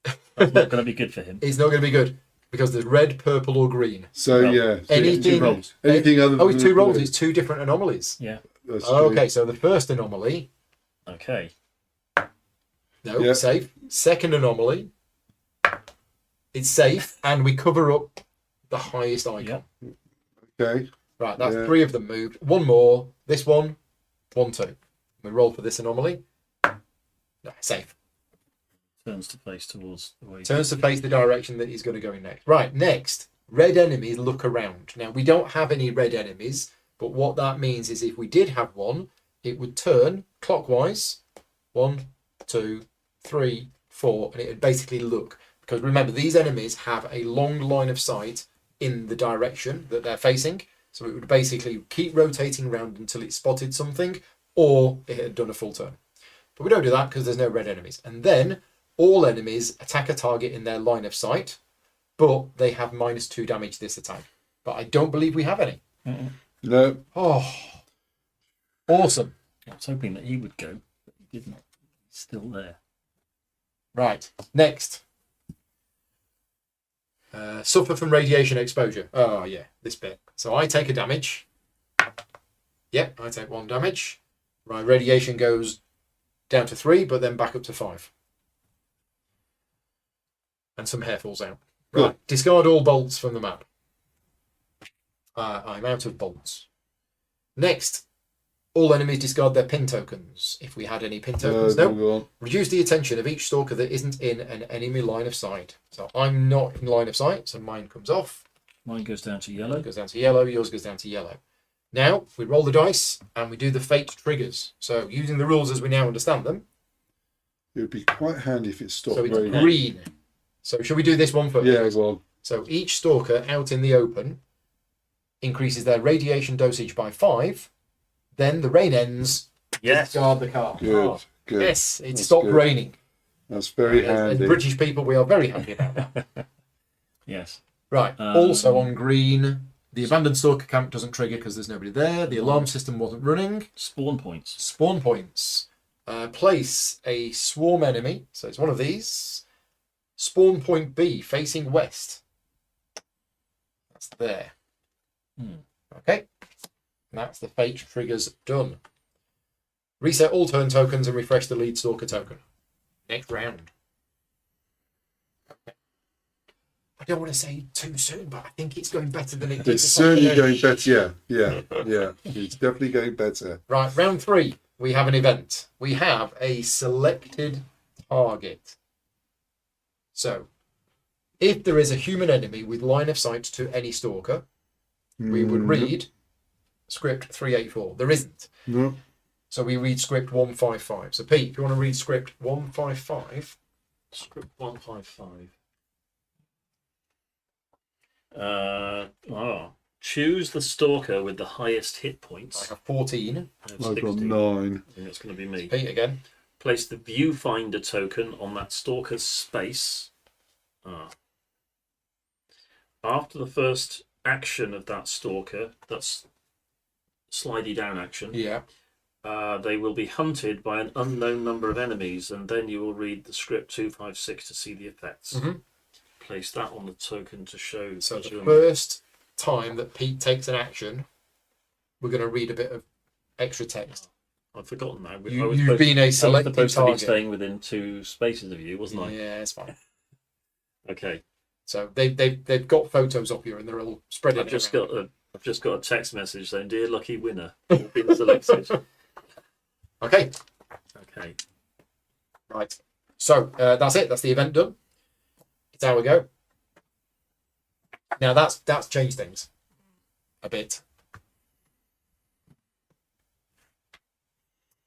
that's not going to be good for him. it's not going to be good because there's red, purple, or green. So, Well, yeah. So Anything. two rolls. Anything other Oh, than it's 2 the rolls. blue. It's 2 different anomalies. Yeah. That's Okay, so the first anomaly, Okay. no, Yeah. safe. Second anomaly, it's safe, and we cover up the highest icon. Yeah. Okay. Right, that's Yeah. 3 of them moved. 1 more. This one, 1, 2. We roll for this anomaly. No, safe. Turns to face towards the way. Turns to face the direction that he's going to go in next. Right, next, red enemies look around. Now, we don't have any red enemies, but what that means is if we did have one, it would turn clockwise. 1, 2, 3, 4, and it would basically look, because remember, these enemies have a long line of sight in the direction that they're facing, so it would basically keep rotating around until it spotted something, or it had done a full turn. But we don't do that because there's no red enemies. And then all enemies attack a target in their line of sight, but they have -2 damage this attack. But I don't believe we have any. No. Oh, awesome. I was hoping that he would go, but he didn't. He's still there. Right, next. Suffer from radiation exposure. Oh, yeah, this bit. So I take a damage. Yep, I take 1 damage. My radiation goes down to 3, but then back up to 5. And some hair falls out. Right, discard all bolts from the map. I'm out of bolts. Next, all enemies discard their pin tokens. If we had any pin tokens, no. Reduce the attention of each stalker that isn't in an enemy line of sight. So I'm not in line of sight, so mine comes off. Mine goes down to yellow. Mine goes down to yellow. Yours goes down to yellow. Now we roll the dice and we do the fate triggers. So using the rules as we now understand them. It would be quite handy if it stopped. So it's green. So should we do this one first? Yeah, go on. So each stalker out in the open increases their radiation dosage by 5. Then the rain ends. Yes. Discard the card. Good. Good. Yes, it That's stopped good. raining. That's very As handy. British people, we are very happy about that. Yes. Right. Also on green, the abandoned stalker camp doesn't trigger because there's nobody there. The alarm system wasn't running. Spawn points. Spawn points. Place a swarm enemy. So it's one of these. Spawn point B facing west. That's there. Okay. That's the fate triggers done. Reset all turn tokens and refresh the lead stalker token. Next round. Okay. I don't want to say too soon, but I think it's going better than it did. It's certainly going better. Yeah. It's definitely going better. Right, round 3. We have an event. We have a selected target. So, if there is a human enemy with line of sight to any stalker, we would read script 384. There isn't. No. So we read script 155. So Pete, if you want to read script 155. Script 155. Choose the stalker with the highest hit I points. have 14. I've got 16. 9. I think it's going to be me. Pete again. Place the viewfinder token on that stalker's space. After the first action of that stalker, that's slidey down action, Yeah. they will be hunted by an unknown number of enemies, and then you will read the script 256 to see the effects. Place that on the token to show. So the first time that Pete takes an action, we're going to read a bit of extra text. I've forgotten now. You've been a selected I was supposed to be target. staying within 2 spaces of you, wasn't I? Yeah, it's fine. Okay. So they've got photos of you and they're all spread I've just got a text message saying, "Dear lucky winner, you've been selected." Okay. Okay. Right. So that's it. That's the event done. It's how we go. Now that's changed things a bit.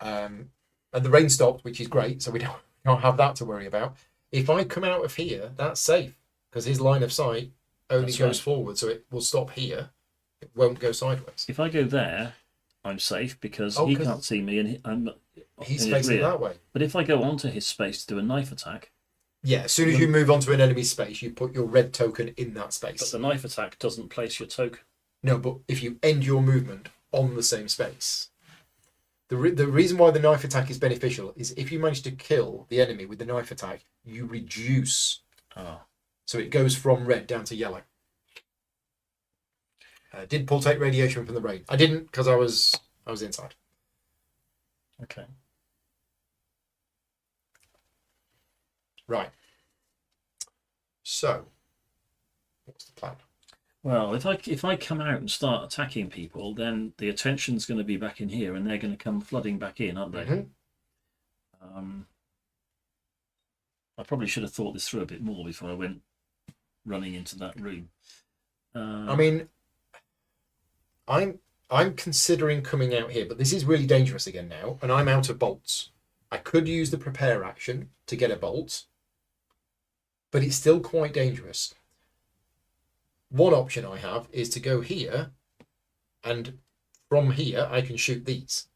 And the rain stopped, which is great, so we don't have that to worry about. If I come out of here, that's safe because his line of sight only goes forward, so it will stop here. It won't go sideways. If I go there, I'm safe because he can't see me, and He's in his facing rear. that way. But if I go onto his space to do a knife attack, Yeah, as soon as you move onto an enemy space, you put your red token in that but space. the knife attack doesn't place your token. No, but if you end your movement on the same space, the reason why the knife attack is beneficial is if you manage to kill the enemy with the knife attack, you reduce. So it goes from red down to yellow. Did Paul take radiation from the rain? I didn't because I was inside. Okay. Right. So, what's the plan? Well, if I come out and start attacking people, then the attention's going to be back in here, and they're going to come flooding back in, aren't they? I probably should have thought this through a bit more before I went running into that room. I mean, I'm considering coming out here, but this is really dangerous again now, and I'm out of bolts. I could use the prepare action to get a bolt, but it's still quite dangerous. One option I have is to go here, and from here I can shoot these.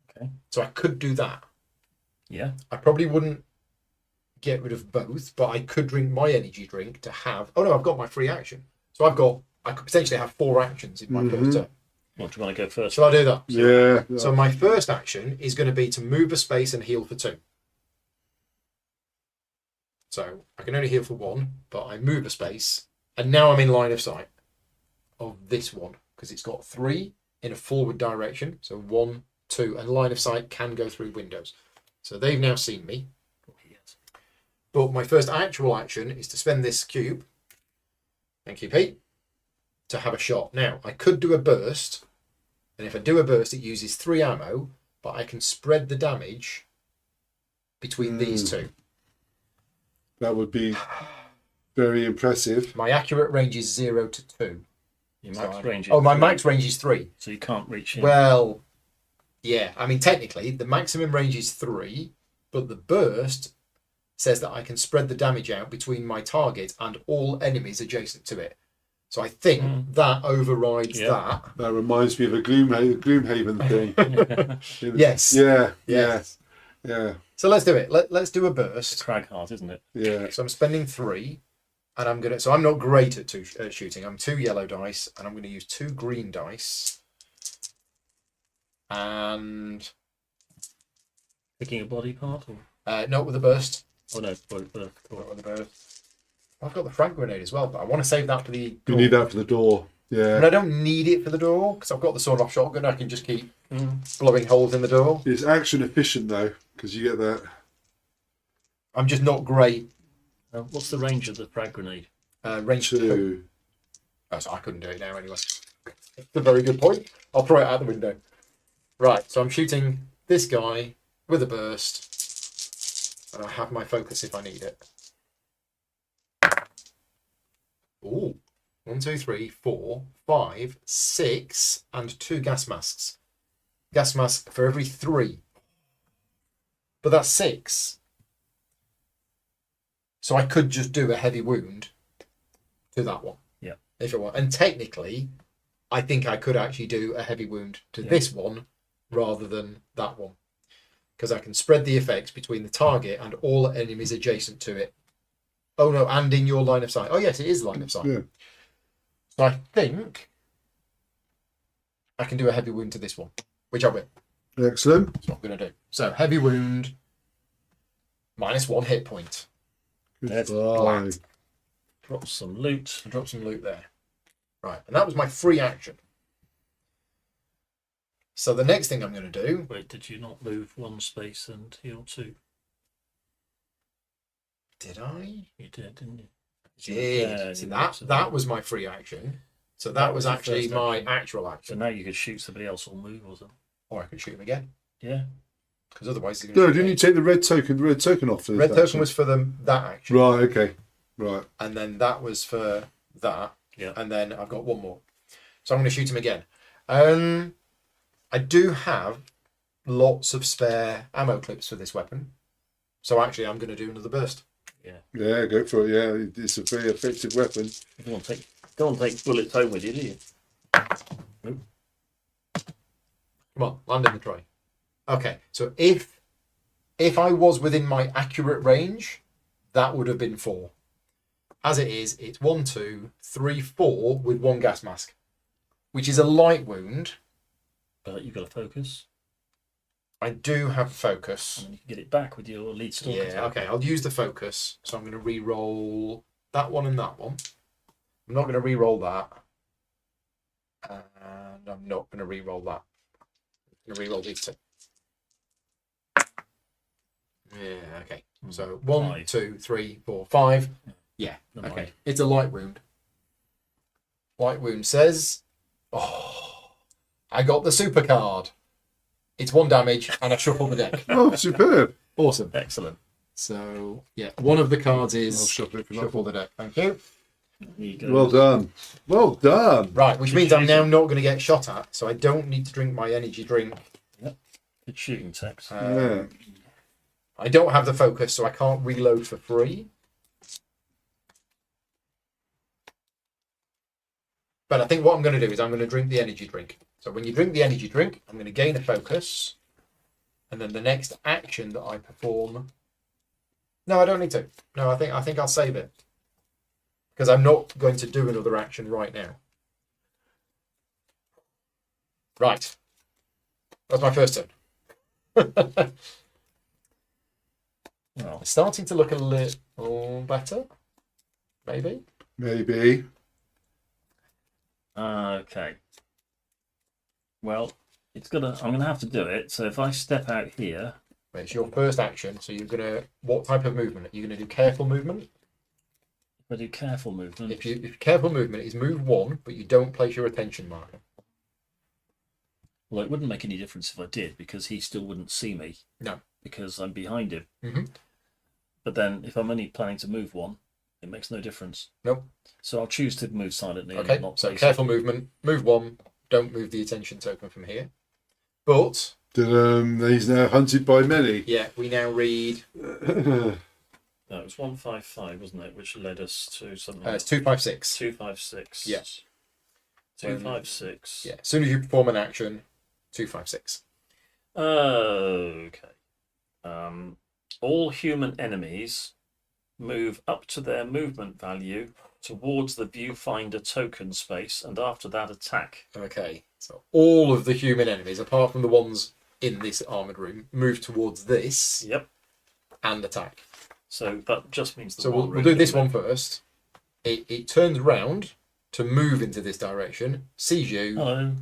Okay. So I could do that. Yeah. I probably wouldn't get rid of both, but I could drink my energy drink to have... Oh no, I've got my free action. So I could potentially have 4 actions in my first turn. What, do you want to go first? Shall I do that? Yeah. So my first action is going to be to move a space and heal for 2. So I can only heal for 1, but I move a space, and now I'm in line of sight of this one, because it's got 3 in a forward direction. So 1, 2, and line of sight can go through windows. So they've now seen me. But my first actual action is to spend this cube, thank you, Pete, to have a shot. Now, I could do a burst, and if I do a burst, it uses 3 ammo, but I can spread the damage between these 2. That would be very impressive. My accurate range is 0 to 2. Your max range is Oh, my 3, max range is 3. so you can't reach in. Well, yeah. I mean, technically, the maximum range is 3, but the burst says that I can spread the damage out between my target and all enemies adjacent to it. So I think that overrides that. That reminds me of a Gloomhaven thing. Yes. Yeah. Yes. Yeah. So let's do it. Let's do a burst. Crag heart, isn't it? Yeah. So I'm spending 3, and I'm gonna. So I'm not great at shooting. I'm 2 yellow dice, and I'm going to use 2 green dice. And Picking a body part, or not with a burst. oh no, body, Not with a burst. I've got the frag grenade as well, but I want to save that for the. You need that for the door. Yeah. And I don't need it for the door because I've got the sawed-off shotgun. I can just keep blowing holes in the door. It's action efficient though, because you get that. I'm just not great. What's the range of the frag grenade? Range 2. 2. Oh, so I couldn't do it now anyway. That's a very good point. I'll throw it out the window. Right, so I'm shooting this guy with a burst, and I have my focus if I need it. Ooh. 1, 2, 3, 4, 5, 6, and 2 gas masks. Gas mask for every 3. But that's 6. So I could just do a heavy wound to that one. Yeah. If I want. And technically, I think I could actually do a heavy wound to this one rather than that one. Because I can spread the effects between the target and all enemies adjacent to it. Oh no, and in your line of sight. Oh yes, it is line of sight. Yeah. So I think I can do a heavy wound to this one, which I will. Excellent. That's what I'm going to do. So heavy wound, -1 hit point. That's Goodbye. Drop some loot. I dropped some loot there. Right, and that was my free action. So the next thing I'm going to do... Wait, did you not move 1 space and heal 2? Did I? You did, didn't you? Yeah. See, that was my free action. So that was your actually first my action. actual So action. now you could shoot somebody else or move or something. Or I could shoot him again. Yeah. Because otherwise he's No, going to didn't you take the red token? The red token off. For Red that token action? was for that action. Right. Okay. Right. And then that was for that. Yeah. And then I've got 1 more. So I'm going to shoot him again. I do have lots of spare ammo clips for this weapon. So actually I'm going to do another burst. Yeah. Go for it. Yeah. It's a very effective weapon. You don't want to take bullets home with you, do you? Nope. Come on, land in the tray. Okay, so if I was within my accurate range, that would have been 4. As it is, it's 1, 2, 3, 4 with 1 gas mask, which is a light wound. But you've got to focus. I do have focus. And you can get it back with your lead stalker. Yeah, okay, I'll use the focus. So I'm going to re-roll that one and that one. I'm not going to re-roll that. And I'm not going to re-roll that. I'm going to re-roll these 2. Yeah, okay. So 1, 5. 2, 3, 4, 5. Yeah, Never okay. mind. It's a light wound. Light wound says, oh, I got the super card. It's 1 damage and I shuffle the deck. Oh, superb. Awesome. Excellent. So, yeah, one of the cards I'll is shuffle it for shuffle the deck. Thank you. There you go. Well done. Well done. Right, which means I'm now not going to get shot at, so I don't need to drink my energy drink. Good shooting text. Yeah. I don't have the focus, so I can't reload for free. But I think what I'm going to do is I'm going to drink the energy drink. So when you drink the energy drink, I'm going to gain a focus. And then the next action that I perform... No, I don't need to. No, I think I'll save it. Because I'm not going to do another action right now. Right. That's my first turn. Well, It's starting to look a little better. Maybe. Maybe. okay. Well, I'm gonna have to do it. So if I step out here, It's your first action, so you're gonna. What type of movement? Are you gonna do careful movement? if I do careful movement, If careful movement is move 1, but you don't place your attention marker. well, it wouldn't make any difference if I did, because he still wouldn't see me. No. Because I'm behind him. Mhm. But then, if I'm only planning to move 1, it makes no difference. Nope. So I'll choose to move silently. Okay. And not So face careful movement. Move 1. Don't move the attention token from here. But He's now hunted by many. yeah, we now read. No, it was 155, wasn't it? Which led us to something. It's 256. 256. Yeah. 256. Yeah. As soon as you perform an action, 256. Okay. All human enemies move up to their movement value towards the viewfinder token space, and after that attack. Okay. So all of the human enemies, apart from the ones in this armored room, move towards this Yep. and attack. So that just means the So one we'll do this room. one first. It turns round to move into this direction, sees you, Hello.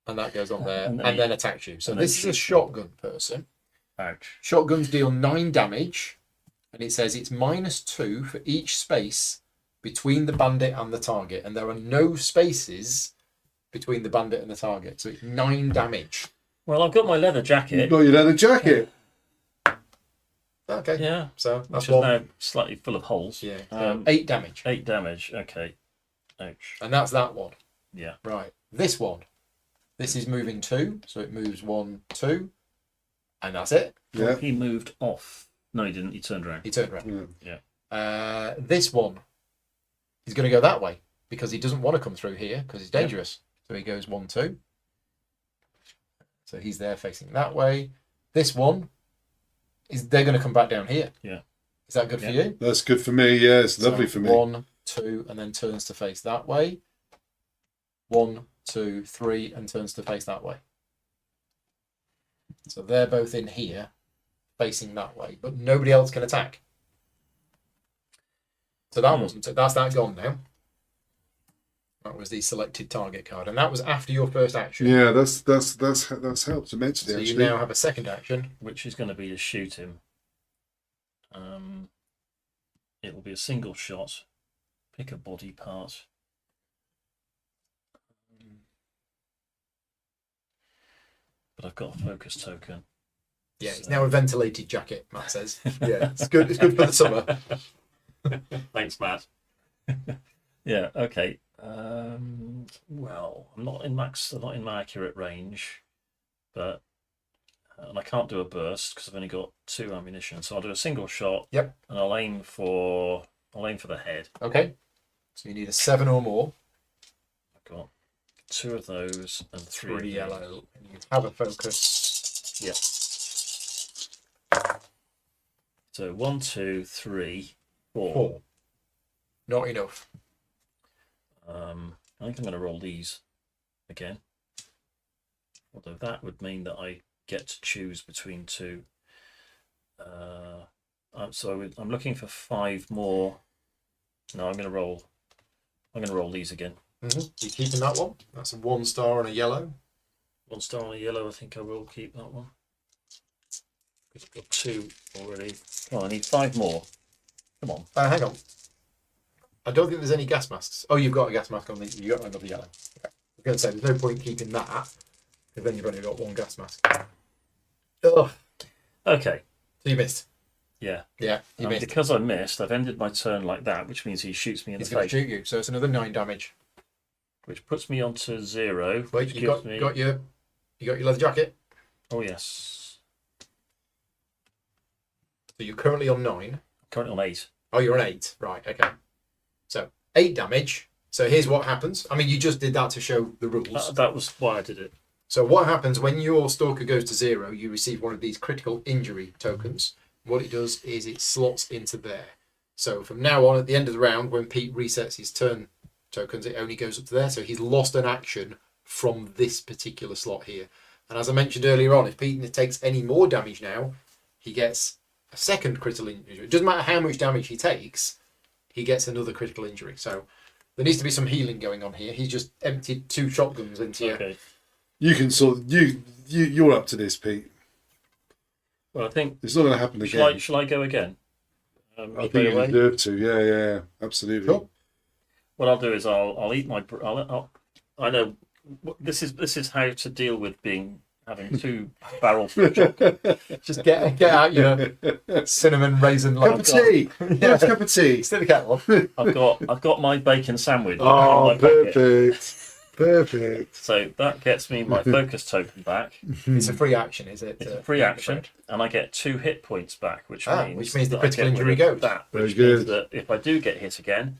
and that goes on there, And and then then attacks you. So and then this is a shoots you. shotgun person. Ouch. Shotguns deal 9 damage, and it says it's -2 for each space between the bandit and the target, and there are no spaces between the bandit and the target, so it's 9 damage. Well, I've got my leather You've jacket. got your leather jacket. Okay, Yeah. so Which that's is one. now slightly full of holes. Yeah, 8 damage, 8 damage. Okay. Ouch. and that's that one. Yeah. Right, this one. This is moving 2, so it moves 1, 2, and that's it. Yeah. He moved off. No, he didn't. He turned around. He turned around. Yeah. This one, he's going to go that way because he doesn't want to come through here because it's dangerous. So he goes 1, 2. So he's there facing that way. This one they're going to come back down here. Yeah. Is that good for Yeah. you? That's good for me. Yeah, it's lovely So for me. 1, 2, and then turns to face that way. 1, 2, 3, and turns to face that way. So they're both in here, facing that way, but nobody else can attack. So that that's that gone now. That was the selected target card, and that was after your first action. Yeah, that's helped immensely. So you Actually, now have a second action. Which is going to be to shoot him. It will be a single shot. Pick a body part. But I've got a focus token. Yeah, it's So- now a ventilated jacket. Matt says. Yeah, it's good. It's good for the summer. Thanks, Matt. Yeah. Okay. Well, I'm not in my accurate range, but and I can't do a burst because I've only got 2 ammunition. So I'll do a single shot. Yep. And I'll aim for the head. Okay. So you need a 7 or more. I've got 2 of those and 3 3 of yellow. And you have a focus. Yep. So 1, 2, 3, 4. 4. Not enough. I think I'm going to roll these again. Although that would mean that I get to choose between 2. So I'm looking for 5 more. No, I'm going to roll these again. You're keeping that one. That's a 1 star and a yellow. 1 star on a yellow. I think I will keep that one. I've got 2 already. Come on, I need 5 more. Come on. Hang on. I don't think there's any gas masks. Oh, you've got a gas mask on the. You got another yellow. Okay. I was going to say there's no point keeping that because then you've only got 1 gas mask. Oh, Okay. so you missed. Yeah. Yeah, you missed. Because I missed, I've ended my turn like that, which means he shoots me in He's the going to face, shoot you, so it's another 9 damage. which puts me onto 0. Wait, which you gives got me... your leather jacket. Oh yes. So you're currently on 9. Currently on 8. Oh, you're on 8. Right. Okay. So 8 damage. So here's what happens. I mean, you just did that to show the rules. That was why I did it. So what happens when your Stalker goes to 0, you receive one of these critical injury tokens. What it does is it slots into there. So from now on, at the end of the round, when Pete resets his turn tokens, it only goes up to there. So he's lost an action from this particular slot here. And as I mentioned earlier on, if Pete takes any more damage now, he gets a second critical injury. It doesn't matter how much damage he takes, he gets another critical injury. So there needs to be some healing going on here. He's just emptied 2 shotguns into you. You can you're up to this, Pete. Well, I think it's not going to happen again. Shall I go again? I think you deserve to. Yeah, absolutely. Cool. What I'll do is I'll eat my. I know this is how to deal with having 2 barrels full of chocolate. Just get out your cinnamon raisin cup of tea. Yeah, cup of tea. Still the kettle. I've got my bacon sandwich. Oh, perfect. Perfect. So that gets me my focus token back. It's a free action, is it? It's a free action, and I get 2 hit points back, which means the critical injury goes. Which means that if I do get hit again,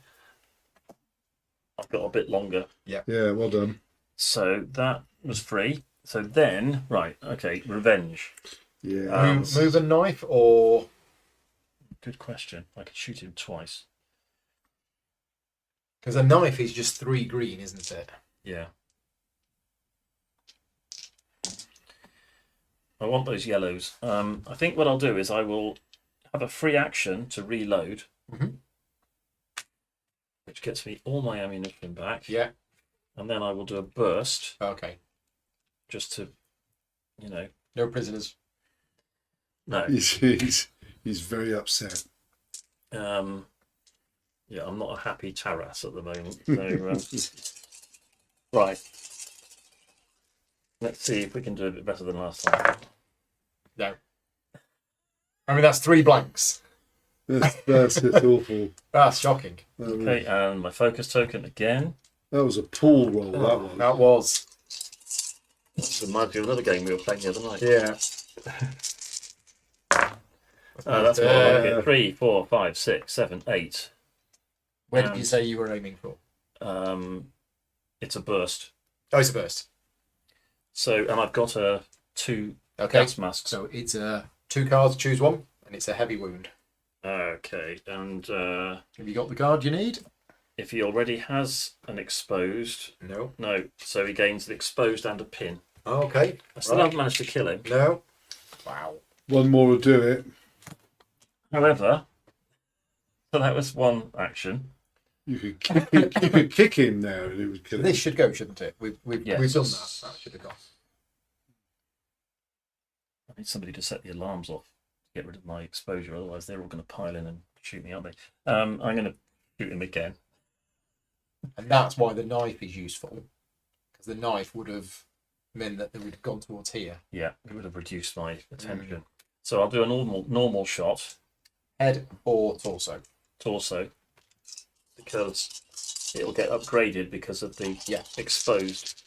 I've got a bit longer. Yeah. Yeah, well done. So that was free. So then, right, okay, revenge. Yeah. Move a knife or... Good question. I could shoot him twice. Because a knife is just 3 green, isn't it? Yeah. I want those yellows. I think what I'll do is I will have a free action to reload, which gets me all my ammunition back. Yeah. And then I will do a burst. Okay. Just to, No prisoners. No. He's very upset. Yeah, I'm not a happy Taras at the moment. So, right. Let's see if we can do a bit better than last time. No. I mean, that's 3 blanks. That's awful. That's shocking. Okay, and my focus token again. That was a pool roll, that one. That was. This reminds me of another game we were playing the other night. Yeah. That's what I like it. 3, 4, 5, 6, 7, 8. Where did you say you were aiming for? It's a burst. Oh, it's a burst. So, and I've got 2 gas masks. So it's 2 cards, choose one, and it's a heavy wound. Okay, and have you got the card you need? If he already has an exposed, no. So he gains an exposed and a pin. Oh, okay. I still haven't managed to kill him. No. Wow. One more will do it. However, so that was one action. You could kick him there and it would kill him. This should go, shouldn't it? We've done that. That should have gone. I need somebody to set the alarms off to get rid of my exposure. Otherwise, they're all going to pile in and shoot me, aren't they? I'm going to shoot him again. And that's why the knife is useful, because the knife would have meant that they would have gone towards here. Yeah, it would have reduced my attention. So I'll do a normal shot. Head or torso? Torso. Because it'll get upgraded because of the exposed.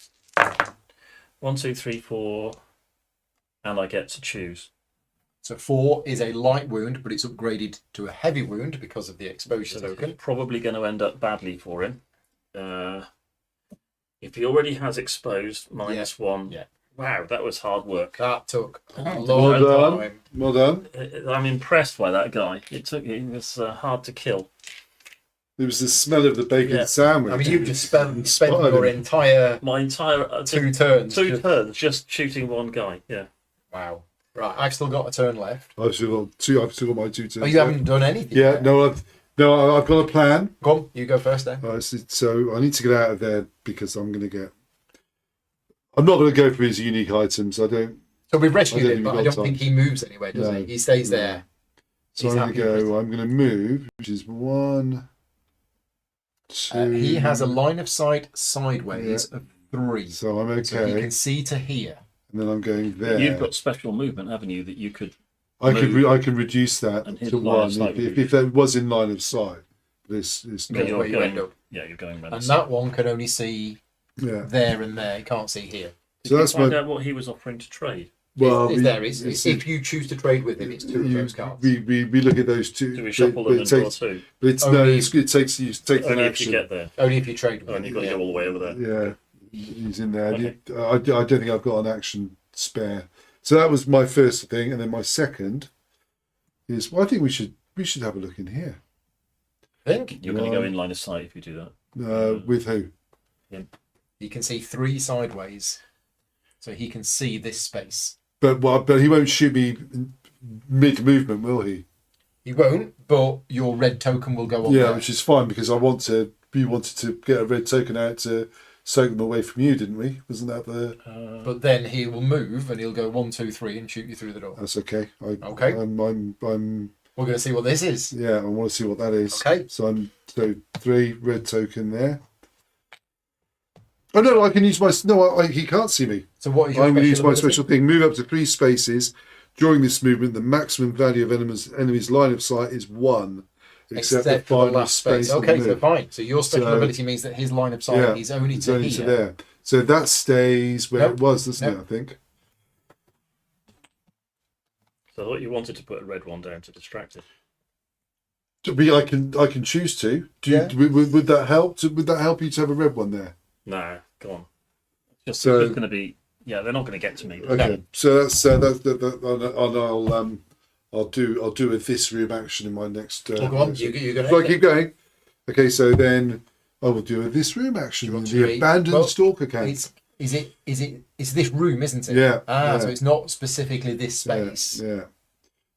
1, 2, 3, 4, and I get to choose. So 4 is a light wound, but it's upgraded to a heavy wound because of the exposure token. It's probably going to end up badly for him. If he already has exposed, -1. Yeah. Wow, that was hard work. That took a long time. Well done. I'm impressed by that guy. It was hard to kill. It was the smell of the bacon sandwich. I mean, you've just spent your entire 2 turns. 2 turns just shooting one guy. Yeah. Wow. Right, I've still got a turn left. I've still got my 2 turns. Oh, you haven't done anything? Yeah, yet? no, I've got a plan. Go on, you go first then. So I need to get out of there because I'm not going to go for his unique items. I don't. So we've rescued him, but I don't time. think he moves anywhere, does he? He stays there. So I'm going to go. I'm going to move, which is 1, 2. He has a line of sight sideways of 3. So I'm okay. So he can see to here. And then I'm going there. You've got special movement, haven't you? That you could. I can reduce that to 1 if it was in line of sight. It's not. Where you end up. Yeah, you're going around. And that one can only see there and there. He can't see here. Did you find out what he was offering to trade? Well, is there. If you choose to trade with him, it's two of those cards. We look at those two. Do we shuffle them and draw two? But it's no, it takes you take an Only if action. you get there. Only if you trade with him. Only you've got to go all the way over there. Yeah, he's in there. Okay. I don't think I've got an action spare. So that was my first thing, and then my second is. Well, I think we should have a look in here. I think You're going to go in line of sight if you do that. With who? you can see 3 sideways, so he can see this space. But he won't shoot me mid movement, will he? He won't, but your red token will go on. Yeah, there. which is fine because we wanted to get a red token out to soak them away from you, didn't we? Wasn't that the? But then he will move and he'll go 1, 2, 3 and shoot you through the door. That's okay. Okay. I'm. We're going to see what this is. Yeah, I want to see what that is. Okay. So 3 red token there. Oh no, I can use my he can't see me. So what is your I'm going to use my ability? special thing. Move up to 3 spaces. During this movement, the maximum value of enemy's line of sight is 1, except the for the final last space. on Okay, the so move. fine. So your special So- ability means that his line of sight is only It's to only here. to there. So that stays where Nope. it was, doesn't Nope. it? I think. So I thought you wanted to put a red one down to distract it. I can choose to. Yeah. Would that help? Would that help you to have a red one there? No, go on. It's So- just going to be. Yeah, they're not going to get to me. Okay. So that's and I'll do a this room action in my next. Well, go on. You're going Shall I to keep going? Okay, so then I will do a this room action. want The to abandoned stalker camp. It's this room, isn't it? Yeah, yeah. So it's not specifically this space. Yeah.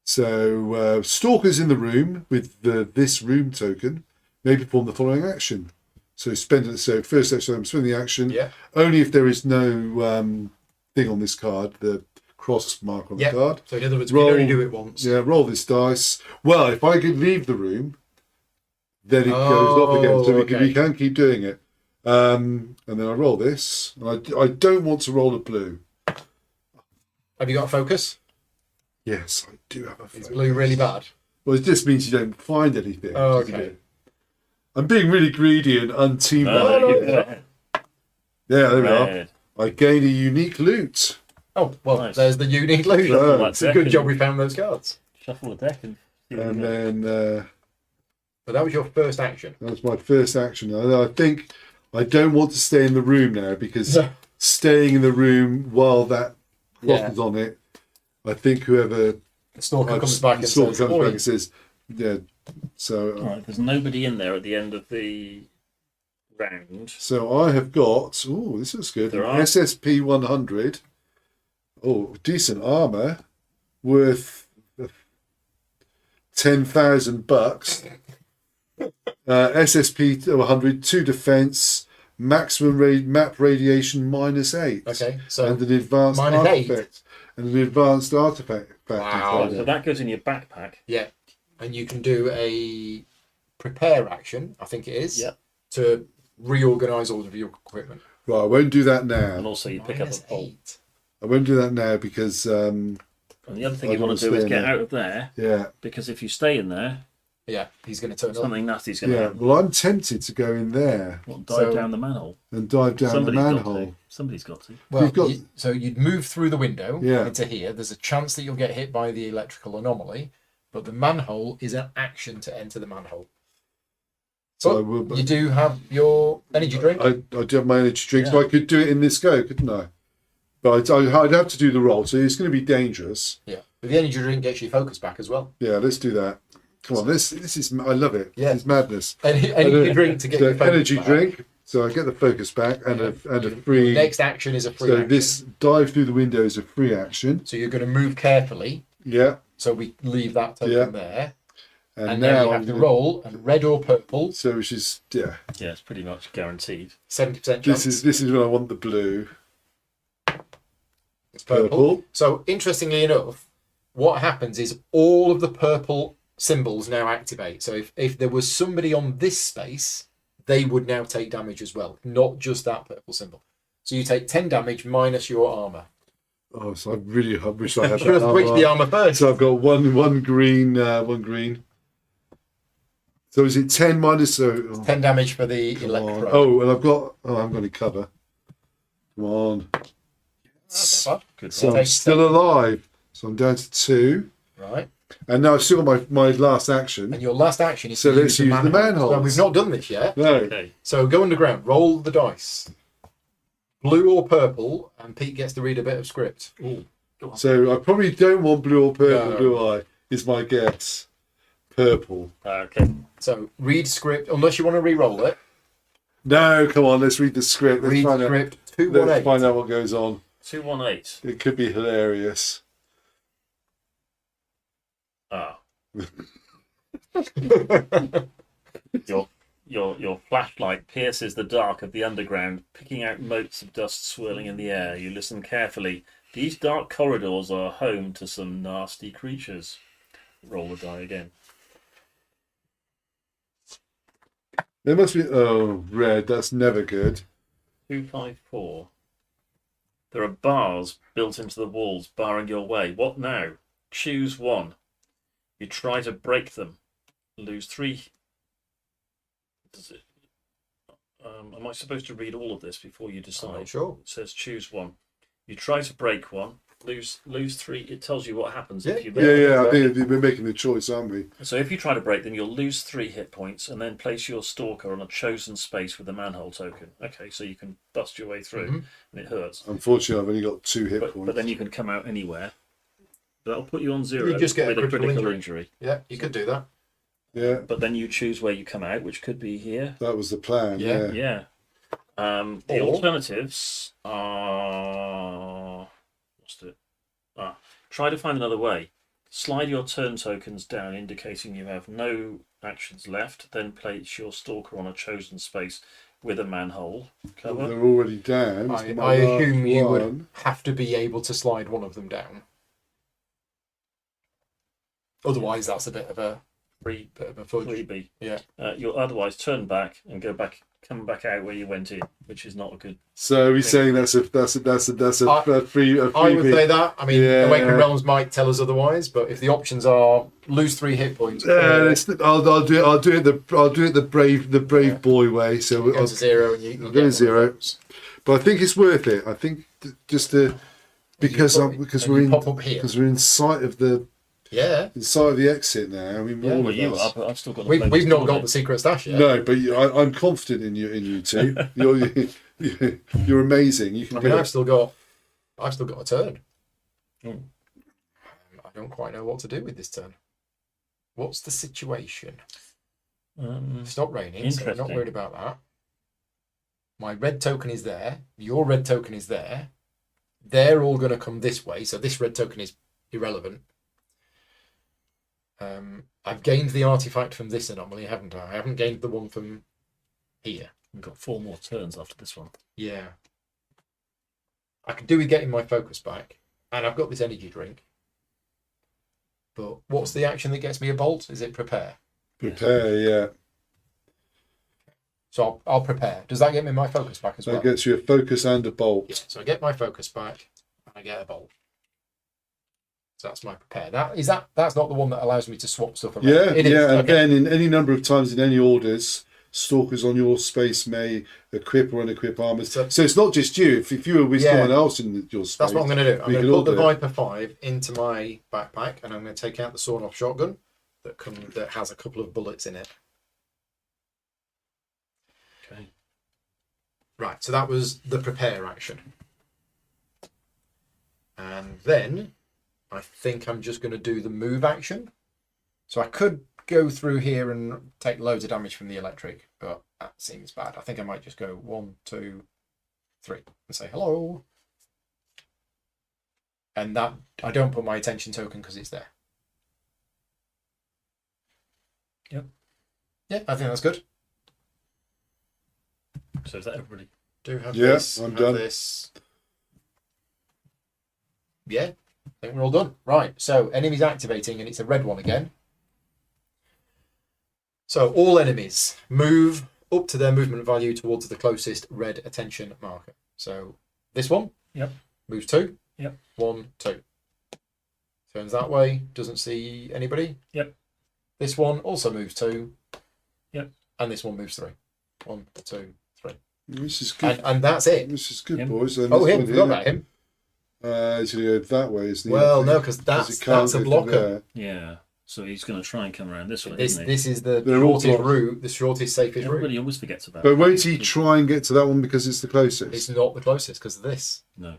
So stalkers in the room with this room token may perform the following action. So first action, I'm spending the action. Yeah. Only if there is no thing on this card, the cross mark on the card. So in other words, Roll- we can only do it once. Yeah, roll this dice. Well, if I could leave the room, then it goes off again. So we can keep doing it. And then I roll this. And I don't want to roll a blue. Have you got a focus? Yes, I do have a Is focus. blue really bad? Well, it just means you don't find anything. Oh, doesn't okay. it? I'm being really greedy and unteamlike. No, Yeah, there we are. red. I gain a unique loot. Oh, well, Nice. there's the unique loot. Yeah. It's a good job we found those cards. Shuffle the deck and. see what we And get. then But that was your first action. that was my first action. I think I don't want to stay in the room now because staying in the room while that cloth is on it, I think whoever The stalker comes back and stalker says, comes back "Oi." and says, yeah. So All right, there's nobody in there at the end of the round. so I have got. Oh, this looks good. There An are. SSP 100. Oh, decent armor, worth $10,000. SSP 100, 2 defense, maximum map radiation -8. Okay, so and an advanced -8? artifact. And an advanced artifact. Wow. So that goes in your backpack. yeah, and you can do a prepare action, I think it is, Yep. to reorganize all of your equipment. Right, I won't do that And now. also you pick up a pole. -8. I won't do that now because And the other thing I you don't want to do is stay in get there. out of there, yeah, because if you stay in there, Yeah, he's going to turn up. something nasty's going to yeah. happen. Well, I'm tempted to go in there What, dive So- down the manhole? and dive down Somebody's the got manhole. to. Somebody's got to. Well, You've got- so you'd move through the window Yeah. into here. There's a chance that you'll get hit by the electrical anomaly, but the manhole is an action to enter the manhole. So But I will. you do have your energy drink. I do have my energy drink, so Yeah. I could do it in this go, couldn't I? But I'd have to do the roll, so it's going to be dangerous. Yeah, but the energy drink gets your focus back as well. Yeah, let's do that. Come on, this is I love it. Yeah. This is madness. Energy drink to get So your focus energy back. drink, so I get the focus back and a Your free. next action is a free So action. this dive through the window is a free action. So you're going to move carefully. Yeah, So we leave that token Yeah. there, and, and now then you I'm have to gonna- roll and red or purple, So which is Yeah, it's pretty much guaranteed. 70% chance. this is when I want the blue. It's purple. Purple. So interestingly enough, what happens is all of the purple symbols now activate. So if there was somebody on this space, they would now take damage as well, not just that purple symbol. So you take 10 damage minus your armor. Oh, so I wish I had Should have that. switched the armor first. So I've got one green. So is it 10 minus? So 10 damage for the come on. electro. Oh, and I've got. Oh, I'm going to cover. Come on. Good So roll. I'm still alive. So I'm down to 2. Right. And now I've still got my last action. And your last action is So to let's use use the manholes. Well, we've not done this yet. No. Okay. So go underground. Roll the dice. Blue or purple, and Pete gets to read a bit of script. Ooh, go on. So I probably don't want blue or purple, No. do I? Is my guess. Purple. Okay. So read script, unless you want to re-roll it. No, come on, let's read the script. Let's Read find script out, 218. let's find out what goes on. 218. It could be hilarious. Ah. Your flashlight pierces the dark of the underground, picking out motes of dust swirling in the air. You listen carefully. These dark corridors are home to some nasty creatures. Roll the die again. There must be. Oh, red. That's never good. 254. There are bars built into the walls, barring your way. What now? Choose one. You try to break them. Lose 3. Does it? Am I supposed to read all of this before you decide? Oh, sure. It says choose one. You try to break one. Lose 3. It tells you what happens if you break. Yeah. I think we're making the choice, aren't we? So if you try to break them, you'll lose 3 hit points, and then place your stalker on a chosen space with a manhole token. Okay, so you can bust your way through, and it hurts. Unfortunately, I've only got 2 hit points. But then you can come out anywhere. That'll put you on 0 You just get with a a critical critical injury. injury. Yeah, you could do that. Yeah, But then you choose where you come out, which could be here. that was the plan. Yeah. Yeah. Yeah. The Or- alternatives are... What's it? Try to find another way. Slide your turn tokens down, indicating you have no actions left. Then place your stalker on a chosen space with a manhole cover. They're already down. It's I my assume last you would one. have to be able to slide one of them down. Otherwise, that's a bit of a Free, fudge. freebie. Yeah. You'll otherwise turn back and come back out where you went in, which is not a good. So we're saying that's a free. I would say that. I mean, Yeah. Awakened Realms might tell us otherwise, but if the options are lose 3 hit points, I'll do it the brave boy way. So go to 0, and you I'll get go to one of 0. those. But I think it's worth it. I think just to because And you pop up here. we're in sight of the exit now. I mean, Yeah. all Well, of us. I've still got. To play We've this not tour, got mate. the secret stash yet. No, but I'm confident in you two. You're amazing. You can I do mean, it. I've still got a turn. Hmm. I don't quite know what to do with this turn. What's the situation? It's not raining, so I'm not Interesting. worried about that. My red token is there. Your red token is there. They're all going to come this way, so this red token is irrelevant. I've gained the artifact from this anomaly, haven't I? I haven't gained the one from here. We've got 4 more turns after this one. Yeah. I could do with getting my focus back, and I've got this energy drink. But what's the action that gets me a bolt? Is it prepare? Prepare, yeah. So I'll prepare. Does that get me my focus back as well? That gets you a focus and a bolt. Yeah, so I get my focus back, and I get a bolt. So that's my prepare. That's not the one that allows me to swap stuff around. Yeah, It is, yeah. And okay. then in any number of times in any orders, stalkers on your space may equip or unequip armors. So it's not just you. If you were with Yeah. someone else in your space, That's what I'm going to do. I'm we going can to all put the do it. Viper 5 into my backpack, and I'm going to take out the sawn-off shotgun that has a couple of bullets in it. Okay. Right, so that was the prepare action. And then I think I'm just going to do the move action. So I could go through here and take loads of damage from the electric, but that seems bad. I think I might just go 1, 2, 3 and say hello. And that I don't put my attention token because it's there. Yep. Yeah, I think that's good. So is that everybody? Do have Yeah, this. I'm have done. This. Yeah, I think we're all done. Right, so enemies activating, and it's a red one again. So all enemies move up to their movement value towards the closest red attention marker. So this one, Yep. moves 2. Yep. 1, 2. Turns that way, doesn't see anybody. Yep. This one also moves 2. Yep. And this one moves 3. 1, 2, 3. This is good. And that's it. This is good, Him. boys. And Oh, this him, one forgot here. about him. He's going to go that way, isn't he? Well, no, because that's it can't a go blocker. there. Yeah. So he's going to try and come around this way, This isn't he? this is the They're all shortest blocked. route, the shortest, safest route. Everybody always forgets about But that. won't he try and get to that one because it's the closest? It's not the closest because of this. No.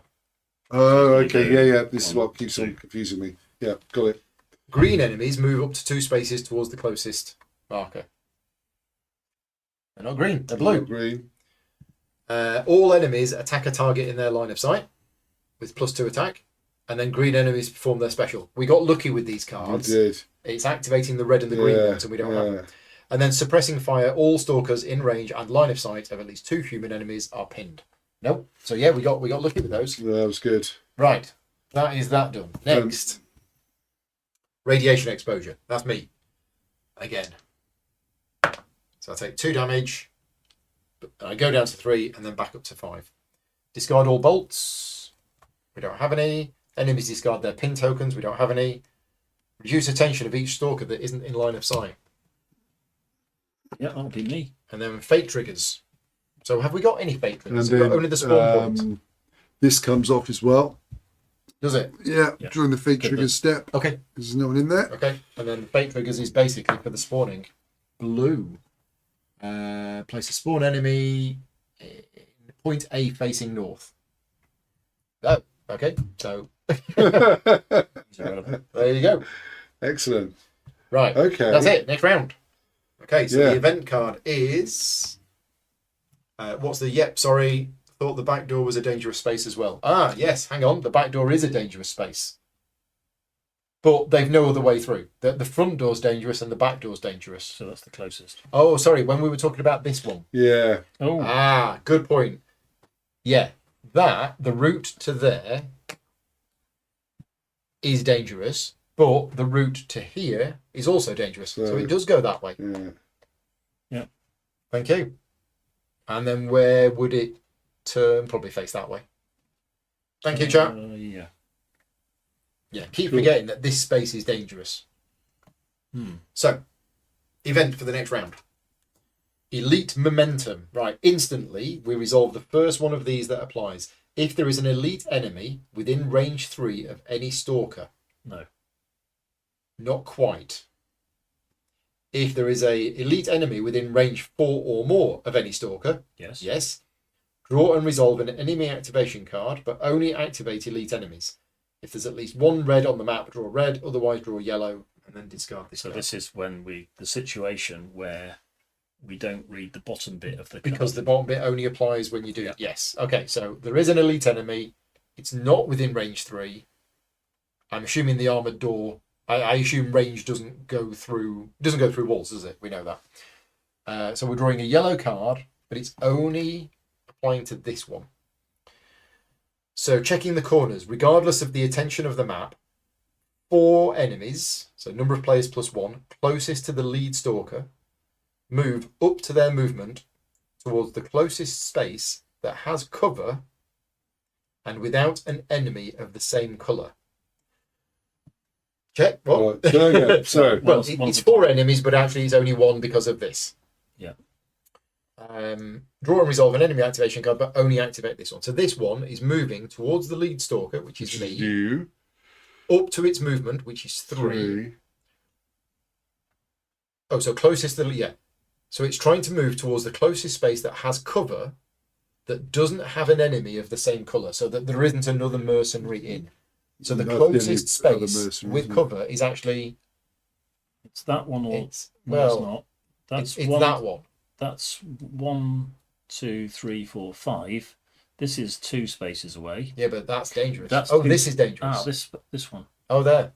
Oh, He's okay, gonna yeah, go yeah. This is what keeps on confusing me. Yeah, got it. Green enemies move up to 2 spaces towards the closest marker. They're not green, they're blue. Green. All enemies attack a target in their line of sight with +2 attack, and then green enemies perform their special. We got lucky with these You cards. did. It's activating the red and the green ones, and we don't have them. And then suppressing fire, all stalkers in range and line of sight of at least 2 human enemies are pinned. Nope. So yeah, we got lucky with those. Yeah, that was good. Right. That is that done. Next. Radiation exposure. That's me. Again. So I take 2 damage. I go down to 3 and then back up to 5. Discard all bolts. We don't have any. Enemies discard their pin tokens. We don't have any. Reduce attention of each stalker that isn't in line of sight. Yeah, that'll be me. And then fate triggers. So have we got any fate triggers? And We've got then, only the spawn point. this comes off as well. Does it? Yeah, Yeah. during the fate Good trigger step. Okay. There's no one in there. Okay. And then fate triggers is basically for the spawning. Blue. Place a spawn enemy in point A facing north. Oh, okay. So He's irrelevant. there you go. Excellent. Right. Okay. That's it. Next round. Okay, so Yeah. the event card is... what's the... Yep, sorry. Thought the back door was a dangerous space as well. Ah, yes, hang on. The back door is a dangerous space. But they've no other way through. The front door's dangerous and the back door's dangerous. So that's the closest. Oh, sorry. When we were talking about this one. Yeah. Oh, Ah, good point. Yeah, the route to there is dangerous, but the route to here is also dangerous. So it does go that way. Yeah. Thank you. And then where would it turn? Probably face that way. Thank you, chap. Yeah. Yeah, keep Cool. forgetting that this space is dangerous. So, event for the next round. Elite momentum. Right, instantly we resolve the first one of these that applies. If there is an elite enemy within range 3 of any stalker. No. Not quite. If there is a elite enemy within range 4 or more of any stalker. Yes. Yes. Draw and resolve an enemy activation card, but only activate elite enemies. If there's at least 1 red on the map, draw red, otherwise draw yellow, and then discard this So card. this is when the situation where we don't read the bottom bit of the Because the card. bottom bit only applies when you do Yeah. it. Yes. Okay, so there is an elite enemy. It's not within range 3. I'm assuming the armoured door... I assume range doesn't go through walls, does it? We know that. So we're drawing a yellow card, but it's only applying to this one. So checking the corners, regardless of the attention of the map, 4 enemies, so number of players plus 1, closest to the lead stalker, move up to their movement towards the closest space that has cover and without an enemy of the same colour. Check. What? Right. So again, so Well, Once it's upon 4 enemies, but actually it's only 1 because of this. Yeah. Draw and resolve an enemy activation card, but only activate this one. So this one is moving towards the lead stalker, which is me, you up to its movement, which is 3. 3. Oh, so closest to the... Yeah. So it's trying to move towards the closest space that has cover that doesn't have an enemy of the same colour, so that there isn't another mercenary in. So the That's the only closest other space mercenary, with isn't it? cover is actually... It's that one or It's, no, well, it's not. That's it's one. that one. That's 1, 2, 3, 4, 5. This is 2 spaces away. Yeah, but that's dangerous. That's oh, two- this is dangerous. Ah, this one. Oh, there.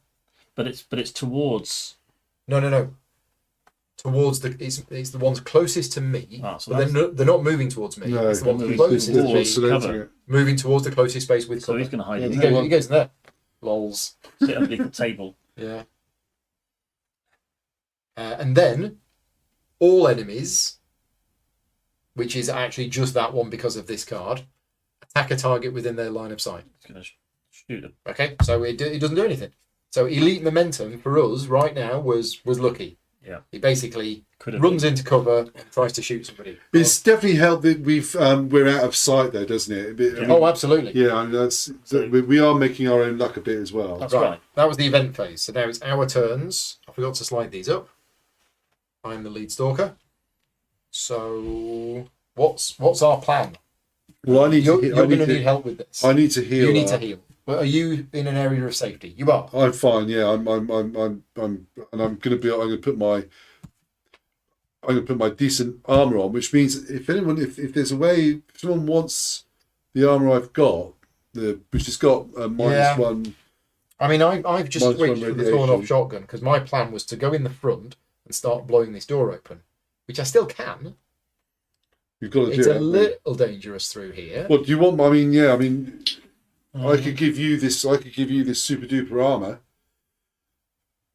But it's towards. No. Towards the... It's the ones closest to me, Ah, so but they're not moving towards me. No, it's the ones moving closest to towards me, cover. moving towards the closest space with So cover. he's going to hide Yeah, in He there. goes, he goes in there. Lols. Sit underneath the table. Yeah. And then all enemies, which is actually just that one because of this card, attack a target within their line of sight. He's going to shoot him. Okay, so it doesn't do anything. So elite momentum for us right now was lucky. Yeah. He basically Could have runs into cover and tries to shoot somebody. It's definitely helped that we're out of sight though, doesn't it? I mean, Oh, absolutely. yeah, I mean, we are making our own luck a bit as well. That's right. That was the event phase. So now it's our turns. I forgot to slide these up. I'm the lead stalker. So what's our plan? Well, You're going to need help with this. I need to heal. You need to heal. Well, are you in an area of safety? You are. I'm fine. Yeah, I'm and I'm going to put my decent armor on, which means if there's a way, if someone wants the armor I've got, which has got a -1. I mean, I've just -1 switched from the radiation. thorn-off shotgun because my plan was to go in the front and start blowing this door open, which I still can. You've got to It's do a it. little dangerous through here. What do you want? I mean, yeah. I mean, I could give you this. I could give you this super duper armor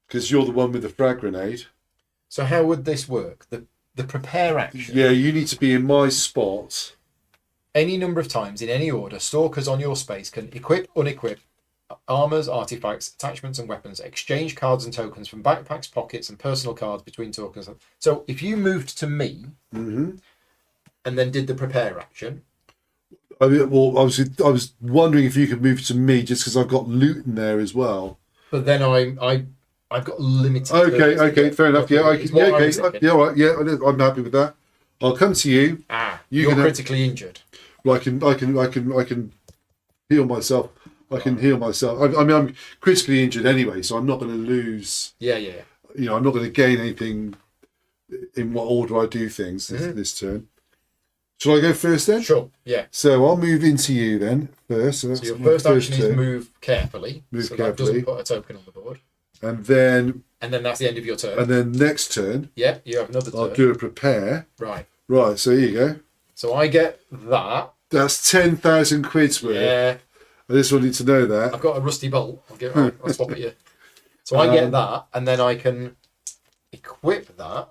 because you're the one with the frag grenade. So how would this work? The prepare action. Yeah, you need to be in my spot. Any number of times in any order, stalkers on your space can equip, unequip armors, artifacts, attachments, and weapons. Exchange cards and tokens from backpacks, pockets, and personal cards between tokens. So if you moved to me and then did the prepare action. I mean, well, I was wondering if you could move to me just because I've got loot in there as well. But then I've got limited. Okay, fair enough. Yeah, Okay. yeah, all right. Yeah, I'm happy with that. I'll come to you. You're critically injured. Well, I can heal myself. I can heal myself. I mean, I'm critically injured anyway, so I'm not going to lose. Yeah. You know, I'm not going to gain anything in what order I do things this turn. Shall I go first then? Sure. Yeah. So I'll move into you then first. So, So your first action is move carefully. Move so carefully. That doesn't put a token on the board. And then that's the end of your turn. And then next turn, yeah, you have another turn. I'll do a prepare. Right. Right. So here you go. So I get that. That's 10,000 quid's worth. Yeah. I just wanted to know that. I've got a rusty bolt. I'll swap it you. So I get that, and then I can equip that.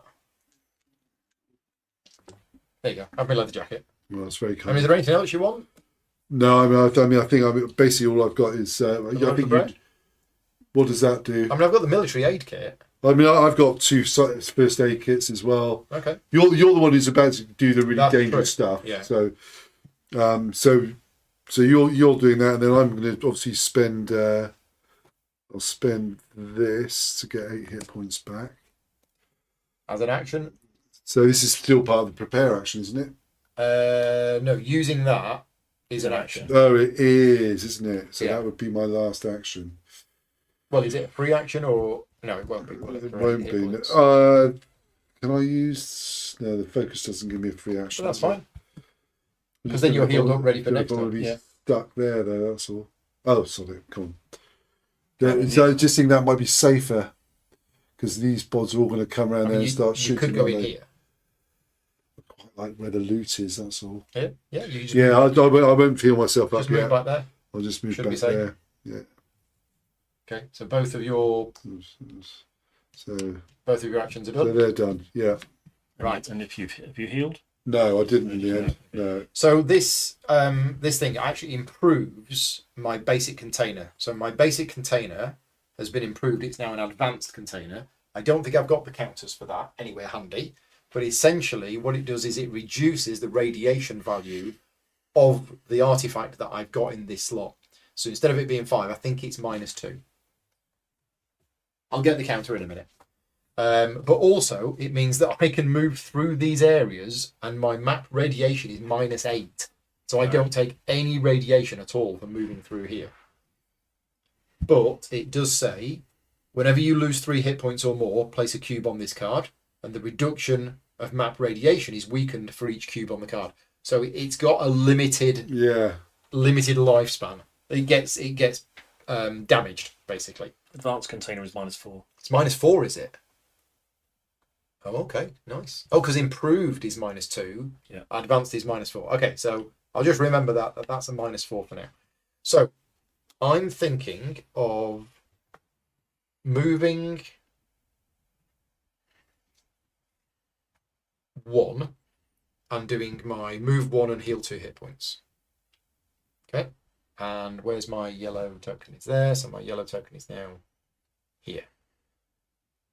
There you go. Have my leather jacket. Well, that's very I mean, kind. is there anything else you want? No, I think basically all I've got is. I think what does that do? I mean, I've got the military aid kit. I mean, I've got 2 first aid kits as well. Okay. You're the one who's about to do the really dangerous stuff. Yeah. So, so you're doing that, and then I'm going to obviously spend. I'll spend this to get 8 hit points back. As an action? So this is still part of the prepare action, isn't it? No, using that is an action. Oh, it is, isn't it? So Yeah. that would be my last action. Well, is it a free action or no? It won't be. It won't be. Can I use? No, the focus doesn't give me a free action. But that's fine. Because then you're healed up, ready for next time. turn. Yeah. Stuck there, though. That's all. Oh, sorry. Come on. So I just think that might be safer because these pods are all going to come around there and start shooting. You could go in here. Like where the loot is, that's all. Yeah, yeah. You just I won't feel myself just up move yet. back there. I'll just move Should back be safe. there. Yeah. Okay, so both of your actions are done. So they're done. Yeah. Right, and if you healed? No, I didn't in the end. No. So this thing actually improves my basic container. So my basic container has been improved. It's now an advanced container. I don't think I've got the counters for that anywhere handy. But essentially what it does is it reduces the radiation value of the artifact that I've got in this slot. So instead of it being 5, I think it's -2. I'll get the counter in a minute. But also it means that I can move through these areas and my map radiation is -8. So I don't take any radiation at all from moving through here. But it does say, whenever you lose 3 hit points or more, place a cube on this card, and the reduction of map radiation is weakened for each cube on the card. So it's got a limited lifespan. It gets damaged, basically. Advanced container is -4. It's -4, is it? Oh, okay, nice. Oh, because improved is -2. Yeah. Advanced is -4. Okay, so I'll just remember that's a -4 for now. So I'm thinking of moving 1 and doing my move 1 and heal 2 hit points. Okay, and where's my yellow token? It's there, so my yellow token is now here.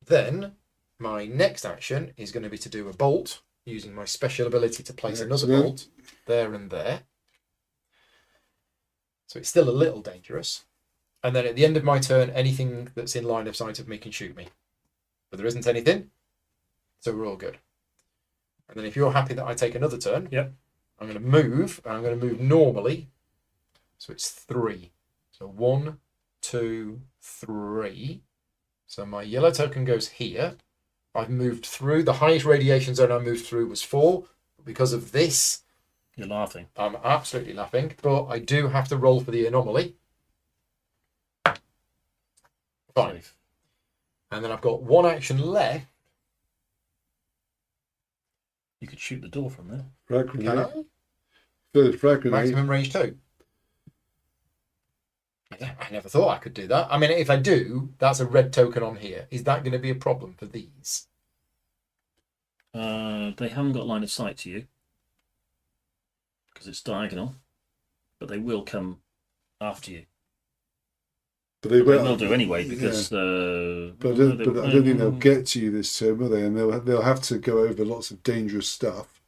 Then my next action is going to be to do a bolt using my special ability to place another Excellent. bolt there and there. So it's still a little dangerous. And then at the end of my turn, anything that's in line of sight of me can shoot me. But there isn't anything, so we're all good. And then if you're happy that I take another turn, Yep. I'm going to move, and I'm going to move normally. So it's 3. So 1, 2, 3. So my yellow token goes here. I've moved through. The highest radiation zone I moved through was 4. But because of this, You're laughing. I'm absolutely laughing. But I do have to roll for the anomaly. 5. Safe. And then I've got one action left. You could shoot the door from there. Frag Can grenade. I? Third frag grenade. Maximum range 2. I never thought I could do that. I mean, if I do, that's a red token on here. Is that going to be a problem for these? They haven't got line of sight to you because it's diagonal, but they will come after you. But they They will. will do anyway because. But I don't think they'll get to you this turn, will they? And they'll have to go over lots of dangerous stuff.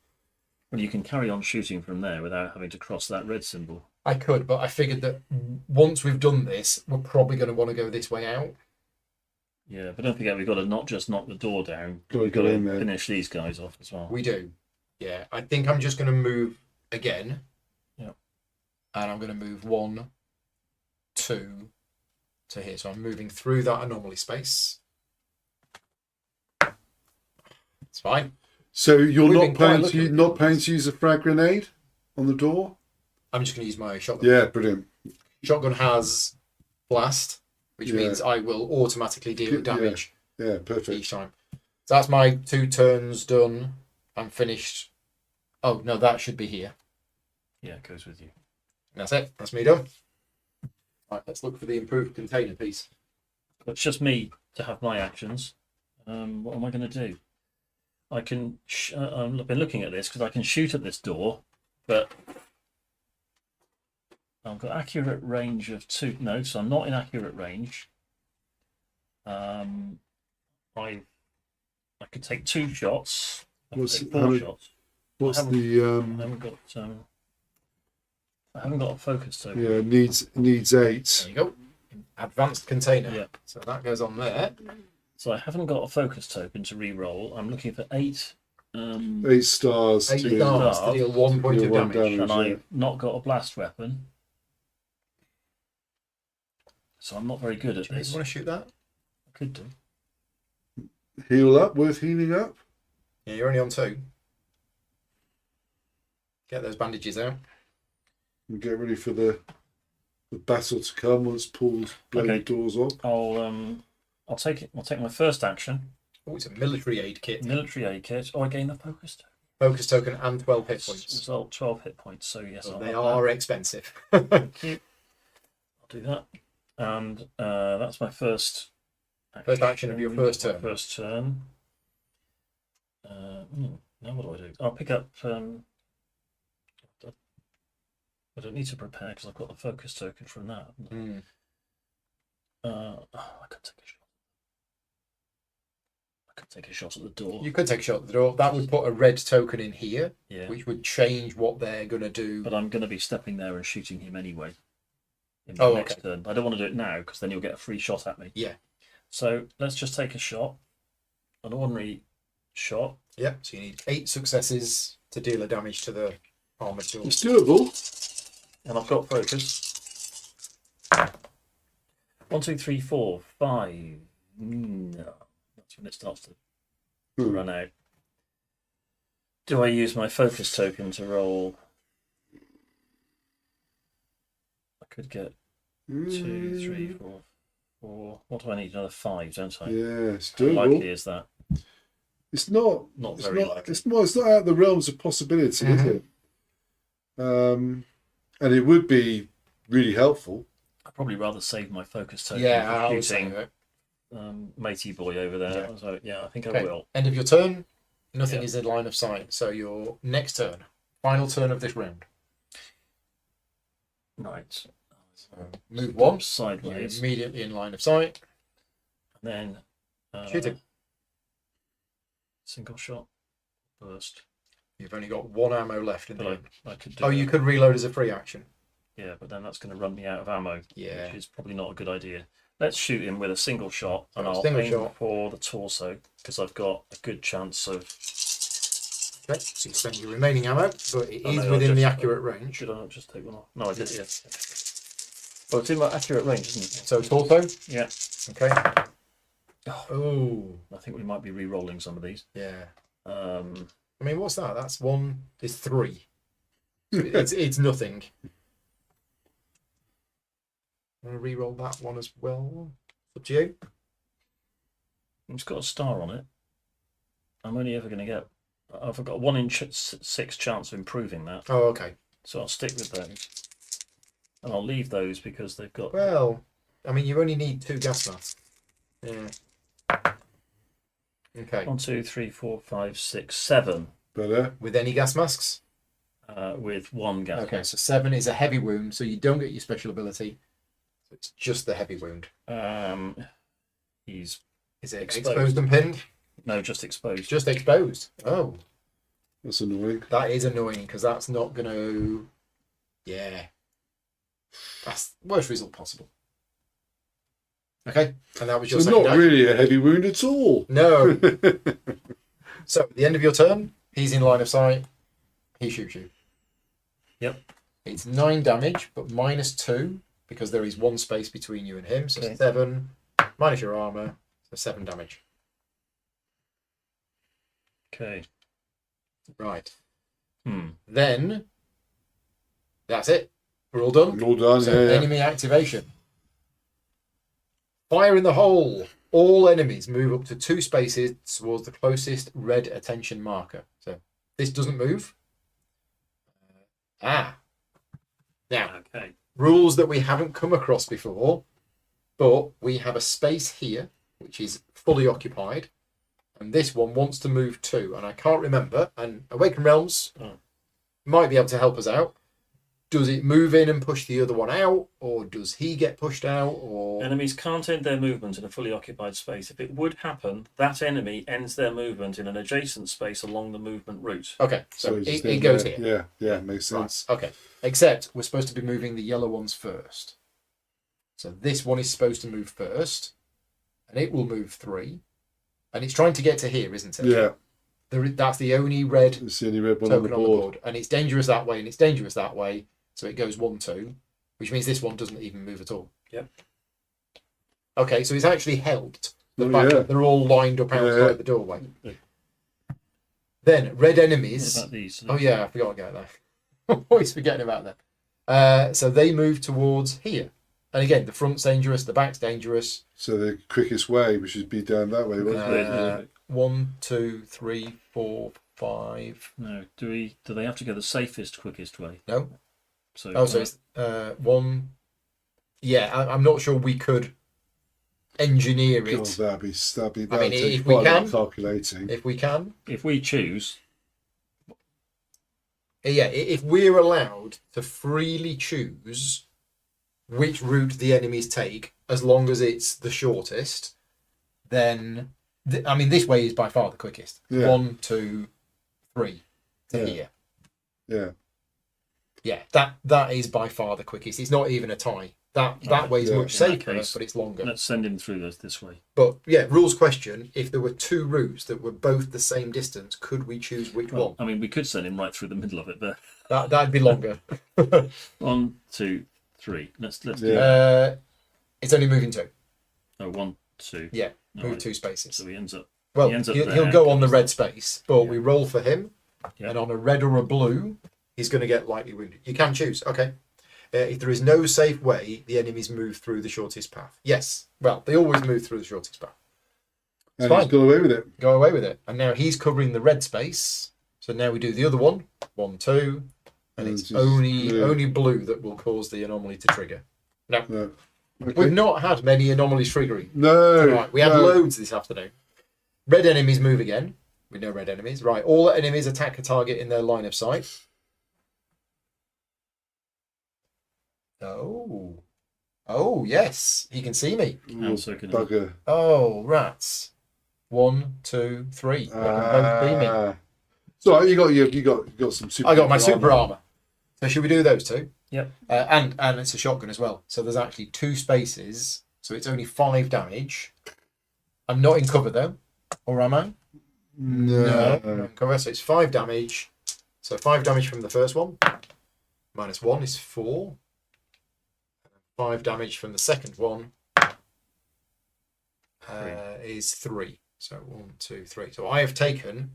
Well, you can carry on shooting from there without having to cross that red symbol. I could, but I figured that once we've done this, we're probably going to want to go this way out. Yeah, but don't forget we've got to not just knock the door down. Gotta We've go got to in there. finish these guys off as well. We do. Yeah, I think I'm just going to move again. Yeah. And I'm going to move 1, 2 to here. So I'm moving through that anomaly space. It's fine. So you're We've not been quite planning lucky to with not these. planning to use a frag grenade on the door? I'm just going to use my shotgun. Yeah, brilliant. Shotgun has blast, which Yeah. means I will automatically deal Yeah. damage Yeah, perfect. each time. So that's my 2 turns done. I'm finished. Oh, no, that should be here. Yeah, it goes with you. That's it. That's me done. Right, let's look for the improved container piece. It's just me to have my actions. What am I going to do? I can. I've been looking at this because I can shoot at this door, but I've got accurate range of 2. No, so I'm not in accurate range. I could take 2 shots. I could What's- take how 4 many- shots. What's I the I haven't got a focus token. yeah, needs 8. There you go. Advanced container. Yeah. So that goes on there. So I haven't got a focus token to re-roll. I'm looking for 8. 8 stars 8 to stars to deal 1 point deal of 1 damage. damage. And yeah. I've not got a blast weapon. So I'm not very good at Do you this. want to shoot that? I could do. Heal up, worth healing up. Yeah, you're only on 2. Get those bandages out. And get ready for the battle to come once Paul's blown Okay. the doors off. I'll take it. I'll take my first action. Oh, it's a military aid kit. Military aid kit. Oh, I gain the focus token. Focus token and 12 hit points. Result 12 hit points. So yes, So I'll they have are expensive. that. Thank you. I'll do that. And that's my first action of your first turn. First turn. Now what do? I'll pick up. I don't need to prepare because I've got the focus token from that. Mm. I could take a shot. I could take a shot at the door. You could take a shot at the door. That would put a red token in here, Yeah. which would change what they're going to do. But I'm going to be stepping there and shooting him anyway. In my Oh, next okay. turn. I don't want to do it now because then you'll get a free shot at me. Yeah. So let's just take a shot. An ordinary shot. Yep. So you need 8 successes to deal a damage to the armored door. It's doable. And I've got focus. 1, 2, 3, 4, 5. No. That's when it starts to run out. Do I use my focus token to roll? I could get 2, 3, 4, 4. What do I need? Another 5, don't I? Yeah, it's How likely doable. is that? It's not. Not It's very not. likely. It's not. It's not out of the realms of possibility, is it? And it would be really helpful. I'd probably rather save my focus token Yeah, I for was saying shooting that. matey boy over there. Yeah. So yeah, I think Okay. I will. End of your turn. Nothing Yeah. is in line of sight. So your next turn, final turn of this round. Right. So move once. Sideways. Immediately in line of sight. Then Shoot it. Single shot. Burst. You've only got 1 ammo left in the But gun. I could do Oh, you could reload as a free action. Yeah, but then that's going to run me out of ammo. Yeah. Which is probably not a good idea. Let's shoot him with a single shot, and I'll Single aim shot. for the torso because I've got a good chance of. Okay, so you spend your remaining ammo, but it is no, within I'll the just- accurate range. Should I not just take one off? No, I did. Yeah. Well, it's in my accurate range, isn't it? So torso. Yeah. Okay. Oh. I think we might be re-rolling some of these. Yeah. Um, I mean, what's that? That's 1 is 3. So it's nothing. I'm going to re-roll that one as well. Up to you. it's got a star on it. I'm only ever going to get. I've got a 1 in 6 chance of improving that, Oh, okay. so I'll stick with those, and I'll leave those because they've got. Well, I mean, you only need 2 gas masks. Yeah. Okay. 1, 2, 3, 4, 5, 6, 7. Better. With any gas masks? With 1 gas. Okay, so 7 is a heavy wound, so you don't get your special ability. So it's just the heavy wound. He's Is it Exposed. exposed and pinned? no, just exposed. Just exposed. Oh, That's annoying. that is annoying because that's not going to. Yeah. That's the worst result possible. Okay, and that was your So second not action. really a heavy wound at all. No. So at the end of your turn, he's in line of sight. He shoots you. Yep. It's 9 damage, but -2 because there is 1 space between you and him. So Okay. 7 minus your armor, so 7 damage. Okay. Right. Hmm. Then that's it. We're all done. All done. So Yeah. enemy activation. Fire in the hole. All enemies move up to 2 spaces towards the closest red attention marker. So this doesn't move. Now, Okay. rules that we haven't come across before, but we have a space here which is fully occupied, and this one wants to move too, and I can't remember, and Awakened Realms might be able to help us out. Does it move in and push the other one out, or does he get pushed out, or... Enemies can't end their movement in a fully occupied space. If it would happen, that enemy ends their movement in an adjacent space along the movement route. Okay, so it's just it in goes there. here. Yeah, makes sense. Right, okay. Except we're supposed to be moving the yellow ones first. So this one is supposed to move first, and it will move 3. And it's trying to get to here, isn't it? Yeah, That's the only red it's the only red one on the token board. And it's dangerous that way, and it's dangerous that way. So it goes 1, 2, which means this one doesn't even move at all. Yep. Okay, so it's actually helped the Oh, fact yeah. that they're all lined up outside Yeah. the doorway. Yeah. Then red What enemies. about these? Oh yeah, I forgot about that. I'm always forgetting about them. So they move towards here, and again, the front's dangerous, the back's dangerous. So the quickest way, which should be down that way, wasn't it? Uh, 1, 2, 3, 4, 5. No. Do they have to go the safest, quickest way? No. So. Oh, so it's 1. Yeah, I'm not sure we could engineer God, it that'd be I mean, take if we quite a lot can- of calculating. if we can. if we choose, Yeah, if we're allowed to freely choose which route the enemies take, as long as it's the shortest, then I mean, this way is by far the quickest. Yeah. 1, 2, 3 to Yeah. here. Yeah, Yeah, that is by far the quickest. It's not even a tie. That Right, way is yeah. much In that safer, case, but it's longer. let's send him through this way. But yeah, rules question: if there were 2 routes that were both the same distance, could we choose which Well, one? I mean, we could send him right through the middle of it, but That'd be longer. 1, 2, 3. Let's do Yeah. It's only moving 2. 1, 2. Yeah, All move right. 2 spaces. So he ends up. Well, he ends up he'll there, go on the comes- red space, but Yeah. we roll for him, Yeah. and on a red or a blue, he's going to get lightly wounded. You can choose. Okay. If there is no safe way, the enemies move through the shortest path. Yes. Well, they always move through the shortest path. and fine. he's got away with it. Go away with it. And now he's covering the red space. So now we do the other one. 1, 2, and And it's just- only yeah. only blue that will cause the anomaly to trigger. No, No. we've Okay. not had many anomalies triggering. No. Right, we had no. loads this afternoon. Red enemies move again. We know red enemies. Right, all enemies attack a target in their line of sight. Oh. Oh, yes. He can see me. Oh, And so can he. bugger. Oh, rats. 1, 2, 3. They can both be me. So you got some super. I got my super armor. So should we do those two? Yep. And it's a shotgun as well. So there's actually 2 spaces. So it's only 5 damage. I'm not in cover though, or am I? No. I'm not in cover. So it's 5 damage. So 5 damage from the first one. Minus 1 is 4. 5 damage from the second one is 3. So 1, 2, 3. So I have taken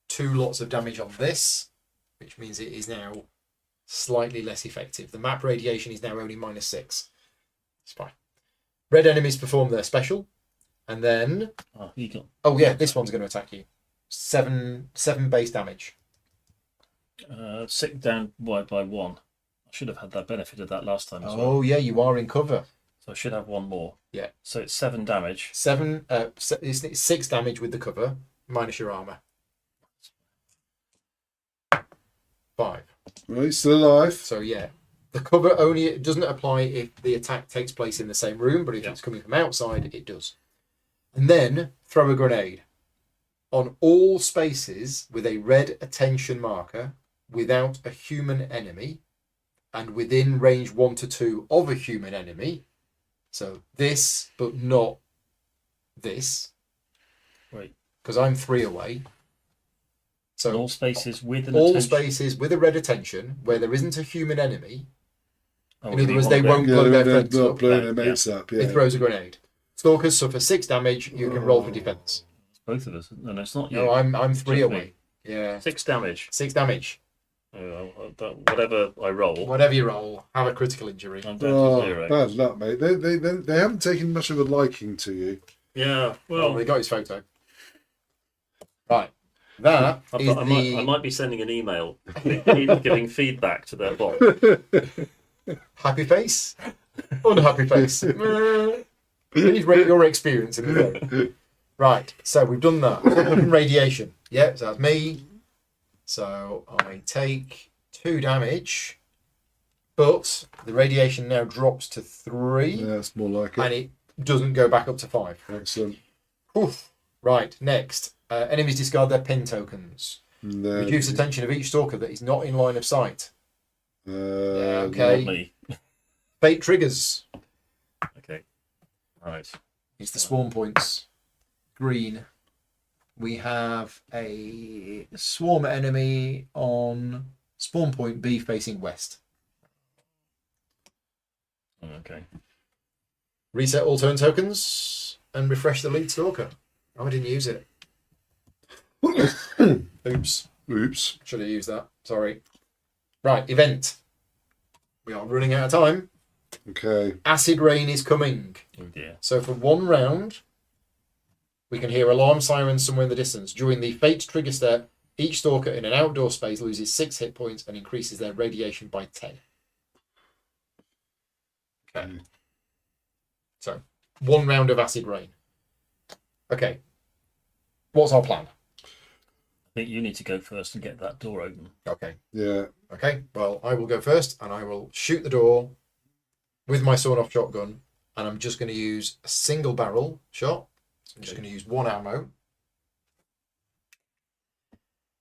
2 lots of damage on this, which means it is now slightly less effective. The map radiation is now only minus 6. It's fine. Red enemies perform their special, and then oh yeah, this one's going to attack you. 7 base damage. 6 down by 1. I should have had that benefit of that last time as well. Oh yeah, you are in cover. So I should have 1 more. Yeah. So it's 7 damage. 7. It's 6 damage with the cover minus your armor. 5. Right, still alive. So yeah, the cover only it doesn't apply if the attack takes place in the same room, but if it's coming from outside, it does. And then throw a grenade on all spaces with a red attention marker without a human enemy and within range 1 to 2 of a human enemy. So this, but not this. Right. Because I'm 3 away. So all spaces with an all attention. spaces with a red attention where there isn't a human enemy. Oh, In other words, they won't blow their friends up. Blow their mates up. Yeah. It throws a grenade. Stalkers suffer 6 damage. You can roll for defense. It's both of us. No, it's not you. No, I'm 3 Just away. me. Yeah. 6 damage. 6 damage. Whatever I roll. Whatever you roll, have a critical injury. I'm down to 0. Bad luck, mate. They haven't taken much of a liking to you. Yeah. Well, Well, they got his photo. Right. That is I might be sending an email giving feedback to their boss. happy face, unhappy face. Please rate your experience in the game. Right, so we've done that. Radiation. Yeah, so that's me. So I take 2 damage, but the radiation now drops to 3. Yeah, that's more like it. And it doesn't go back up to 5. Excellent. Oof. Right, next. Enemies discard their pin tokens. No. Reduce the attention of each stalker that is not in line of sight. Okay. Not me. Fate triggers. Okay. Right. It's the spawn points. Green. We have a swarm enemy on spawn point B facing west. Okay. Reset all turn tokens and refresh the lead stalker. Oh, I didn't use it. Oops. Oops. Should have used that. Sorry. Right, event. We are running out of time. Okay. Acid rain is coming. Oh dear. So for 1 round, we can hear alarm sirens somewhere in the distance. During the fate trigger step, each stalker in an outdoor space loses 6 hit points and increases their radiation by 10. Okay. So 1 round of acid rain. Okay. What's our plan? I think you need to go first and get that door open. Okay. Yeah. Okay. Well, I will go first and I will shoot the door with my sawn-off shotgun, and I'm just going to use a single barrel shot. So I'm just going to use 1 ammo.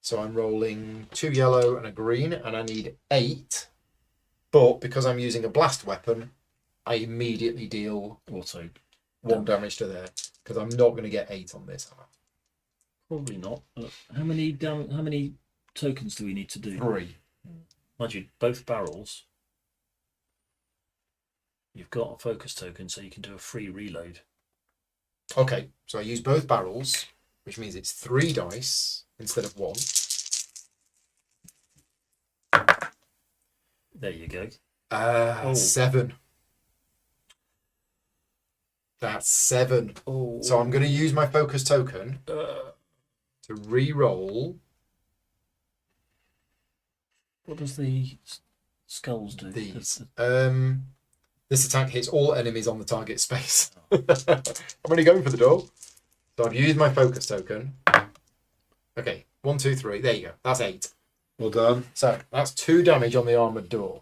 So I'm rolling 2 yellow and a green, and I need 8. But because I'm using a blast weapon, I immediately deal Also, 1 damage to there, because I'm not going to get 8 on this. probably not. How many tokens do we need to do? 3. Mind you, both barrels. You've got a focus token, so you can do a free reload. Okay, so I use both barrels, which means it's 3 dice instead of 1. There you go. 7. That's 7. Oh. So I'm going to use my focus token to re-roll. What does the skulls do? These. This attack hits all enemies on the target space. I'm only going for the door. So I've used my focus token. Okay, 1, 2, 3. There you go. That's 8. Well done. So that's 2 damage on the armored door.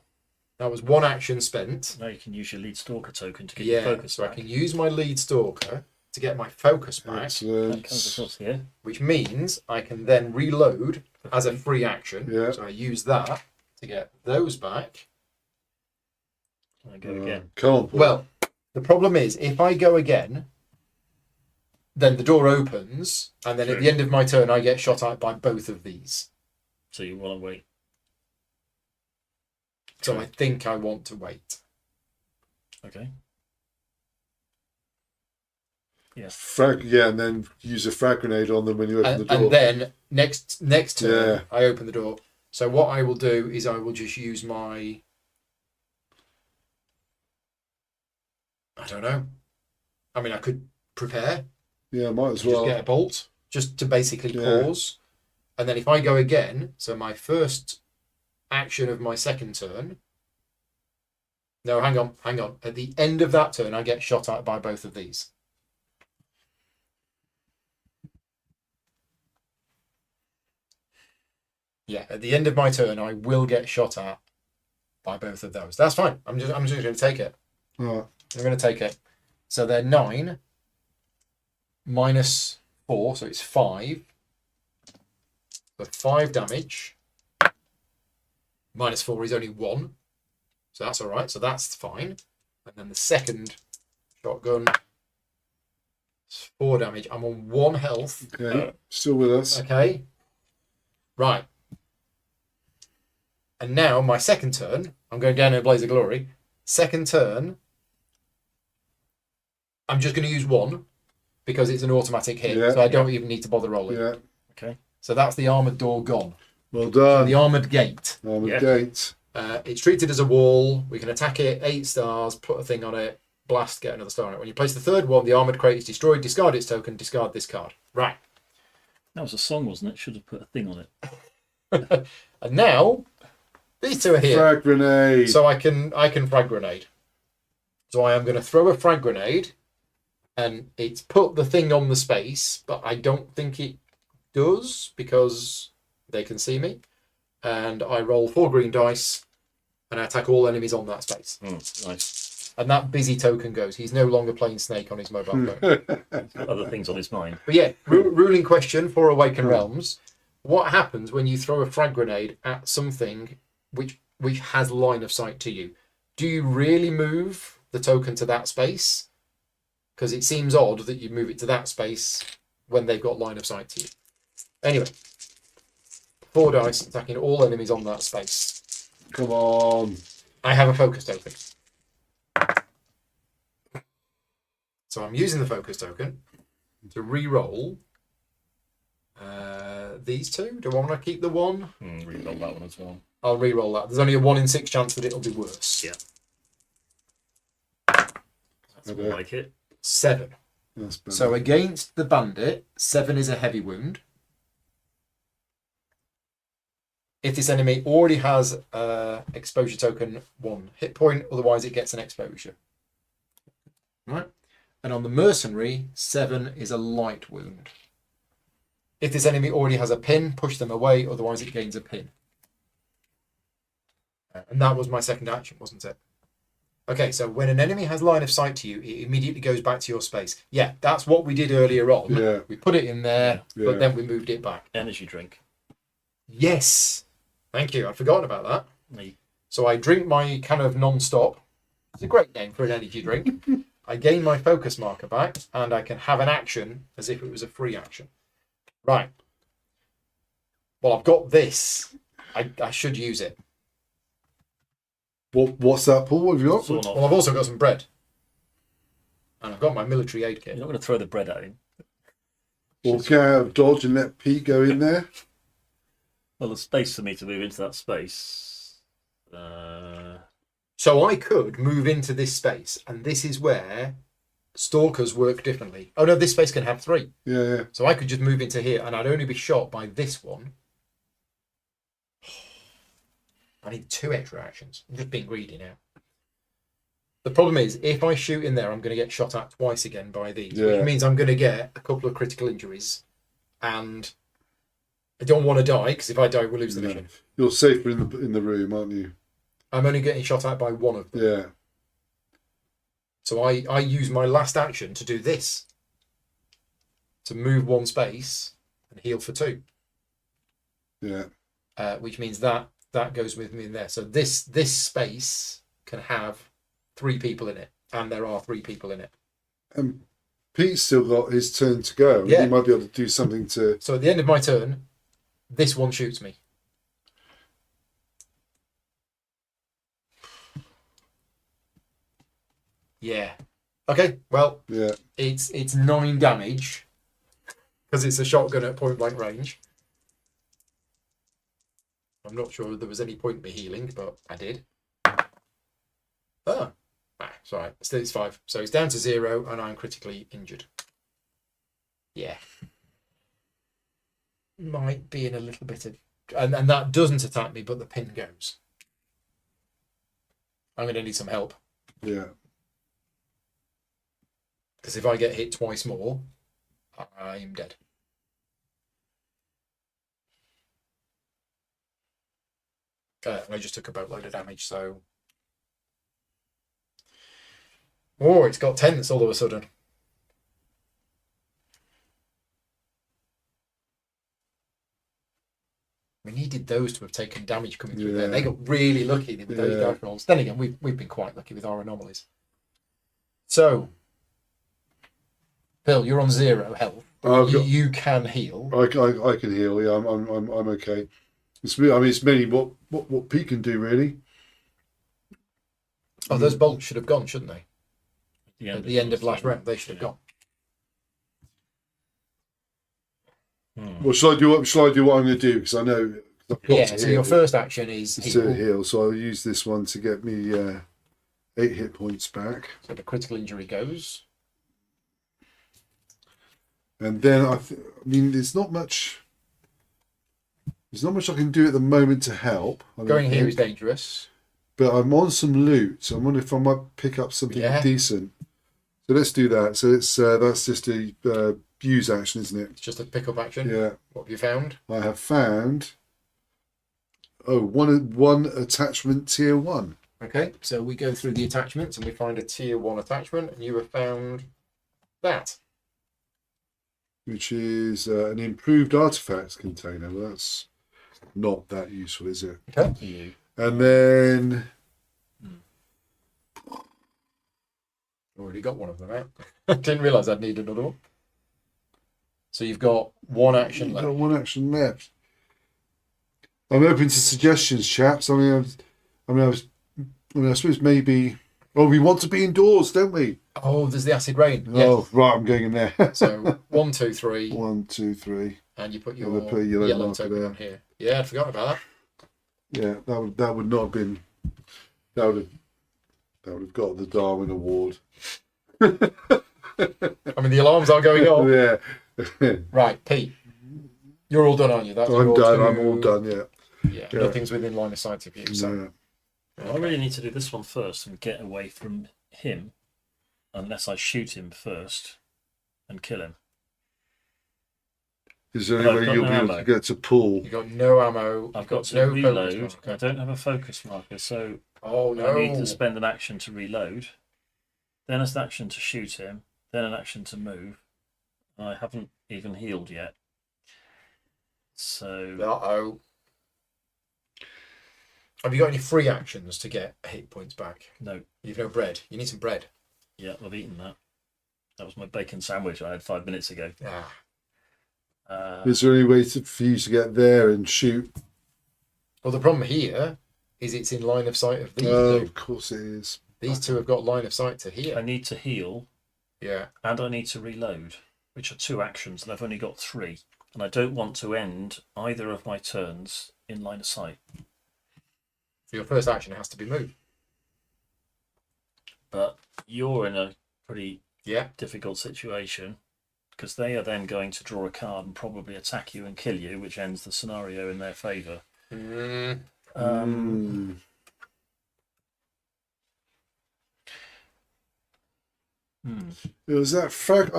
That was 1 action spent. Now you can use your lead stalker token to get Yeah, your focus so I back. can use my lead stalker to get my focus back, That Excellent. comes across here. which means I can then reload as a free action. Yeah. So I use that to get those back. I go again. Come on, Paul. Well, the problem is if I go again, then the door opens, and then at the end of my turn, I get shot at by both of these. So you want to wait. So I think I want to wait. Okay. Yes. And then use a frag grenade on them when you open the door. And then next turn, Yeah. I open the door. So what I will do is I will just use my... I don't know. I mean, I could prepare. Yeah, might as Just well. get a bolt, just to basically Yeah. pause. And then if I go again, so my first action of my second turn... No, hang on. At the end of that turn, I get shot at by both of these. Yeah, at the end of my turn, I will get shot at by both of those. That's fine. I'm just going to take it. Right. I'm going to take it. So they're 9 minus 4, so it's 5. So 5 damage. Minus 4 is only 1. So that's all right. So that's fine. And then the second shotgun, it's 4 damage. I'm on 1 health. Okay. Still with us. Okay. Right. And now my second turn, I'm going down in a blaze of glory. Second turn, I'm just going to use 1 because it's an automatic hit. Yeah. So I don't even need to bother rolling. Yeah. Okay. So that's the armoured door gone. Well done. The armoured gate. Armored Yeah. gate. It's treated as a wall. We can attack it, 8 stars, put a thing on it, blast, get another star on it. When you place the third one, the armoured crate is destroyed. Discard its token, discard this card. Right. That was a song, wasn't it? Should have put a thing on it. And now, these two are here. Frag grenade. So I can frag grenade. So I am going to throw a frag grenade, and it's put the thing on the space, but I don't think it does because they can see me. And I roll 4 green dice, and I attack all enemies on that space. Nice. And that busy token goes. He's no longer playing Snake on his mobile phone. Got other things on his mind. But yeah, ruling question for Awakened Realms. What happens when you throw a frag grenade at something which has line of sight to you? Do you really move the token to that space? Because it seems odd that you move it to that space when they've got line of sight to you. Anyway, 4 dice attacking all enemies on that space. Come on. I have a focus token. So I'm using the focus token to re-roll these two. Do I want to keep the 1? Reroll that one as well. I'll re-roll that. There's only a 1 in 6 chance that it'll be worse. Yeah. That's more like it. 7. That's better. So against the bandit, 7 is a heavy wound. If this enemy already has exposure token 1 hit point, otherwise it gets an exposure. Right. And on the mercenary, 7 is a light wound. If this enemy already has a pin, push them away, otherwise it gains a pin. And that was my second action, wasn't it? Okay, so when an enemy has line of sight to you, it immediately goes back to your space. Yeah, that's what we did earlier on. Yeah. We put it in there, Yeah. but then we moved it back. Energy drink. Yes. Thank you. I'd forgotten about that. Me. So I drink my kind of non-stop. It's a great name for an energy drink. I gain my focus marker back, and I can have an action as if it was a free action. Right. Well, I've got this. I should use it. What's that, Paul? What have you got? Sawn off. Well, I've also got some bread. And I've got my military aid You're kit. not going to throw the bread at him. Or can I have dodge and let Pete go in there? Well, there's space for me to move into that space. So I could move into this space, and this is where stalkers work differently. Oh no, this space can have 3. Yeah. So I could just move into here, and I'd only be shot by this one. I need 2 extra actions. I'm just being greedy now. The problem is, if I shoot in there, I'm going to get shot at twice again by these, Yeah. which means I'm going to get a couple of critical injuries, and I don't want to die, because if I die, we'll lose the No. mission. You're safer in the room, aren't you? I'm only getting shot at by 1 of them. Yeah. So I use my last action to do this. to move 1 space and heal for 2. Yeah. Which means that goes with me in there. So this space can have 3 people in it, and there are 3 people in it. And Pete's still got his turn to go. Yeah. He might be able to do something to. So at the end of my turn, this one shoots me. Yeah. Okay. Well. Yeah. It's 9 damage because it's a shotgun at point blank range. I'm not sure there was any point in me healing, but I did. Oh. It's all right. Still, it's 5. So it's down to 0, and I'm critically injured. Yeah. Might be in a little bit of... And that doesn't attack me, but the pin goes. I'm going to need some help. Yeah. Because if I get hit twice more, I'm dead. I just took a boatload of damage, so... Oh, it's got 10s all of a sudden. We needed those to have taken damage coming through there. They got really lucky with those dice rolls. Then again, we've been quite lucky with our anomalies. So, Bill, you're on 0 health. You can heal. I can heal. Yeah, I'm okay. It's mainly what Pete can do really. Oh, those bolts should have gone, shouldn't they? At the end of last round, they should have gone. Well, shall I do what I'm going to do? Because I know. So your first action is to heal. So I'll use this one to get me 8 hit points back. So the critical injury goes. And then I mean, there's not much. There's not much I can do at the moment to help. Going here is dangerous. But I'm on some loot, so I'm wondering if I might pick up something decent. So let's do that. So it's that's just a use action, isn't it? It's just a pick-up action. Yeah. What have you found? I have found one attachment tier 1. Okay, so we go through the attachments and we find a tier 1 attachment, and you have found that. Which is an improved artifacts container. Well, that's not that useful, is it? Okay. And then already got one of them out. I didn't realise I'd need another one. So you've got 1 action left. Got 1 action left. I'm open to suggestions, chaps. I suppose maybe. Oh, we want to be indoors, don't we? Oh, there's the acid rain. Oh, right. I'm going in there. So 1, 2, 3. 1, 2, 3. And you put your yellow token there on here. Yeah, I forgot about that. Yeah, that would not have been. That would have got the Darwin Award. I mean, the alarms are going off. Yeah. Right, Pete. You're all done, aren't you? I'm done. I'm all done. Yeah. Yeah. Nothing's within line of sight of you. So. I really need to do this one first and get away from him, unless I shoot him first and kill him. Is there any way you'll be able to get to pull? You've got no ammo. I've got to no reload. I don't have a focus marker, so I need to spend an action to reload, then an action to shoot him, then an action to move. I haven't even healed yet. So... Uh-oh. Have you got any free actions to get hit points back? No. You've no bread. You need some bread. Yeah, I've eaten that. That was my bacon sandwich I had 5 minutes ago. Is there any way for you to get there and shoot? Well, the problem here is it's in line of sight of these two. Of course it is. These two have got line of sight to here. I need to heal. Yeah. And I need to reload, which are 2 actions, and I've only got 3. And I don't want to end either of my turns in line of sight. So your first action has to be move. But you're in a pretty difficult situation, because they are then going to draw a card and probably attack you and kill you, which ends the scenario in their favour. Was that frag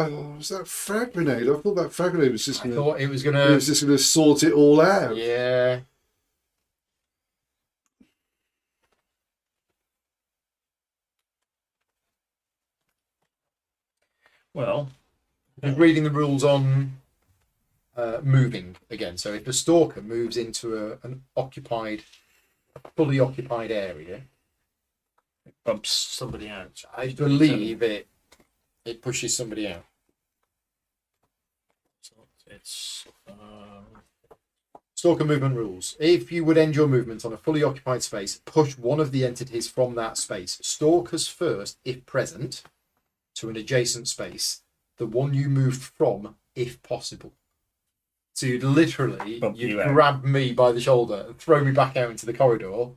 grenade? I thought that frag grenade was just going to. I thought it was going to. It was just going to sort it all out. Yeah. Well, Just reading the rules on moving again. So if the stalker moves into an fully occupied area, It bumps somebody out. I believe it pushes somebody out. So it's Stalker movement rules. If you would end your movement on a fully occupied space, push one of the entities from that space. Stalkers first, if present, to an adjacent space. The one you moved from, if possible. So you'd literally grab me by the shoulder and throw me back out into the corridor.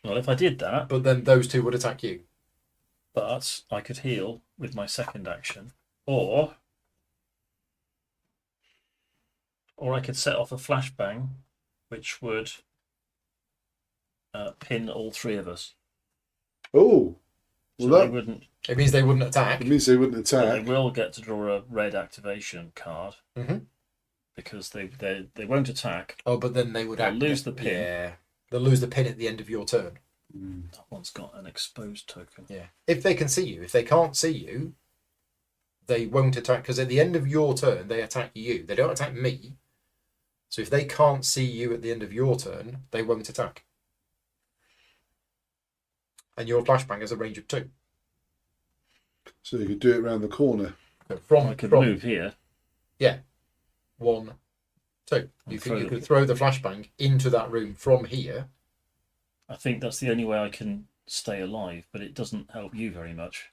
Well, if I did that, but then those two would attack you. But I could heal with my second action, or I could set off a flashbang, which would pin all three of us. Oh, well, so they wouldn't. It means they wouldn't attack. It means they wouldn't attack. They will get to draw a red activation card because they won't attack. Oh, but then they would lose the pin. Yeah, they'll lose the pin at the end of your turn. That one's got an exposed token. Yeah, if they can see you. If they can't see you, they won't attack because at the end of your turn they attack you. They don't attack me. So if they can't see you at the end of your turn, they won't attack. And your flashbang has a range of 2. So you could do it around the corner. So I could move here. Yeah. 1, 2. You could throw the flashbang into that room from here. I think that's the only way I can stay alive, but it doesn't help you very much.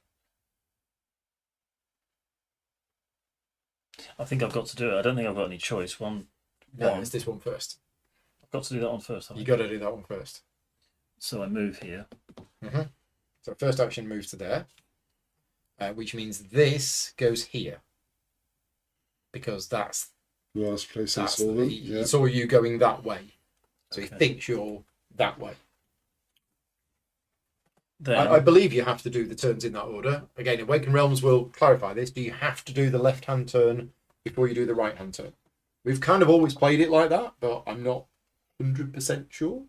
I think I've got to do it. I don't think I've got any choice. No, it's this one first. I've got to do that one first. You got to do that one first. So I move here. So first action moves to there, which means this goes here because that's the last place I saw them. He saw you going that way, so he thinks you're that way. Then I believe you have to do the turns in that order. Again, Awakened Realms will clarify this. Do you have to do the left-hand turn before you do the right-hand turn? We've kind of always played it like that, but I'm not 100% sure.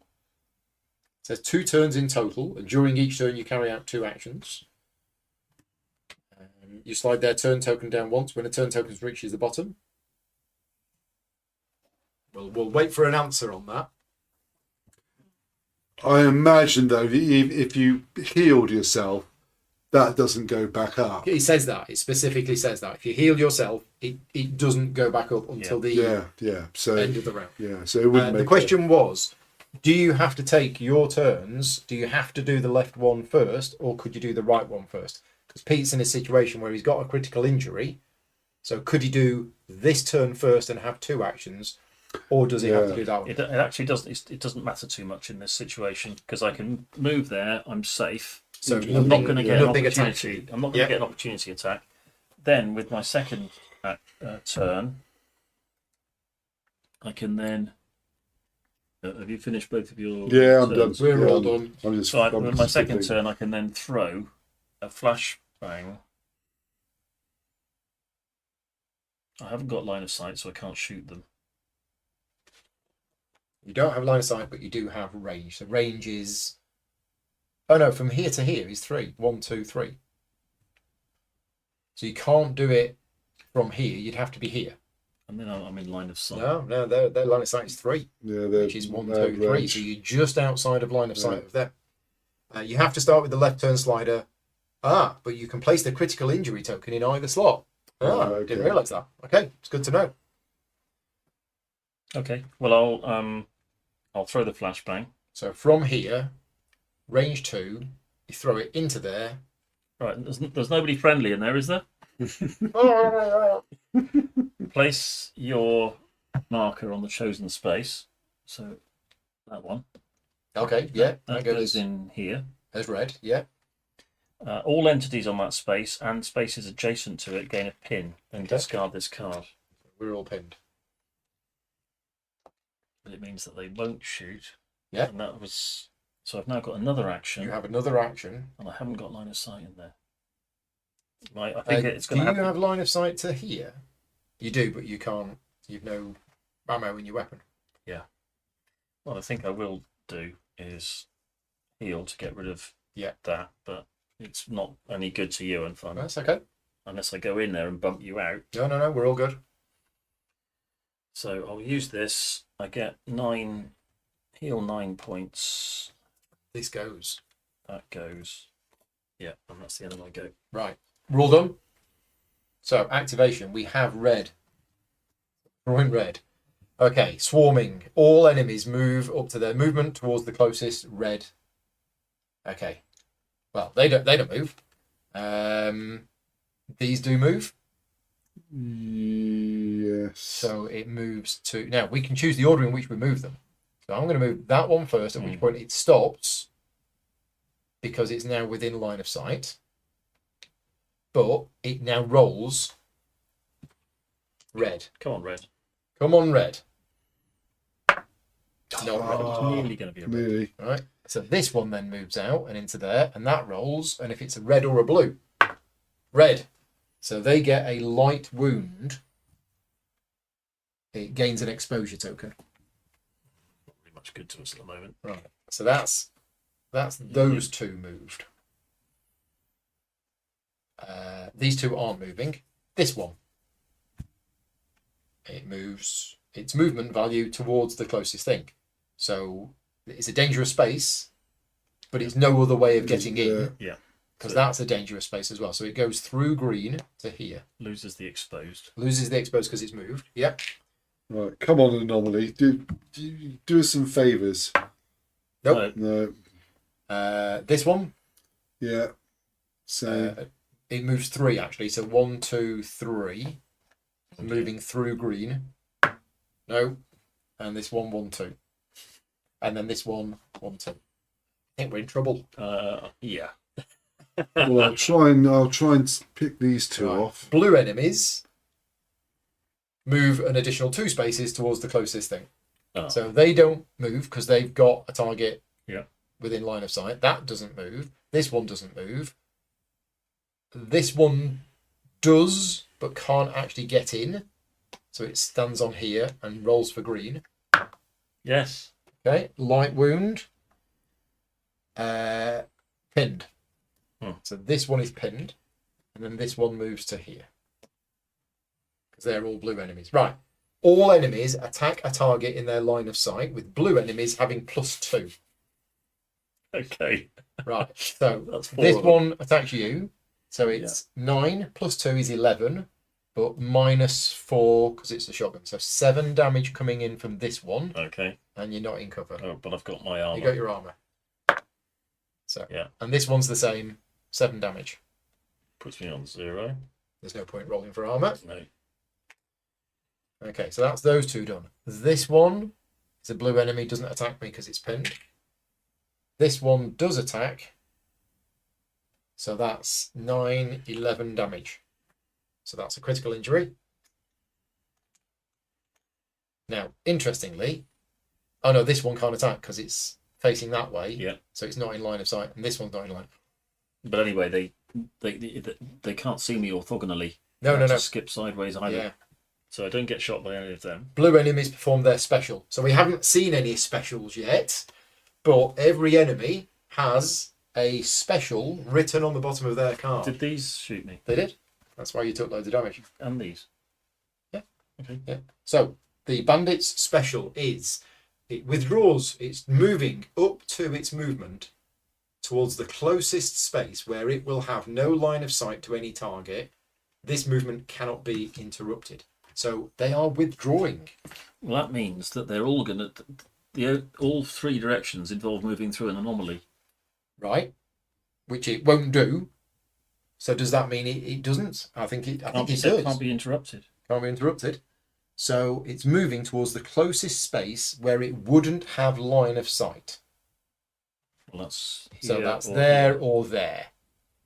It says 2 turns in total, and during each turn you carry out 2 actions. You slide their turn token down once when a turn token reaches the bottom. We'll wait for an answer on that. I imagine, though, if you healed yourself, that doesn't go back up. It says that. It specifically says that. If you heal yourself, it doesn't go back up until the end of the round. Yeah, so it wouldn't make the question was, do you have to take your turns? Do you have to do the left one first, or could you do the right one first? Because Pete's in a situation where he's got a critical injury. So could he do this turn first and have 2 actions? Or does he have to do that one? It actually doesn't. It doesn't matter too much in this situation because I can move there. I'm safe. So I'm not going to get an opportunity. Attack. I'm not going to get an opportunity attack. Then with my second turn, I can then. Have you finished both of your? Yeah, I'm done. We're all done. With my second turn, I can then throw a flashbang. I haven't got line of sight, so I can't shoot them. You don't have line of sight, but you do have range. The range is... Oh no, from here to here is 3. 1, 2, 3. So you can't do it from here. You'd have to be here. And then I'm in line of sight. No, their line of sight is 3. Yeah, which is 1, 2, 3. So you're just outside of line of sight of them. You have to start with the left turn slider. But you can place the critical injury token in either slot. Didn't realise that. Okay, it's good to know. Okay, well I'll throw the flashbang. So from here, range 2, you throw it into there. Right, there's nobody friendly in there, is there? Place your marker on the chosen space. So that one. Okay, yeah, that goes in here. As red, yeah. All entities on that space and spaces adjacent to it gain a pin. Then discard this card. We're all pinned. But it means that they won't shoot. Yeah. And that was... So I've now got another action. You have another action. And I haven't got line of sight in there. Right, I think it's going to happen. Do you have line of sight to here? You do, but you can't. You've no ammo in your weapon. Yeah. What I think I will do is heal to get rid of that, but it's not any good to you and fun. That's okay. Unless I go in there and bump you out. No, we're all good. So I'll use this. I get 9, heal 9 points. This goes. That goes. Yeah, and that's the end of my go. Right. We're all done. So, activation. We have red. Drawing red. Okay, swarming. All enemies move up to their movement towards the closest red. Okay. Well, they don't move. These do move. Yes. So it moves to... Now, we can choose the order in which we move them. So I'm going to move that one first, at which point it stops because it's now within line of sight. But it now rolls red. Come on, red. Come on, red. No, red. It's nearly going to be a red. Nearly. Right. So this one then moves out and into there, and that rolls. And if it's a red or a blue, red. So they get a light wound. It gains an exposure token. Not really much good to us at the moment. Right. So that's those two moved. These two aren't moving. This one. It moves its movement value towards the closest thing. So it's a dangerous space, but it's no other way of getting in. Yeah. Because that's a dangerous space as well. So it goes through green to here. Loses the exposed. Loses the exposed because it's moved. Yep. Right, come on, Anomaly. Do us some favours. Nope. No. This one. Yeah. So It moves 3 actually. So 1, 2, 3. Moving through green. No. And this one, 1, 2. And then this one, 1, 2. I think we're in trouble. Yeah. well, I'll try and pick these two Right. off. Blue enemies move an additional 2 spaces towards the closest thing. Oh. So they don't move because they've got a target Yeah. within line of sight. That doesn't move. This one doesn't move. This one does, but can't actually get in. So it stands on here and rolls for green. Yes. Okay, light wound. Pinned. So this one is pinned, and then this one moves to here. Because they're all blue enemies. Right. All enemies attack a target in their line of sight, with blue enemies having +2. Okay. Right. So That's 4 this of them. one attacks you. So it's 9 + 2 is 11, but -4 because it's a shotgun. So 7 damage coming in from this one, Okay. and you're not in cover. Oh, but I've got my armor. You got your armor. So Yeah. and this one's the same, 7 damage. Puts me on 0. There's no point rolling for armor. No. Okay, so that's those two done. This one is a blue enemy, doesn't attack me because it's pinned. This one does attack. So that's 9, 11 damage. So that's a critical injury. Now, interestingly, oh no, this one can't attack because it's facing that way. Yeah. So it's not in line of sight, and this one's not in line. But anyway, they can't see me orthogonally. No, I no, no. just skip sideways either. Yeah. So I don't get shot by any of them. Blue enemies perform their special. So we haven't seen any specials yet, but every enemy has a special written on the bottom of their card. Did these shoot me? They did. That's why you took loads of damage. And these? Yeah. Okay. Yeah. So the bandit's special is it withdraws. It's moving up to its movement towards the closest space where it will have no line of sight to any target. This movement cannot be interrupted. So they are withdrawing. Well, that means that they're all going to... all 3 directions involve moving through an anomaly. Right, which it won't do. So does that mean it doesn't? I think it does. Can't be interrupted. Can't be interrupted. So it's moving towards the closest space where it wouldn't have line of sight. Well, that's here So that's or there here. or there.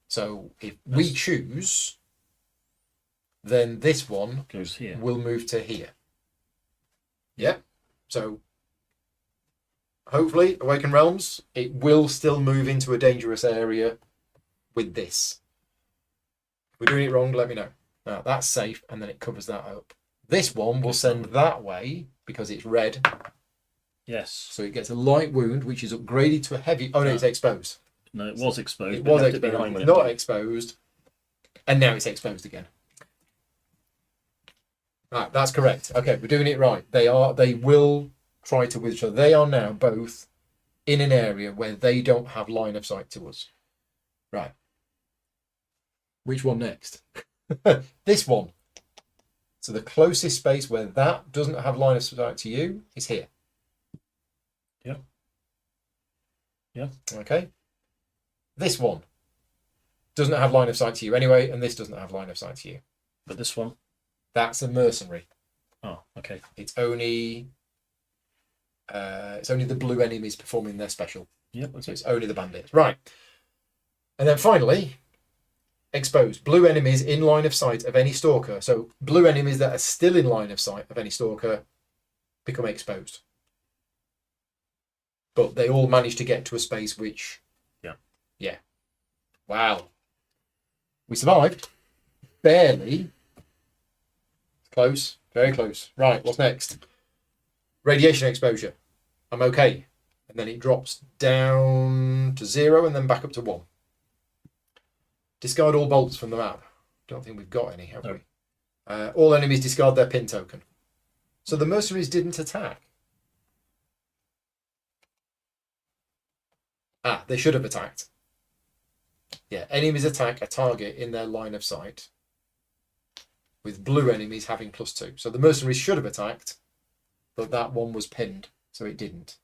So if we choose, then this one Goes here. will move to here. Yeah. So hopefully, Awakened Realms, it will still move into a dangerous area with this. If we're doing it wrong, let me know. Now, that's safe, and then it covers that up. This one will send that way, because it's red, Yes. so it gets a light wound, which is upgraded to a heavy... Oh, no, it's exposed. No, it was exposed. It but was left it exposed. behind when It's it not moved. exposed, and now it's exposed again. Right, that's correct. Okay, we're doing it right. They will try to with each other. They are now both in an area where they don't have line of sight to us. Right. Which one next? This one. So the closest space where that doesn't have line of sight to you is here. Yeah. Yeah. Okay. This one doesn't have line of sight to you anyway, and this doesn't have line of sight to you. But this one? That's a mercenary. Oh, okay. It's only the blue enemies performing their special. Yep. So Okay. it's only the bandits. Right. And then finally, exposed. Blue enemies in line of sight of any stalker. So blue enemies that are still in line of sight of any stalker become exposed. But they all manage to get to a space which... Yeah. Wow. We survived. Barely. Close. Very close. Right, what's next? Radiation exposure. I'm okay. And then it drops down to 0 and then back up to 1. Discard all bolts from the map. Don't think we've got any, have we? All enemies discard their pin token. So the mercenaries didn't attack. They should have attacked. Yeah, enemies attack a target in their line of sight, with blue enemies having +2. So the mercenaries should have attacked, but that one was pinned, so it didn't.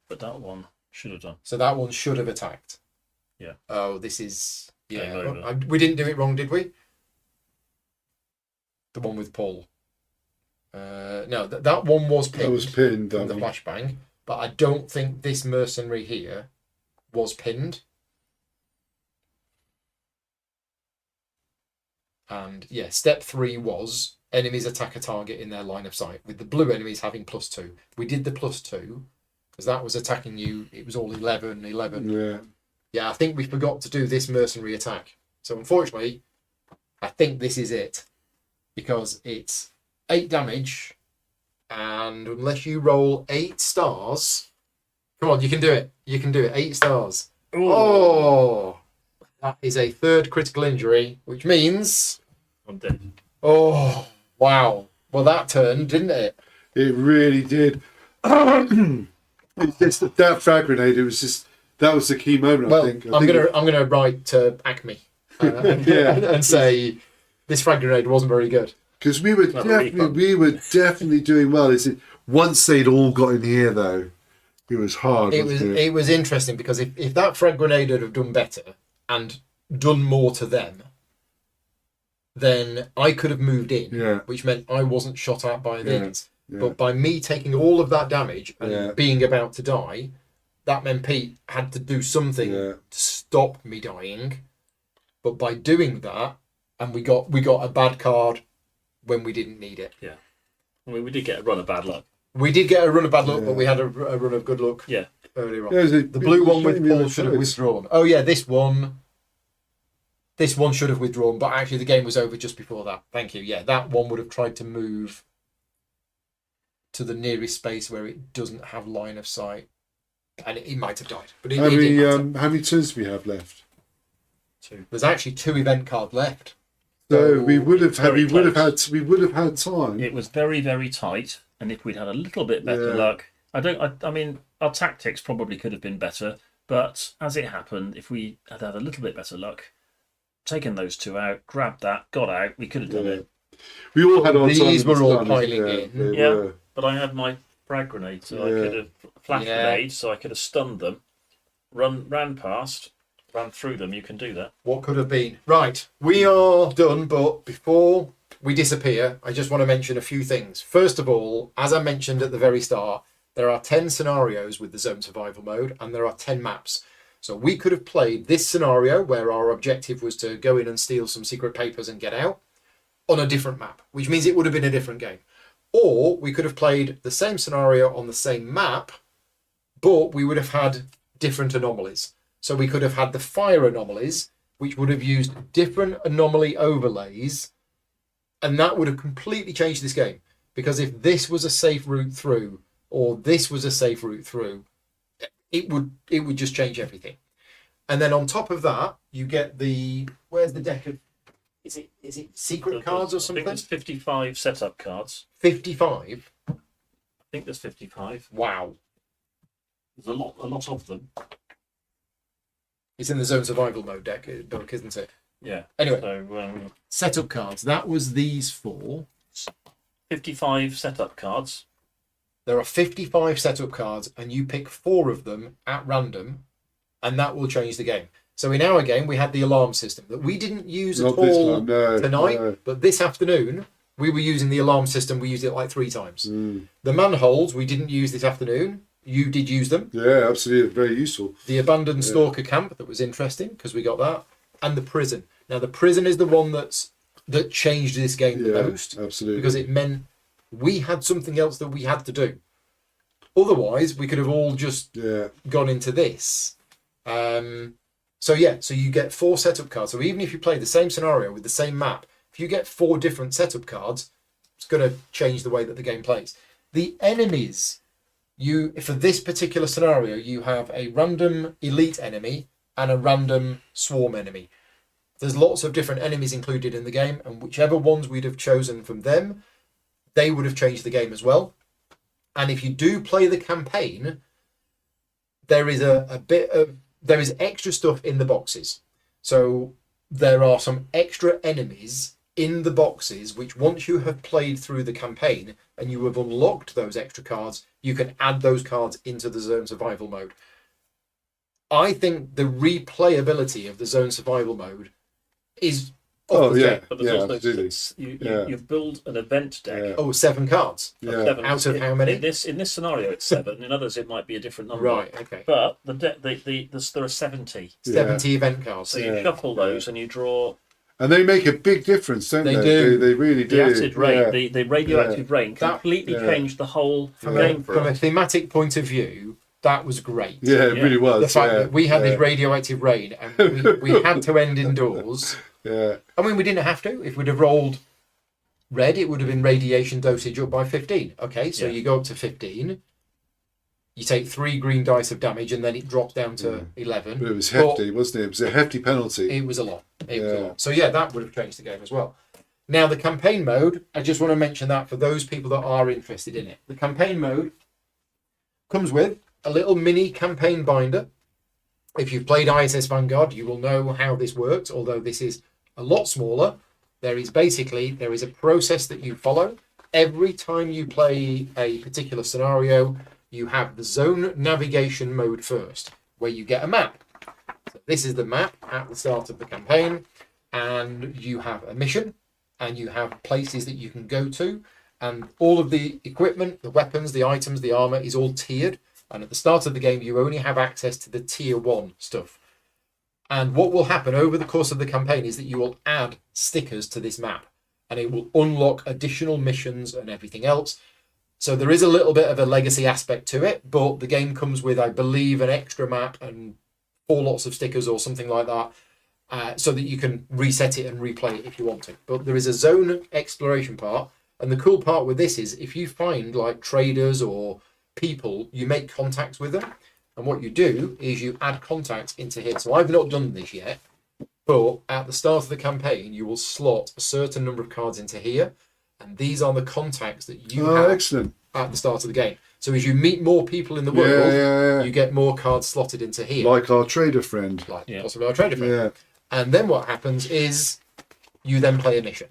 But that one should have done. So that one should have attacked. Yeah. Oh, this is... Yeah, Game over. we didn't do it wrong, did we? The one with Paul. No, that one was pinned. That was pinned. From the flashbang, but I don't think this mercenary here was pinned. And yeah, step 3 was enemies attack a target in their line of sight, with the blue enemies having +2. We did the +2 because that was attacking you. It was all 11. Yeah. Yeah, I think we forgot to do this mercenary attack. So unfortunately, I think this is it, because it's 8 damage, and unless you roll 8 stars, come on, you can do it. You can do it. 8 stars. Ooh. Oh, that is a 3rd critical injury, which means... I'm dead. Oh, wow. Well, that turned, didn't it? It really did. It's just that frag grenade. It was just that was the key moment. Well, I think. I'm gonna write to Acme and say this frag grenade wasn't very good. Because we were definitely doing well. Is it once they'd all got in here though, it was hard. It was interesting because if that frag grenade had have done better and done more to them, then I could have moved in, which meant I wasn't shot at by these. Yeah. But by me taking all of that damage and being about to die, that meant Pete had to do something to stop me dying. But by doing that, and we got a bad card when we didn't need it. Yeah. I mean, we did get a run of bad luck. We did get a run of bad luck, but we had a run of good luck earlier on. The blue one with Paul should have withdrawn. Oh yeah, this one should have withdrawn, but actually the game was over just before that. Thank you. Yeah, that one would have tried to move to the nearest space where it doesn't have line of sight, and it might have died. But how many turns do we have left? 2. There's actually 2 event cards left. So we would have had time. It was very, very tight, and if we'd had a little bit better luck, I mean, our tactics probably could have been better, but as it happened, if we had had a little bit better luck, taken those 2 out, grabbed that, got out, we could have done it. We all had our time. These were all piling in. Yeah, but I had my frag grenade, so I could have flash grenade, so I could have stunned them, ran past. Ran through them, you can do that. What could have been? Right, we are done, but before we disappear, I just want to mention a few things. First of all, as I mentioned at the very start, there are 10 scenarios with the zone survival mode, and there are 10 maps. So we could have played this scenario, where our objective was to go in and steal some secret papers and get out, on a different map, which means it would have been a different game. Or we could have played the same scenario on the same map, but we would have had different anomalies. So we could have had the fire anomalies, which would have used different anomaly overlays, and that would have completely changed this game. Because if this was a safe route through, or this was a safe route through, it would just change everything. And then on top of that, you get where's the deck of, is it secret cards or something? I think there's 55 setup cards. 55? I think there's 55. Wow. There's a lot of them. It's in the Zone Survival mode deck, isn't it? Yeah. Anyway, so setup cards. That was these 4. 55 setup cards. There are 55 setup cards, and you pick 4 of them at random, and that will change the game. So in our game, we had the alarm system that we didn't use at all tonight, but this afternoon, we were using the alarm system. We used it like 3 times. The manholes, we didn't use this afternoon. You did use them. Yeah, absolutely. Very useful. The abandoned stalker camp, that was interesting because we got that. And the prison. Now, the prison is the one that changed this game the most. Absolutely. Because it meant we had something else that we had to do. Otherwise, we could have all just gone into this. So you get 4 setup cards. So even if you play the same scenario with the same map, if you get 4 different setup cards, it's going to change the way that the game plays. The enemies, for this particular scenario, you have a random elite enemy and a random swarm enemy. There's lots of different enemies included in the game, and whichever ones we'd have chosen from them, they would have changed the game as well. And if you do play the campaign, there is there is extra stuff in the boxes. So there are some extra enemies in the boxes, which once you have played through the campaign and you have unlocked those extra cards, you can add those cards into the Zone Survival mode. I think the replayability of the Zone Survival mode is but there's also you build an event deck. 7 cards. 7. Out of how many? In this scenario, it's 7. In others, it might be a different number. Right. Okay. But there are 70. 70 event cards. So you shuffle those and you draw. And they make a big difference, don't they? They really do. The acid rain, the radioactive rain, completely changed the whole game for us. From a thematic point of view, that was great. Yeah, it really was. The fact that we had this radioactive rain and we had to end indoors. Yeah. I mean, we didn't have to. If we'd have rolled red, it would have been radiation dosage up by 15. Okay, so you go up to 15. You take 3 green dice of damage, and then it drops down to 11. But it was hefty, wasn't it? It was a hefty penalty. It was a lot. It was a lot. So that would have changed the game as well. Now, the campaign mode, I just want to mention that for those people that are interested in it. The campaign mode comes with a little mini campaign binder. If you've played ISS Vanguard, you will know how this works, although this is a lot smaller. There is a process that you follow. Every time you play a particular scenario, you have the zone navigation mode first, where you get a map. So this is the map at the start of the campaign, and you have a mission, and you have places that you can go to, and all of the equipment, the weapons, the items, the armor is all tiered. And at the start of the game, you only have access to the tier 1 stuff. And what will happen over the course of the campaign is that you will add stickers to this map, and it will unlock additional missions and everything else. So there is a little bit of a legacy aspect to it, but the game comes with, I believe, an extra map and 4 lots of stickers or something like that, so that you can reset it and replay it if you want to. But there is a zone exploration part, and the cool part with this is if you find like traders or people, you make contacts with them, and what you do is you add contacts into here. So I've not done this yet, but at the start of the campaign you will slot a certain number of cards into here, and these are the contacts that you have at the start of the game. So as you meet more people in the world, you get more cards slotted into here, like our trader friend, possibly our trader friend. And then what happens is you then play a mission.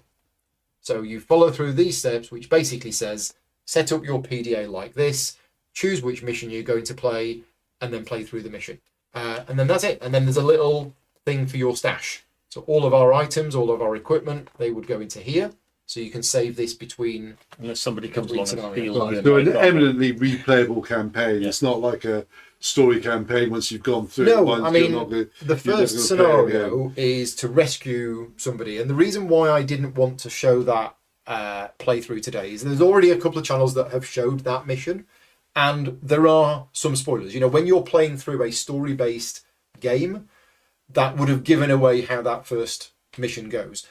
So you follow through these steps, which basically says set up your PDA like this, choose which mission you're going to play, and then play through the mission. And then that's it. And then there's a little thing for your stash. So all of our items, all of our equipment, they would go into here. So you can save this between... Unless somebody comes along and steals it. So an eminently replayable campaign. Yeah. It's not like a story campaign once you've gone through it. No, I mean, the first scenario is to rescue somebody. And the reason why I didn't want to show that playthrough today is there's already a couple of channels that have showed that mission. And there are some spoilers. You know, when you're playing through a story-based game, that would have given away how that first mission goes.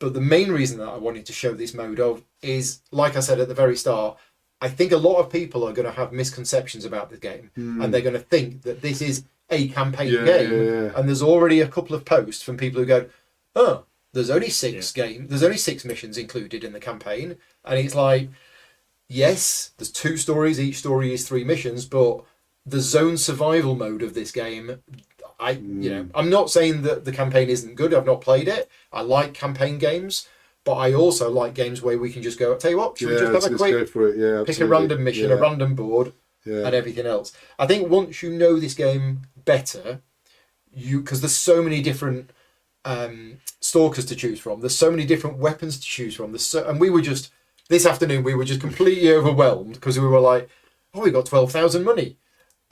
But the main reason that I wanted to show this mode of is, like I said at the very start, I think a lot of people are going to have misconceptions about the game, and they're going to think that this is a campaign game. And there's already a couple of posts from people who go, "Oh, there's only 6 games. There's only 6 missions included in the campaign," and it's like, yes, there's 2 stories. Each story is 3 missions, but the zone survival mode of this game, I'm not saying that the campaign isn't good. I've not played it. I like campaign games. But I also like games where we can just go, tell you what, should we just have a quick, go for it. pick a random mission, a random board, and everything else. I think once you know this game better, because there's so many different stalkers to choose from, there's so many different weapons to choose from. And we were just, this afternoon, we were just completely overwhelmed because we were like, oh, we got 12,000 money.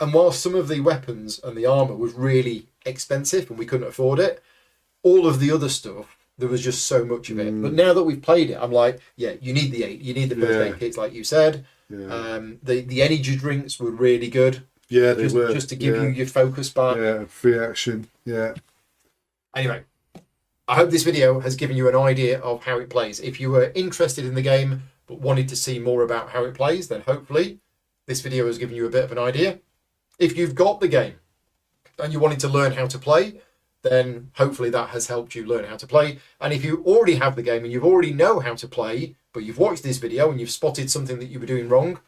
And while some of the weapons and the armour was really expensive and we couldn't afford it, all of the other stuff, there was just so much of it. But now that we've played it, I'm like, yeah, you need the 8. You need the first 8 kits, like you said. The energy drinks were really good. Yeah, they were. Just to give you your focus back. Yeah, free action. Yeah. Anyway, I hope this video has given you an idea of how it plays. If you were interested in the game but wanted to see more about how it plays, then hopefully this video has given you a bit of an idea. If you've got the game and you wanted to learn how to play, then hopefully that has helped you learn how to play. And if you already have the game and you already know how to play, but you've watched this video and you've spotted something that you were doing wrong,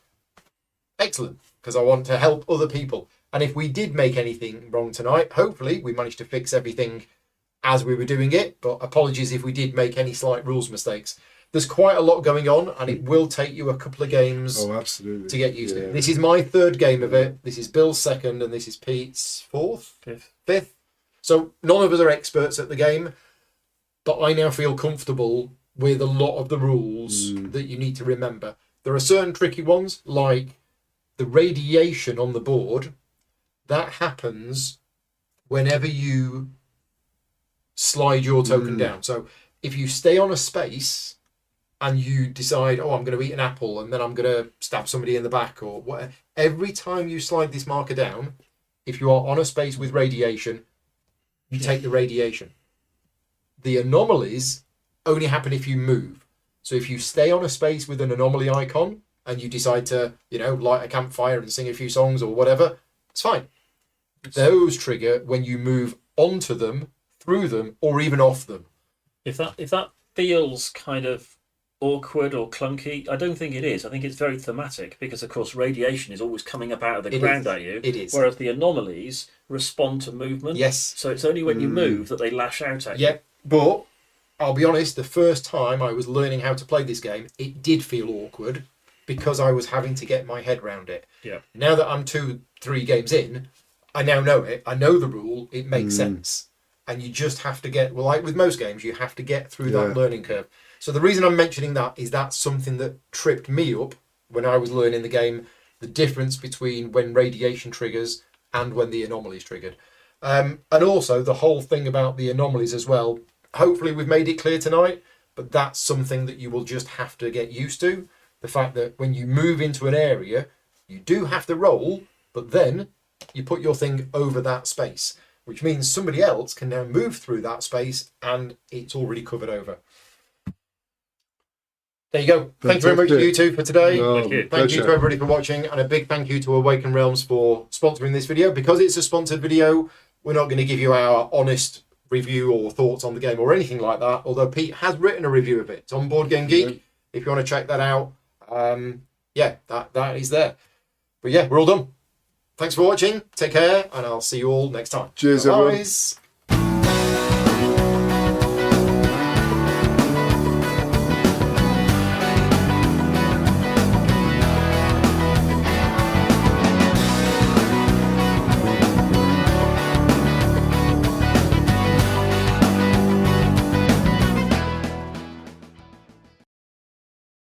excellent, because I want to help other people. And if we did make anything wrong tonight, hopefully we managed to fix everything as we were doing it. But apologies if we did make any slight rules mistakes. There's quite a lot going on, and it will take you a couple of games to get used to it. This is my 3rd game of it. This is Bill's 2nd, and this is Pete's 4th? 5th. So none of us are experts at the game, but I now feel comfortable with a lot of the rules that you need to remember. There are certain tricky ones, like the radiation on the board. That happens whenever you slide your token down. So if you stay on a space and you decide, oh, I'm going to eat an apple and then I'm going to stab somebody in the back or whatever, every time you slide this marker down, if you are on a space with radiation, you take the radiation. The anomalies only happen if you move. So if you stay on a space with an anomaly icon and you decide to, light a campfire and sing a few songs or whatever, it's fine. Those trigger when you move onto them, through them, or even off them. If that feels kind of awkward or clunky, I don't think it is. I think it's very thematic because, of course, radiation is always coming up out of the ground at you. It is. Whereas the anomalies respond to movement. Yes. So it's only when you move that they lash out at you. Yeah, but I'll be honest, the first time I was learning how to play this game, it did feel awkward because I was having to get my head around it. Yeah. Now that I'm 2-3 games in, I now know it. I know the rule. It makes sense. And you just have to get, well, like with most games, you have to get through that learning curve. So the reason I'm mentioning that is that's something that tripped me up when I was learning the game, the difference between when radiation triggers and when the anomalies triggered. And also the whole thing about the anomalies as well. Hopefully we've made it clear tonight, but that's something that you will just have to get used to. The fact that when you move into an area, you do have to roll, but then you put your thing over that space, which means somebody else can now move through that space and it's already covered over. There you go. Thank you very much to you two for today. Thank you to everybody for watching, and a big thank you to Awaken Realms for sponsoring this video. Because it's a sponsored video, we're not going to give you our honest review or thoughts on the game or anything like that, although Pete has written a review of it. It's on Board Game Geek. If you want to check that out, that is there. But yeah, we're all done. Thanks for watching. Take care, and I'll see you all next time. Cheers, everyone.